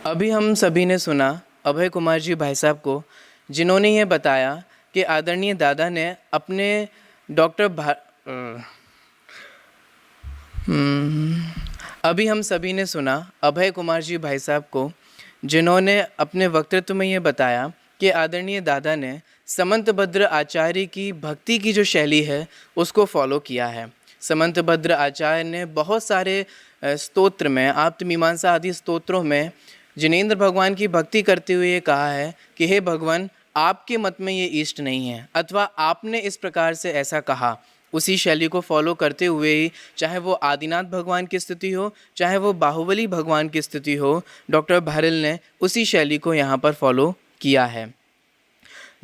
अभी हम सभी ने सुना अभय कुमार जी भाई साहब को, जिन्होंने ये बताया कि आदरणीय दादा ने अपने अभी हम सभी ने सुना अभय कुमार जी भाई साहब को, जिन्होंने अपने वक्तृत्व में ये बताया कि आदरणीय दादा ने समंतभद्र आचार्य की भक्ति की जो शैली है उसको फॉलो किया है। समंतभद्र आचार्य ने बहुत सारे स्तोत्र में, आप्तमीमांसा आदि स्तोत्रों में जिनेंद्र भगवान की भक्ति करते हुए ये कहा है कि हे भगवान, आपके मत में ये इष्ट नहीं है, अथवा आपने इस प्रकार से ऐसा कहा। उसी शैली को फॉलो करते हुए ही, चाहे वो आदिनाथ भगवान की स्तुति हो, चाहे वो बाहुबली भगवान की स्तुति हो, डॉक्टर भारिल ने उसी शैली को यहाँ पर फॉलो किया है।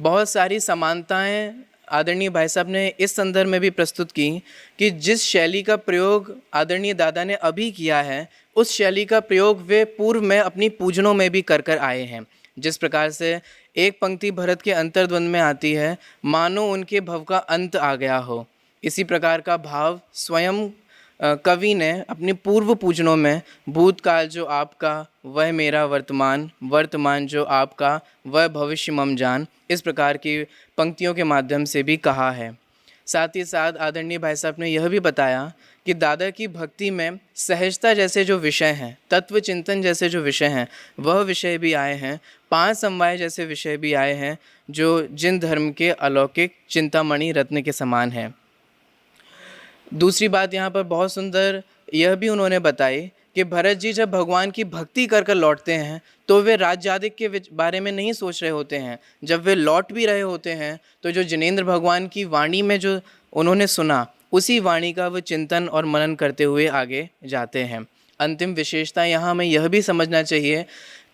बहुत सारी समानताएं आदरणीय भाई साहब ने इस संदर्भ में भी प्रस्तुत की कि जिस शैली का प्रयोग आदरणीय दादा ने अभी किया है, उस शैली का प्रयोग वे पूर्व में अपनी पूजनों में भी कर आए हैं। जिस प्रकार से एक पंक्ति भरत के अंतर्द्वंद में आती है, मानो उनके भव का अंत आ गया हो, इसी प्रकार का भाव स्वयं कवि ने अपनी पूर्व पूजनों में भूतकाल जो आपका वह मेरा वर्तमान, वर्तमान जो आपका वह भविष्य मम जान, इस प्रकार की पंक्तियों के माध्यम से भी कहा है। साथ ही साथ आदरणीय भाई साहब ने यह भी बताया कि दादा की भक्ति में सहजता जैसे जो विषय हैं, तत्व चिंतन जैसे जो विषय हैं, वह विषय भी आए हैं। 5 समवाय जैसे विषय भी आए हैं जो जिन धर्म के अलौकिक चिंतामणि रत्न के समान हैं। दूसरी बात यहाँ पर बहुत सुंदर यह भी उन्होंने बताई कि भरत जी जब भगवान की भक्ति कर कर लौटते हैं तो वे राज्यादिक के बारे में नहीं सोच रहे होते हैं। जब वे लौट भी रहे होते हैं तो जो जिनेंद्र भगवान की वाणी में जो उन्होंने सुना, उसी वाणी का वो चिंतन और मनन करते हुए आगे जाते हैं। अंतिम विशेषता यहाँ हमें यह भी समझना चाहिए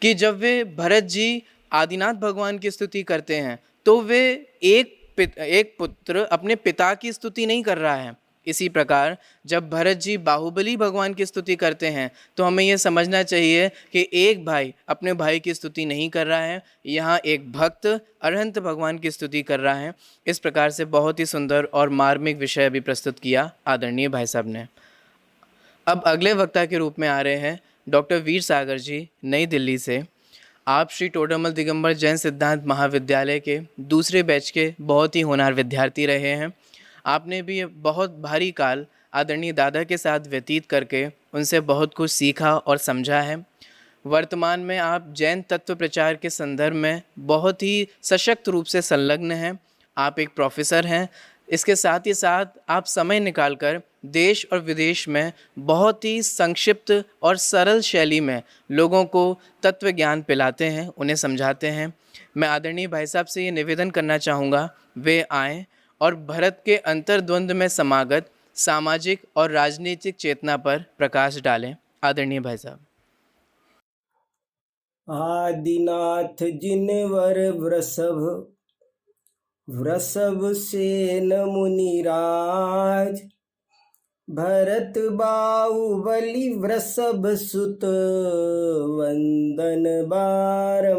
कि जब वे भरत जी आदिनाथ भगवान की स्तुति करते हैं तो वे एक पुत्र अपने पिता की स्तुति नहीं कर रहा है। इसी प्रकार जब भरत जी बाहुबली भगवान की स्तुति करते हैं तो हमें यह समझना चाहिए कि एक भाई अपने भाई की स्तुति नहीं कर रहा है, यहाँ एक भक्त अरहंत भगवान की स्तुति कर रहा है। इस प्रकार से बहुत ही सुंदर और मार्मिक विषय भी प्रस्तुत किया आदरणीय भाई साहब ने। अब अगले वक्ता के रूप में आ रहे हैं डॉक्टर वीर सागर जी, नई दिल्ली से। आप श्री टोडरमल दिगंबर जैन सिद्धांत महाविद्यालय के दूसरे बैच के बहुत ही होनहार विद्यार्थी रहे हैं। आपने भी बहुत भारी काल आदरणीय दादा के साथ व्यतीत करके उनसे बहुत कुछ सीखा और समझा है। वर्तमान में आप जैन तत्व प्रचार के संदर्भ में बहुत ही सशक्त रूप से संलग्न हैं। आप एक प्रोफेसर हैं। इसके साथ ही साथ आप समय निकालकर देश और विदेश में बहुत ही संक्षिप्त और सरल शैली में लोगों को तत्व ज्ञान पिलाते हैं, उन्हें समझाते हैं। मैं आदरणीय भाई साहब से ये निवेदन करना चाहूँगा, वे आएँ और भारत के अंतर्द्वंद में समागत सामाजिक और राजनीतिक चेतना पर प्रकाश डालें। आदरणीय भाई साहब। आदिनाथ जिनवर वृषभ सेन मुनिराज, भरत बाहुबली वृषभ सुत वंदन बारंबार।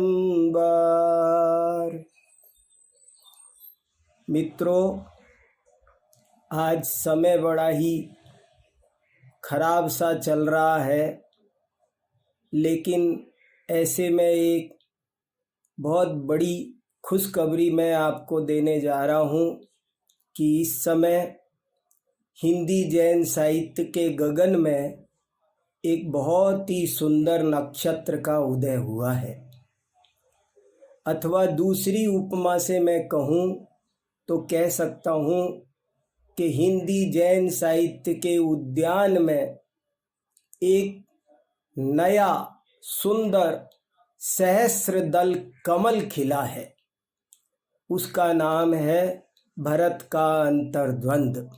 मित्रों, आज समय बड़ा ही खराब सा चल रहा है, लेकिन ऐसे में एक बहुत बड़ी खुशखबरी मैं आपको देने जा रहा हूँ कि इस समय हिंदी जैन साहित्य के गगन में एक बहुत ही सुंदर नक्षत्र का उदय हुआ है। अथवा दूसरी उपमा से मैं कहूँ तो कह सकता हूँ कि हिंदी जैन साहित्य के उद्यान में एक नया सुंदर सहस्रदल कमल खिला है। उसका नाम है भरत का अंतर्द्वंद।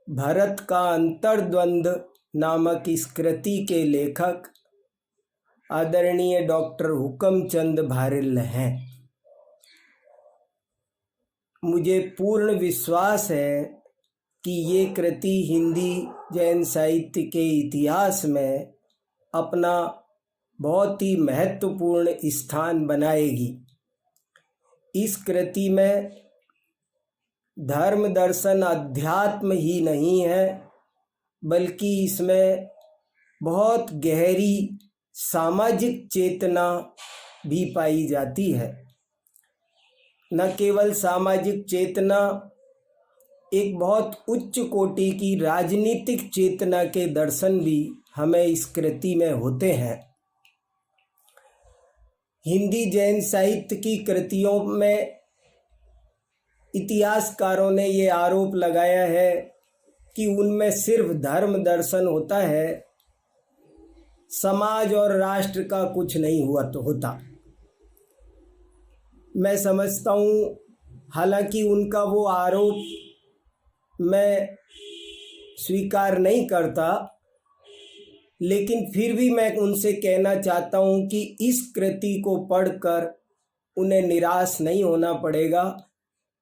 भरत का अंतर्द्वंद नामक इस कृति के लेखक आदरणीय डॉक्टर हुकमचंद भारिल हैं। मुझे पूर्ण विश्वास है कि ये कृति हिंदी जैन साहित्य के इतिहास में अपना बहुत ही महत्वपूर्ण स्थान बनाएगी। इस कृति में धर्म दर्शन अध्यात्म ही नहीं है, बल्कि इसमें बहुत गहरी सामाजिक चेतना भी पाई जाती है। न केवल सामाजिक चेतना, एक बहुत उच्च कोटि की राजनीतिक चेतना के दर्शन भी हमें इस कृति में होते हैं। हिंदी जैन साहित्य की कृतियों में इतिहासकारों ने ये आरोप लगाया है कि उनमें सिर्फ धर्म दर्शन होता है, समाज और राष्ट्र का कुछ नहीं होता। मैं समझता हूँ, हालांकि उनका वो आरोप मैं स्वीकार नहीं करता, लेकिन फिर भी मैं उनसे कहना चाहता हूँ कि इस कृति को पढ़कर उन्हें निराश नहीं होना पड़ेगा,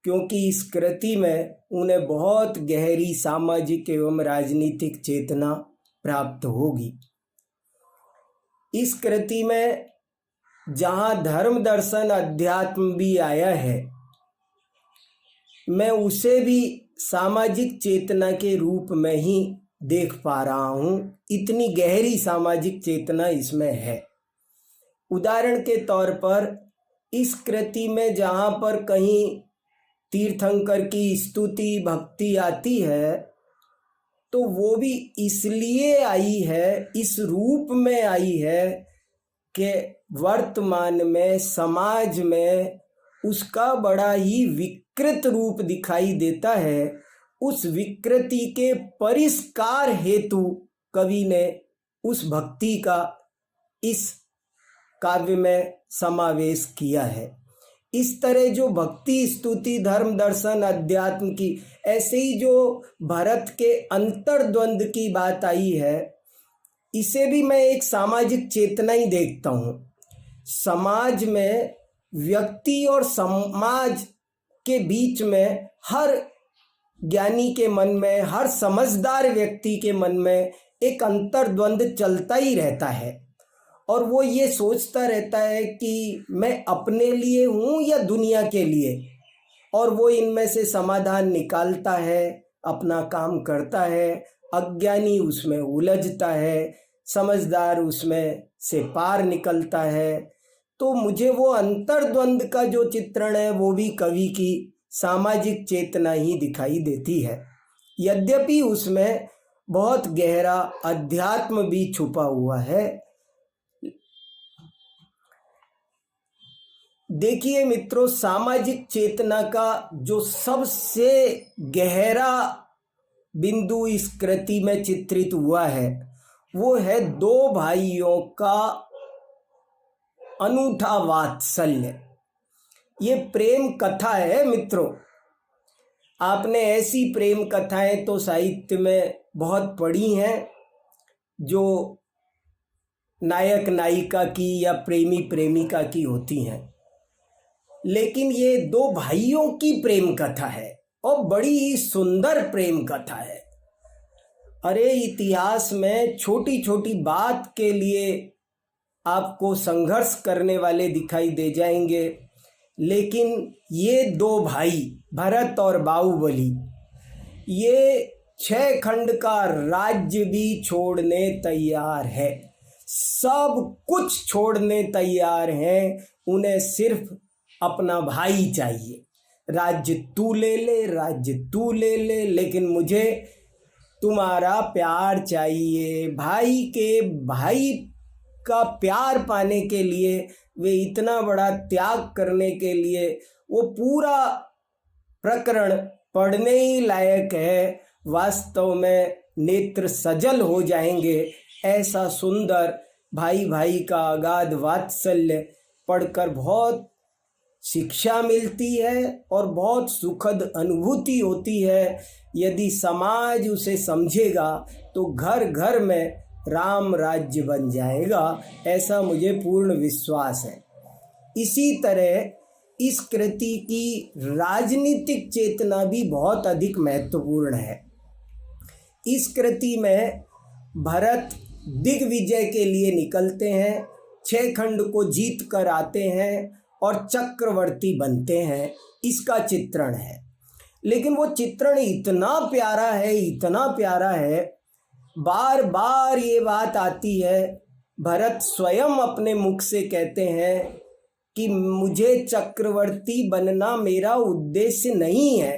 क्योंकि इस कृति में उन्हें बहुत गहरी सामाजिक एवं राजनीतिक चेतना प्राप्त होगी। इस कृति में जहाँ धर्म दर्शन अध्यात्म भी आया है, मैं उसे भी सामाजिक चेतना के रूप में ही देख पा रहा हूँ। इतनी गहरी सामाजिक चेतना इसमें है। उदाहरण के तौर पर इस कृति में जहाँ पर कहीं तीर्थंकर की स्तुति भक्ति आती है, तो वो भी इसलिए आई है, इस रूप में आई है कि वर्तमान में समाज में उसका बड़ा ही विकृत रूप दिखाई देता है। उस विकृति के परिष्कार हेतु कवि ने उस भक्ति का इस काव्य में समावेश किया है। इस तरह जो भक्ति स्तुति धर्म दर्शन अध्यात्म की, ऐसे ही जो भरत के अंतर्द्वंद की बात आई है, इसे भी मैं एक सामाजिक चेतना ही देखता हूँ। समाज में व्यक्ति और समाज के बीच में हर ज्ञानी के मन में, हर समझदार व्यक्ति के मन में एक अंतर्द्वंद चलता ही रहता है, और वो ये सोचता रहता है कि मैं अपने लिए हूँ या दुनिया के लिए, और वो इनमें से समाधान निकालता है, अपना काम करता है। अज्ञानी उसमें उलझता है, समझदार उसमें से पार निकलता है। तो मुझे वो अंतर्द्वंद का जो चित्रण है वो भी कवि की सामाजिक चेतना ही दिखाई देती है, यद्यपि उसमें बहुत गहरा अध्यात्म भी छुपा हुआ है। देखिए मित्रों, सामाजिक चेतना का जो सबसे गहरा बिंदु इस कृति में चित्रित हुआ है, वो है दो भाइयों का अनूठा वात्सल्य। ये प्रेम कथा है मित्रों। आपने ऐसी प्रेम कथाएं तो साहित्य में बहुत पढ़ी हैं, जो नायक नायिका की या प्रेमी प्रेमिका की होती हैं, लेकिन ये दो भाइयों की प्रेम कथा है और बड़ी ही सुंदर प्रेम कथा है। अरे इतिहास में छोटी छोटी बात के लिए आपको संघर्ष करने वाले दिखाई दे जाएंगे, लेकिन ये दो भाई भरत और बाहुबली, ये 6 खंड का राज्य भी छोड़ने तैयार है, सब कुछ छोड़ने तैयार हैं। उन्हें सिर्फ अपना भाई चाहिए। राज्य तू ले ले, राज्य तू ले ले, लेकिन मुझे तुम्हारा प्यार चाहिए। भाई का प्यार पाने के लिए, वे इतना बड़ा त्याग करने के लिए, वो पूरा प्रकरण पढ़ने ही लायक है। वास्तव में नेत्र सजल हो जाएंगे। ऐसा सुंदर भाई का अगाध वात्सल्य पढ़कर बहुत शिक्षा मिलती है और बहुत सुखद अनुभूति होती है। यदि समाज उसे समझेगा तो घर घर में राम राज्य बन जाएगा, ऐसा मुझे पूर्ण विश्वास है। इसी तरह इस कृति की राजनीतिक चेतना भी बहुत अधिक महत्वपूर्ण है। इस कृति में भरत दिग्विजय के लिए निकलते हैं, 6 खंड को जीत कर आते हैं और चक्रवर्ती बनते हैं, इसका चित्रण है। लेकिन वो चित्रण इतना प्यारा है, इतना प्यारा है, बार बार ये बात आती है। भरत स्वयं अपने मुख से कहते हैं कि मुझे चक्रवर्ती बनना मेरा उद्देश्य नहीं है,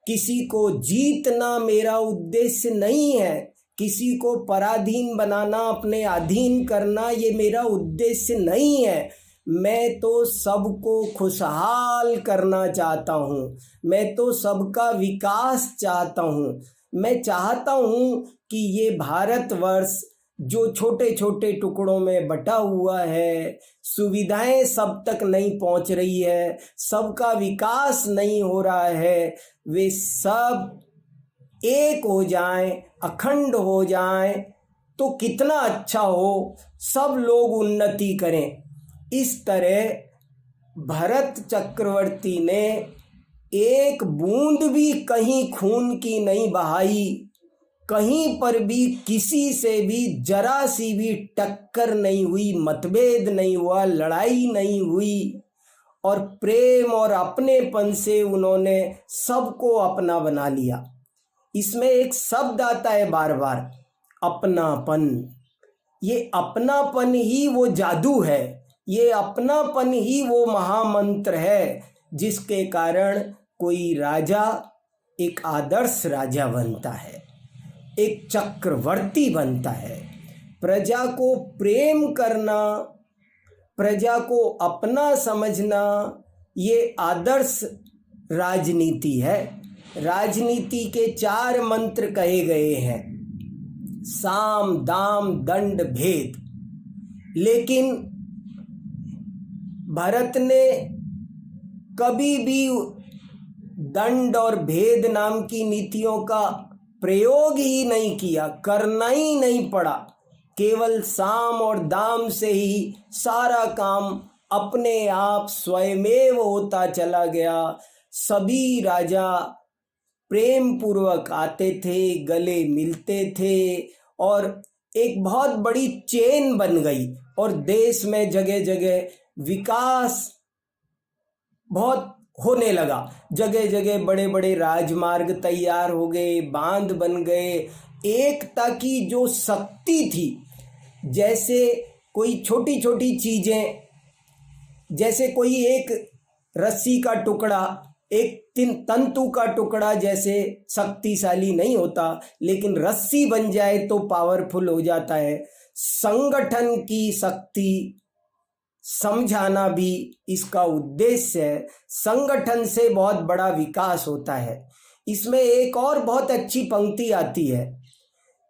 किसी को जीतना मेरा उद्देश्य नहीं है, किसी को पराधीन बनाना, अपने अधीन करना, ये मेरा उद्देश्य नहीं है। मैं तो सबको खुशहाल करना चाहता हूँ, मैं तो सबका विकास चाहता हूँ। मैं चाहता हूँ कि ये भारतवर्ष जो छोटे छोटे टुकड़ों में बटा हुआ है, सुविधाएं सब तक नहीं पहुँच रही है, सबका विकास नहीं हो रहा है, वे सब एक हो जाएं, अखंड हो जाएं तो कितना अच्छा हो, सब लोग उन्नति करें। इस तरह भरत चक्रवर्ती ने एक बूंद भी कहीं खून की नहीं बहाई, कहीं पर भी किसी से भी जरा सी भी टक्कर नहीं हुई, मतभेद नहीं हुआ, लड़ाई नहीं हुई, और प्रेम और अपनेपन से उन्होंने सबको अपना बना लिया। इसमें एक शब्द आता है बार बार, अपनापन। ये अपनापन ही वो जादू है, ये अपनापन ही वो महामंत्र है जिसके कारण कोई राजा एक आदर्श राजा बनता है, एक चक्रवर्ती बनता है। प्रजा को प्रेम करना, प्रजा को अपना समझना, ये आदर्श राजनीति है। राजनीति के 4 मंत्र कहे गए हैं, साम दाम दंड भेद। लेकिन भरत ने कभी भी दंड और भेद नाम की नीतियों का प्रयोग ही नहीं किया, करना ही नहीं पड़ा। केवल साम और दाम से ही सारा काम अपने आप स्वयमेव होता चला गया। सभी राजा प्रेम पूर्वक आते थे, गले मिलते थे और एक बहुत बड़ी चेन बन गई और देश में जगह जगह विकास बहुत होने लगा। जगह जगह बड़े बड़े राजमार्ग तैयार हो गए, बांध बन गए। एकता की जो शक्ति थी, जैसे कोई छोटी छोटी चीज़ें, जैसे कोई एक रस्सी का टुकड़ा, एक तंतु का टुकड़ा जैसे शक्तिशाली नहीं होता, लेकिन रस्सी बन जाए तो पावरफुल हो जाता है। संगठन की शक्ति समझाना भी इसका उद्देश्य है। संगठन से बहुत बड़ा विकास होता है। इसमें एक और बहुत अच्छी पंक्ति आती है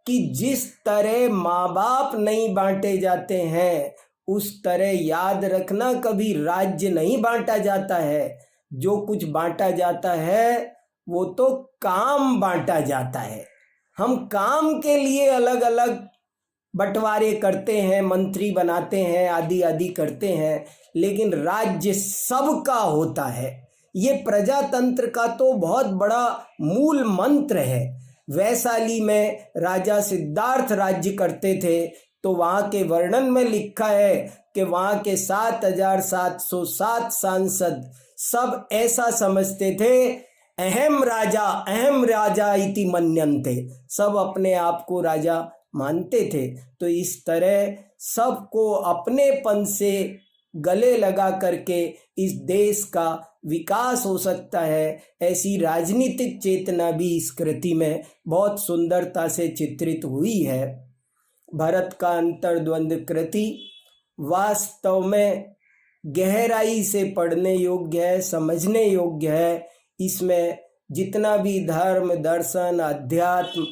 कि जिस तरह माँ बाप नहीं बांटे जाते हैं, उस तरह याद रखना कभी राज्य नहीं बांटा जाता है। जो कुछ बांटा जाता है वो तो काम बांटा जाता है। हम काम के लिए अलग अलग बंटवारे करते हैं, मंत्री बनाते हैं, आदि आदि करते हैं, लेकिन राज्य सबका होता है। ये प्रजातंत्र का तो बहुत बड़ा मूल मंत्र है। वैशाली में राजा सिद्धार्थ राज्य करते थे, तो वहाँ के वर्णन में लिखा है कि वहाँ के 7,707 सांसद सब ऐसा समझते थे, अहम राजा इति मन्यन्ते, सब अपने आप को राजा मानते थे। तो इस तरह सबको अपनेपन से गले लगा करके इस देश का विकास हो सकता है, ऐसी राजनीतिक चेतना भी इस कृति में बहुत सुंदरता से चित्रित हुई है। भरत का अंतर्द्वंद कृति वास्तव में गहराई से पढ़ने योग्य है, समझने योग्य है। इसमें जितना भी धर्म, दर्शन, अध्यात्म,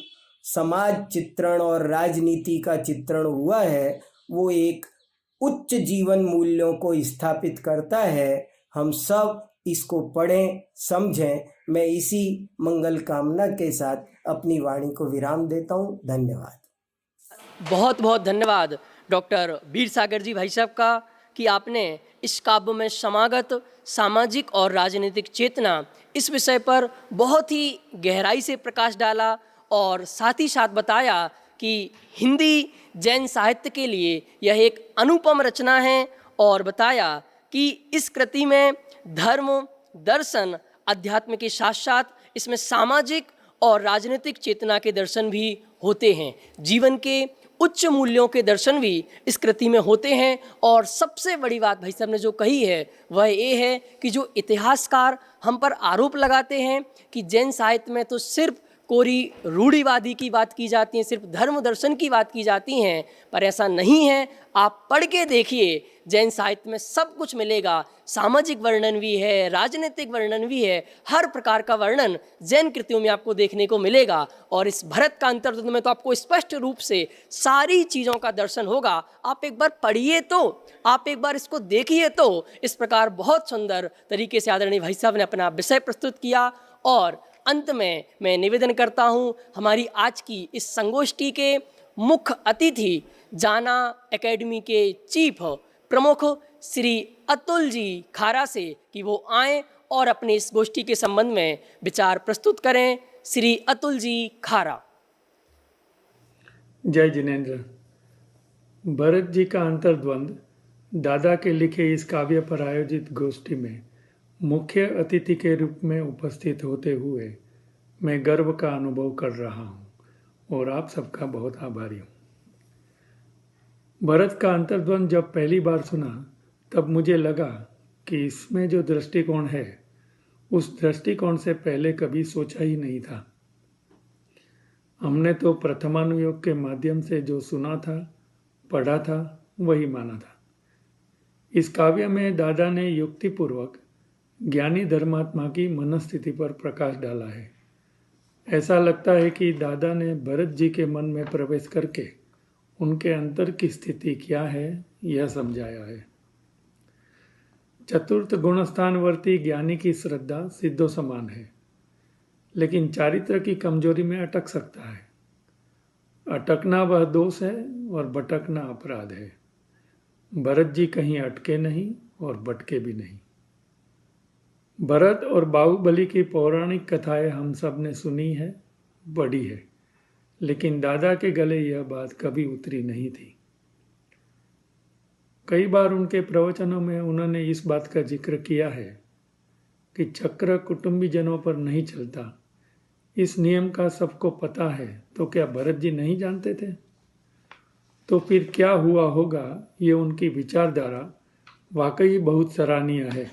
समाज चित्रण और राजनीति का चित्रण हुआ है, वो एक उच्च जीवन मूल्यों को स्थापित करता है। हम सब इसको पढ़ें, समझें। मैं इसी मंगल कामना के साथ अपनी वाणी को विराम देता हूँ। धन्यवाद। बहुत बहुत धन्यवाद डॉक्टर वीर सागर जी भाई साहब का कि आपने इस काव्य में समागत सामाजिक और राजनीतिक चेतना इस विषय पर बहुत ही गहराई से प्रकाश डाला और साथ ही साथ बताया कि हिंदी जैन साहित्य के लिए यह एक अनुपम रचना है, और बताया कि इस कृति में धर्म, दर्शन, अध्यात्म के साथ साथ इसमें सामाजिक और राजनीतिक चेतना के दर्शन भी होते हैं। जीवन के उच्च मूल्यों के दर्शन भी इस कृति में होते हैं। और सबसे बड़ी बात भाई साहब ने जो कही है वह ये है कि जो इतिहासकार हम पर आरोप लगाते हैं कि जैन साहित्य में तो सिर्फ कोरी रूढ़िवादी की बात की जाती है, सिर्फ धर्म दर्शन की बात की जाती हैं, पर ऐसा नहीं है। आप पढ़ के देखिए, जैन साहित्य में सब कुछ मिलेगा। सामाजिक वर्णन भी है, राजनीतिक वर्णन भी है, हर प्रकार का वर्णन जैन कृतियों में आपको देखने को मिलेगा। और इस भरत का अंतर्द्वंद में तो आपको स्पष्ट रूप से सारी चीज़ों का दर्शन होगा। आप एक बार पढ़िए तो, आप एक बार इसको देखिए तो। इस प्रकार बहुत सुंदर तरीके से आदरणीय भाई साहब ने अपना विषय प्रस्तुत किया। और अंत में मैं निवेदन करता हूँ हमारी आज की इस संगोष्ठी के मुख्य अतिथि, जाना एकेडमी के चीफ प्रमुख श्री अतुल जी खारा से कि वो आएं और अपनी इस गोष्ठी के संबंध में विचार प्रस्तुत करें। श्री अतुल जी खारा। जय जिनेन्द्र। भरत जी का अंतर्द्वंद दादा के लिखे इस काव्य पर आयोजित गोष्ठी में मुख्य अतिथि के रूप में उपस्थित होते हुए मैं गर्व का अनुभव कर रहा हूँ और आप सबका बहुत आभारी हूँ। भरत का अंतर्द्वंद जब पहली बार सुना तब मुझे लगा कि इसमें जो दृष्टिकोण है उस दृष्टिकोण से पहले कभी सोचा ही नहीं था। हमने तो प्रथमानुयोग के माध्यम से जो सुना था, पढ़ा था, वही माना था। इस काव्य में दादा ने युक्तिपूर्वक ज्ञानी धर्मात्मा की मनस्थिति पर प्रकाश डाला है। ऐसा लगता है कि दादा ने भरत जी के मन में प्रवेश करके उनके अंतर की स्थिति क्या है यह समझाया है। चतुर्थ गुणस्थानवर्ती ज्ञानी की श्रद्धा सिद्धो समान है, लेकिन चारित्र की कमजोरी में अटक सकता है। अटकना वह दोष है और भटकना अपराध है। भरत जी कहीं अटके नहीं और भटके भी नहीं। भरत और बाहुबली की पौराणिक कथाएं हम सब ने सुनी है, पढ़ी है, लेकिन दादा के गले यह बात कभी उतरी नहीं थी। कई बार उनके प्रवचनों में उन्होंने इस बात का जिक्र किया है कि चक्र कुटुंबीजनों पर नहीं चलता। इस नियम का सबको पता है, तो क्या भरत जी नहीं जानते थे? तो फिर क्या हुआ होगा? ये उनकी विचारधारा वाकई बहुत सराहनीय है।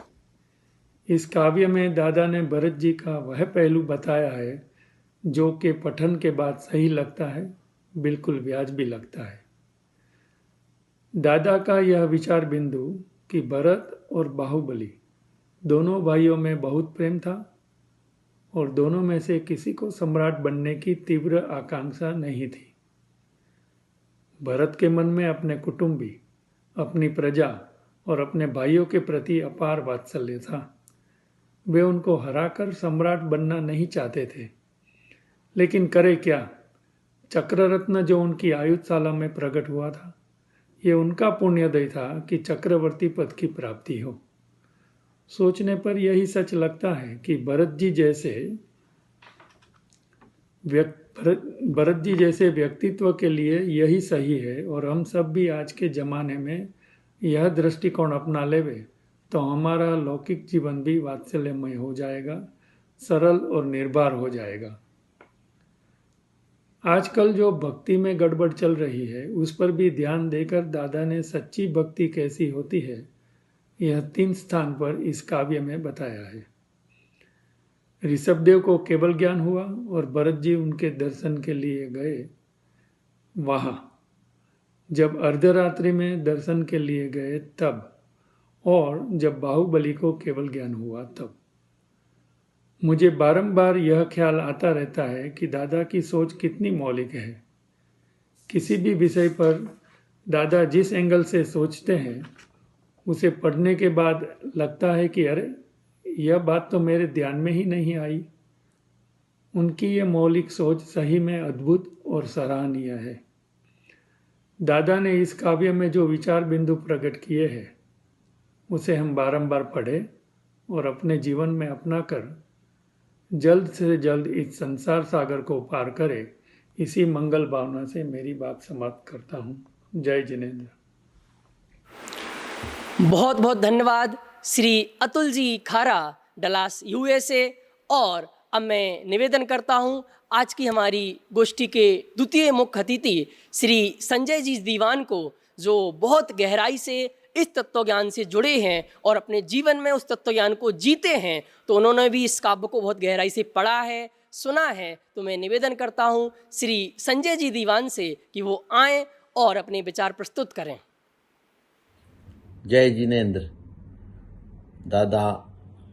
इस काव्य में दादा ने भरत जी का वह पहलू बताया है जो कि पठन के बाद सही लगता है, बिल्कुल वाजिब लगता है। दादा का यह विचार बिंदु कि भरत और बाहुबली दोनों भाइयों में बहुत प्रेम था और दोनों में से किसी को सम्राट बनने की तीव्र आकांक्षा नहीं थी। भरत के मन में अपने कुटुंबी, अपनी प्रजा और अपने भाइयों के प्रति अपार वात्सल्य था। वे उनको हराकर सम्राट बनना नहीं चाहते थे, लेकिन करे क्या? चक्ररत्न जो उनकी आयुधशाला में प्रकट हुआ था, ये उनका पुण्योदय था कि चक्रवर्ती पद की प्राप्ति हो। सोचने पर यही सच लगता है कि भरत जी जैसे भरत जी जैसे व्यक्तित्व के लिए यही सही है, और हम सब भी आज के ज़माने में यह दृष्टिकोण अपना लेवे तो हमारा लौकिक जीवन भी वात्सल्यमय हो जाएगा, सरल और निर्भर हो जाएगा। आजकल जो भक्ति में गड़बड़ चल रही है उस पर भी ध्यान देकर दादा ने सच्ची भक्ति कैसी होती है यह 3 स्थान पर इस काव्य में बताया है। ऋषभदेव को केवल ज्ञान हुआ और भरत जी उनके दर्शन के लिए गए वहाँ। जब अर्धरात्रि में दर्शन के लिए गए तब, और जब बाहुबली को केवल ज्ञान हुआ तब। मुझे बारंबार यह ख्याल आता रहता है कि दादा की सोच कितनी मौलिक है। किसी भी विषय पर दादा जिस एंगल से सोचते हैं उसे पढ़ने के बाद लगता है कि अरे यह बात तो मेरे ध्यान में ही नहीं आई। उनकी यह मौलिक सोच सही में अद्भुत और सराहनीय है। दादा ने इस काव्य में जो विचार बिंदु प्रकट किए हैं उसे हम बारंबार पढ़ें और अपने जीवन में अपनाकर जल्द से जल्द इस संसार सागर को पार करें। इसी मंगल भावना से मेरी बात समाप्त करता हूँ। जय जिनेंद्र। बहुत बहुत धन्यवाद श्री अतुल जी खारा, डलास यूएसए। और अब मैं निवेदन करता हूँ आज की हमारी गोष्ठी के द्वितीय मुख्य अतिथि श्री संजय जी दीवान को, जो बहुत गहराई से इस तत्व ज्ञान से जुड़े हैं और अपने जीवन में उस तत्व ज्ञान को जीते हैं। तो उन्होंने भी इस काव्य को बहुत गहराई से पढ़ा है, सुना है। तो मैं निवेदन करता हूँ श्री संजय जी दीवान से कि वो आएं और अपने विचार प्रस्तुत करें। जय जिनेंद्र। दादा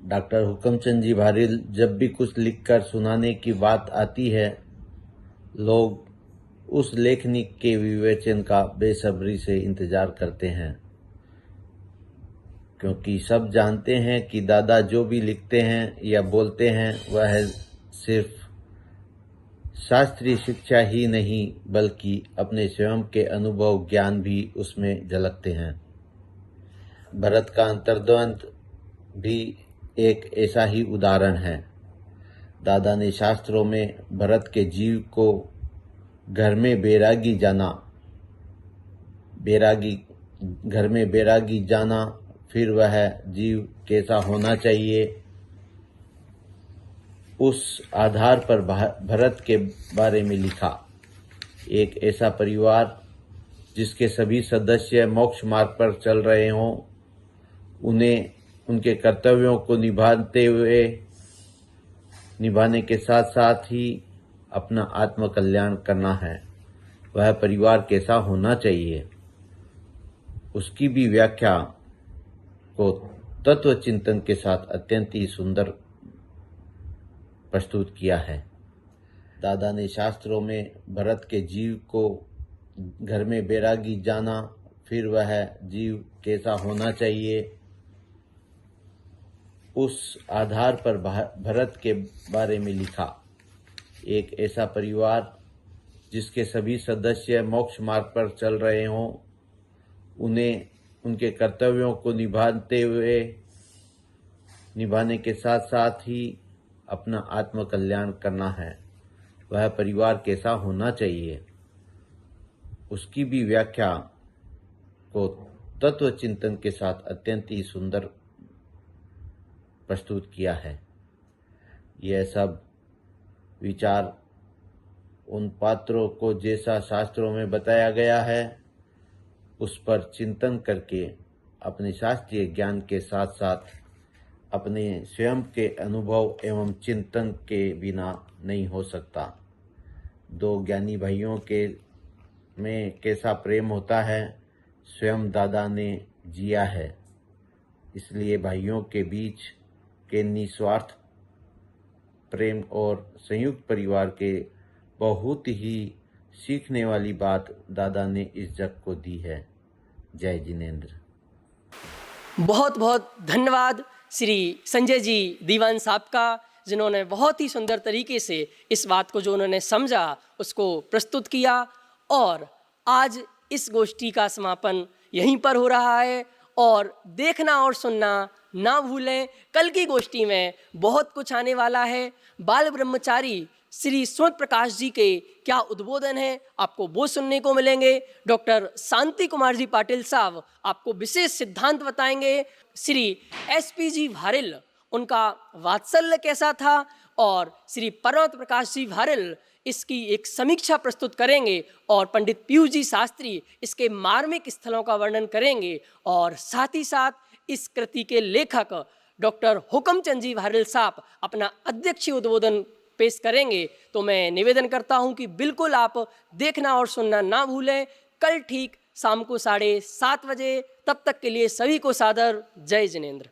डॉक्टर हुक्मचंद जी भारिल जब भी कुछ लिखकर सुनाने की बात आती है, लोग उस लेखनी के विवेचन का बेसब्री से इंतजार करते हैं, क्योंकि सब जानते हैं कि दादा जो भी लिखते हैं या बोलते हैं वह सिर्फ शास्त्रीय शिक्षा ही नहीं बल्कि अपने स्वयं के अनुभव ज्ञान भी उसमें झलकते हैं। भरत का अंतर्द्वंद भी एक ऐसा ही उदाहरण है। दादा ने शास्त्रों में भरत के जीव को घर में बैरागी जाना, फिर वह जीव कैसा होना चाहिए, उस आधार पर भरत के बारे में लिखा। एक ऐसा परिवार जिसके सभी सदस्य मोक्ष मार्ग पर चल रहे हों, उन्हें उनके कर्तव्यों को निभाने के साथ साथ ही अपना आत्म कल्याण करना है। वह परिवार कैसा होना चाहिए, उसकी भी व्याख्या को तत्व चिंतन के साथ अत्यंत ही सुंदर प्रस्तुत किया है। दादा ने शास्त्रों में भरत के जीव को घर में बैरागी जाना, फिर वह जीव कैसा होना चाहिए, उस आधार पर भरत के बारे में लिखा। एक ऐसा परिवार जिसके सभी सदस्य मोक्ष मार्ग पर चल रहे हों, उन्हें उनके कर्तव्यों को निभाने के साथ साथ ही अपना आत्म कल्याण करना है। वह परिवार कैसा होना चाहिए, उसकी भी व्याख्या को तत्व चिंतन के साथ अत्यंत ही सुंदर प्रस्तुत किया है। यह सब विचार उन पात्रों को जैसा शास्त्रों में बताया गया है उस पर चिंतन करके अपने शास्त्रीय ज्ञान के साथ साथ अपने स्वयं के अनुभव एवं चिंतन के बिना नहीं हो सकता। दो ज्ञानी भाइयों के में कैसा प्रेम होता है स्वयं दादा ने जिया है। इसलिए भाइयों के बीच के निस्वार्थ प्रेम और संयुक्त परिवार के बहुत ही सीखने वाली बात दादा ने इस जग को दी है। जय जिनेंद्र। बहुत बहुत धन्यवाद श्री संजय जी दीवान साहब का, जिन्होंने बहुत ही सुंदर तरीके से इस बात को जो उन्होंने समझा उसको प्रस्तुत किया। और आज इस गोष्ठी का समापन यहीं पर हो रहा है। और देखना और सुनना ना भूलें, कल की गोष्ठी में बहुत कुछ आने वाला है। बाल ब्रह्मचारी श्री सुमत प्रकाश जी के क्या उद्बोधन है आपको वो सुनने को मिलेंगे। डॉक्टर शांति कुमार जी पाटिल साहब आपको विशेष सिद्धांत बताएंगे। श्री SP जी भारिल उनका वात्सल्य कैसा था और श्री पर्वत प्रकाश जी भारिल इसकी एक समीक्षा प्रस्तुत करेंगे और पंडित पीयूष जी शास्त्री इसके मार्मिक स्थलों का वर्णन करेंगे और साथ ही साथ इस कृति के लेखक डॉक्टर हुकमचंद जी भारिल साहब अपना अध्यक्षीय उद्बोधन पेश करेंगे। तो मैं निवेदन करता हूं कि बिल्कुल आप देखना और सुनना ना भूलें। कल ठीक शाम को 7:30 बजे। तब तक के लिए सभी को सादर जय जिनेंद्र।